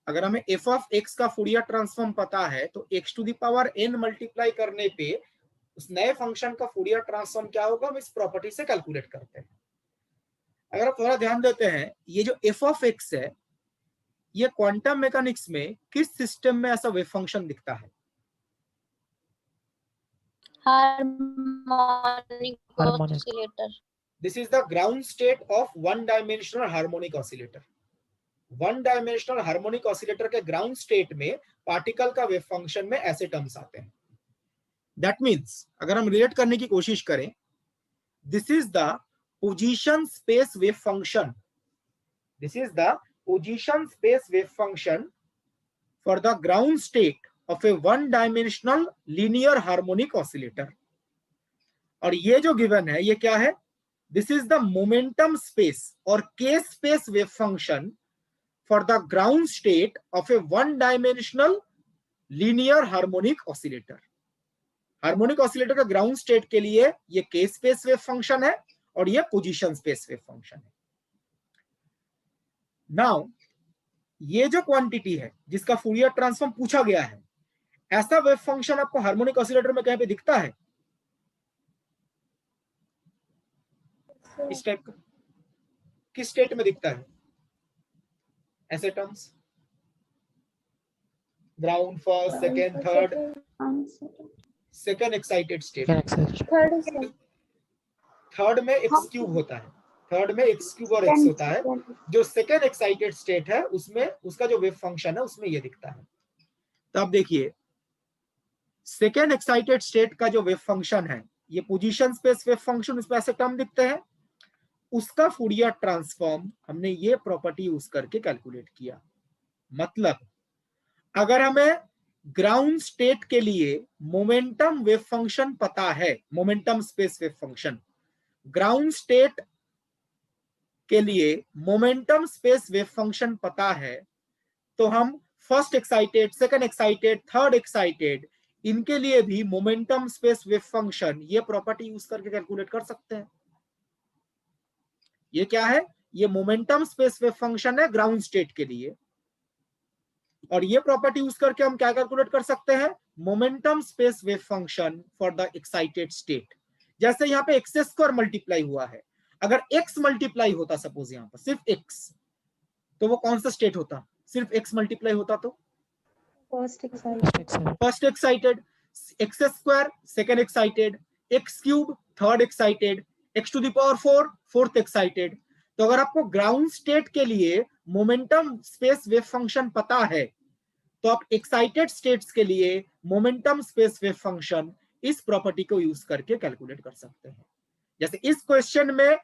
A: अगर हमें एफ ऑफ एक्स का फूरियर ट्रांसफॉर्म पता है तो x to the power n multiply करने पे उस नए फंक्शन का फूरियर ट्रांसफॉर्म क्या होगा, हम इस प्रॉपर्टी से कैलकुलेट करते हैं। अगर आप थोड़ा ध्यान देते हैं, ये जो एफ ऑफ एक्स है ये क्वांटम मैकेनिक्स में किस सिस्टम में ऐसा वेव फंक्शन दिखता है?
F: Harmonic
D: Harmonic.
F: Oscillator.
A: This is the ground state of one dimensional harmonic oscillator. One dimensional harmonic oscillator के ग्राउंड स्टेट में पार्टिकल का वेव फंक्शन में ऐसे टर्म्स आते हैं। दैट मीन्स अगर हम रिलेट करने की कोशिश करें, this is the position space wave function, this is the position space wave function for the ground state of A one dimensional linear harmonic oscillator. और ये जो गिवन है ये क्या है, this is the momentum space और के space wave function for the ground state of a one dimensional linear harmonic oscillator। Harmonic oscillator का ग्राउंड स्टेट के लिए ये के स्पेस वेव फंक्शन है और ये पोजीशन स्पेस वेव फंक्शन है। नाउ ये जो क्वांटिटी है जिसका फूरियर ट्रांसफॉर्म पूछा गया है, ऐसा वेव फंक्शन आपको हार्मोनिक ऑसिलेटर में कहीं पे दिखता है इस टाइप का? किस स्टेट में दिखता है ऐसे terms? Ground, first, second, third, second excited state. Third में एक्स क्यूब होता है, थर्ड में एक्स क्यूब और एक्स होता है। जो सेकेंड एक्साइटेड स्टेट है उसमें उसका जो वेव फंक्शन है उसमें ये दिखता है। तो अब देखिए सेकेंड एक्साइटेड स्टेट का जो वेव फंक्शन है ये पोजीशन स्पेस वेव फंक्शन, उसमें ऐसे टर्म दिखते हैं। उसका फूरियर ट्रांसफॉर्म हमने ये प्रॉपर्टी यूज करके कैलकुलेट किया। मतलब अगर हमें ग्राउंड स्टेट के लिए मोमेंटम वेव फंक्शन पता है, momentum space wave function, ground state के लिए मोमेंटम स्पेस वेव फंक्शन पता है, तो हम first excited, second excited, third excited, इनके लिए भी मोमेंटम स्पेस वेव फंक्शन ये प्रॉपर्टी यूज करके कैलकुलेट कर सकते हैं। ये क्या है, ये मोमेंटम स्पेस वेव फंक्शन है ग्राउंड स्टेट के लिए, और ये प्रॉपर्टी यूज करके हम क्या कैलकुलेट कर सकते हैं, momentum space wave function for the excited state. जैसे यहाँ पे एक्स स्क्वायर मल्टीप्लाई हुआ है, अगर एक्स मल्टीप्लाई होता सपोज यहाँ पर सिर्फ एक्स, तो वो कौन सा स्टेट होता? सिर्फ एक्स मल्टीप्लाई होता तो
H: first excited,
A: first excited, x square second excited, x cube third excited, x to the power 4 fourth excited. तो अगर आपको ग्राउंड स्टेट के लिए मोमेंटम स्पेस वेव फंक्शन पता है तो आप एक्साइटेड स्टेट्स के लिए मोमेंटम स्पेस वेव फंक्शन इस प्रॉपर्टी को यूज करके कैलकुलेट कर सकते हैं। जैसे इस क्वेश्चन में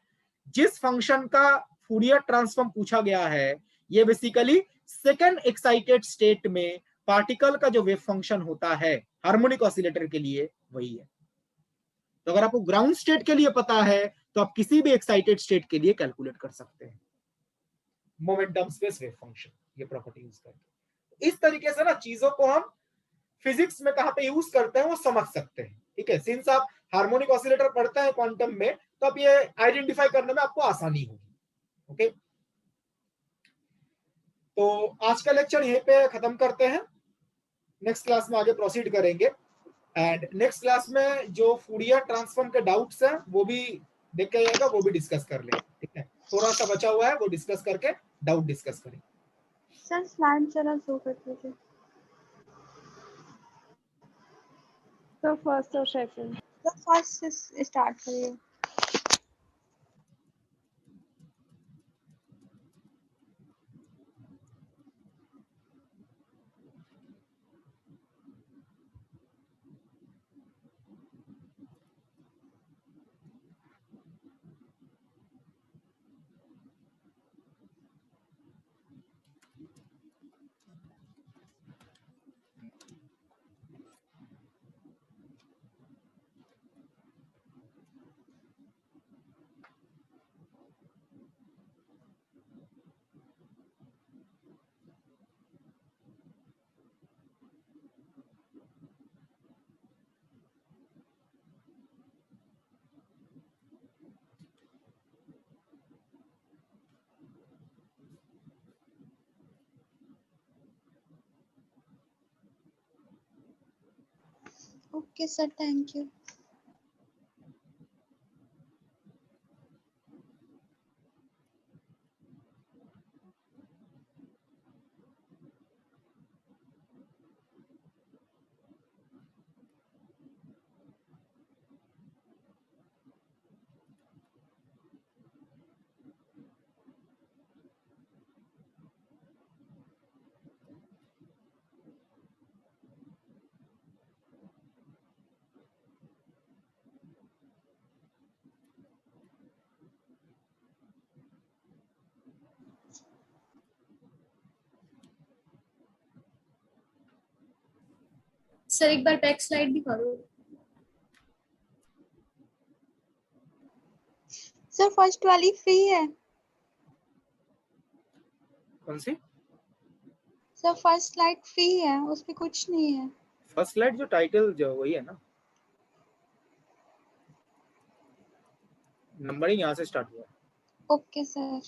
A: जिस फंक्शन का फूरियर ट्रांसफॉर्म पूछा गया है ये बेसिकली सेकेंड एक्साइटेड स्टेट में पार्टिकल का जो वेव फंक्शन होता है हार्मोनिक ऑसिलेटर के लिए वही है। तो अगर आपको ग्राउंड स्टेट के लिए पता है तो आप किसी भी एक्साइटेड स्टेट के लिए कैलकुलेट कर सकते हैं मोमेंटम स्पेस वेव फंक्शन ये प्रॉपर्टी यूज करके। इस तरीके से ना चीजों को हम फिजिक्स में कहां पे यूज करते हैं वो समझ सकते हैं। ठीक है, सिंस आप हार्मोनिक ऑसिलेटर पढ़ते हैं क्वांटम में तो आप ये आइडेंटिफाई करने में आपको आसानी होगी। ओके, तो आज का लेक्चर यहीं पे खत्म करते हैं, नेक्स्ट क्लास में आगे प्रोसीड करेंगे। एंड नेक्स्ट क्लास में जो फूरियर ट्रांसफॉर्म के डाउट्स हैं वो भी देख के आएगा, वो भी डिस्कस कर लेंगे। ठीक है, थोड़ा सा बचा हुआ है वो डिस्कस करके डाउट डिस्कस करेंगे।
F: सर स्लाइड जरा शो कर दीजिए।
B: तो फर्स्ट और सेकंड
F: तो फर्स्ट से स्टार्ट करिए। Okay, sir. Thank you.
K: Sir एक बार बैक स्लाइड दिखा दो।
F: सर फर्स्ट वाली फ्री है।
A: कौन सी?
F: सर फर्स्ट स्लाइड फ्री है, उसपे कुछ नहीं है।
A: फर्स्ट स्लाइड जो टाइटल जो वही है ना, नंबरिंग यहाँ से स्टार्ट हुआ है।
F: Okay sir.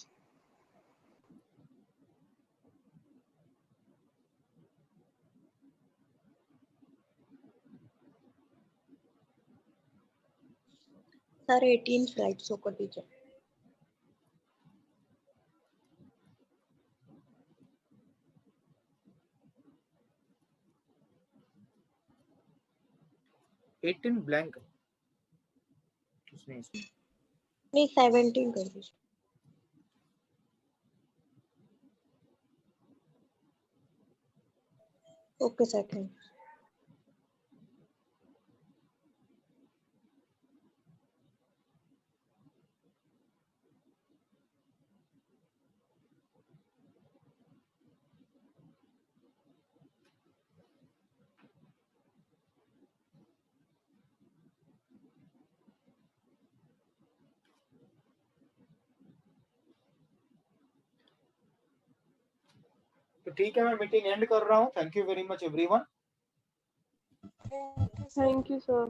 G: Sir 18 slide show कर दीजिए।
A: एटीन ब्लैंक उसमें
G: नहीं 17 कर दीजिए। Okay sir thank you.
A: तो ठीक है, मैं मीटिंग एंड कर रहा हूँ। Thank you very much everyone.
B: Thank you sir.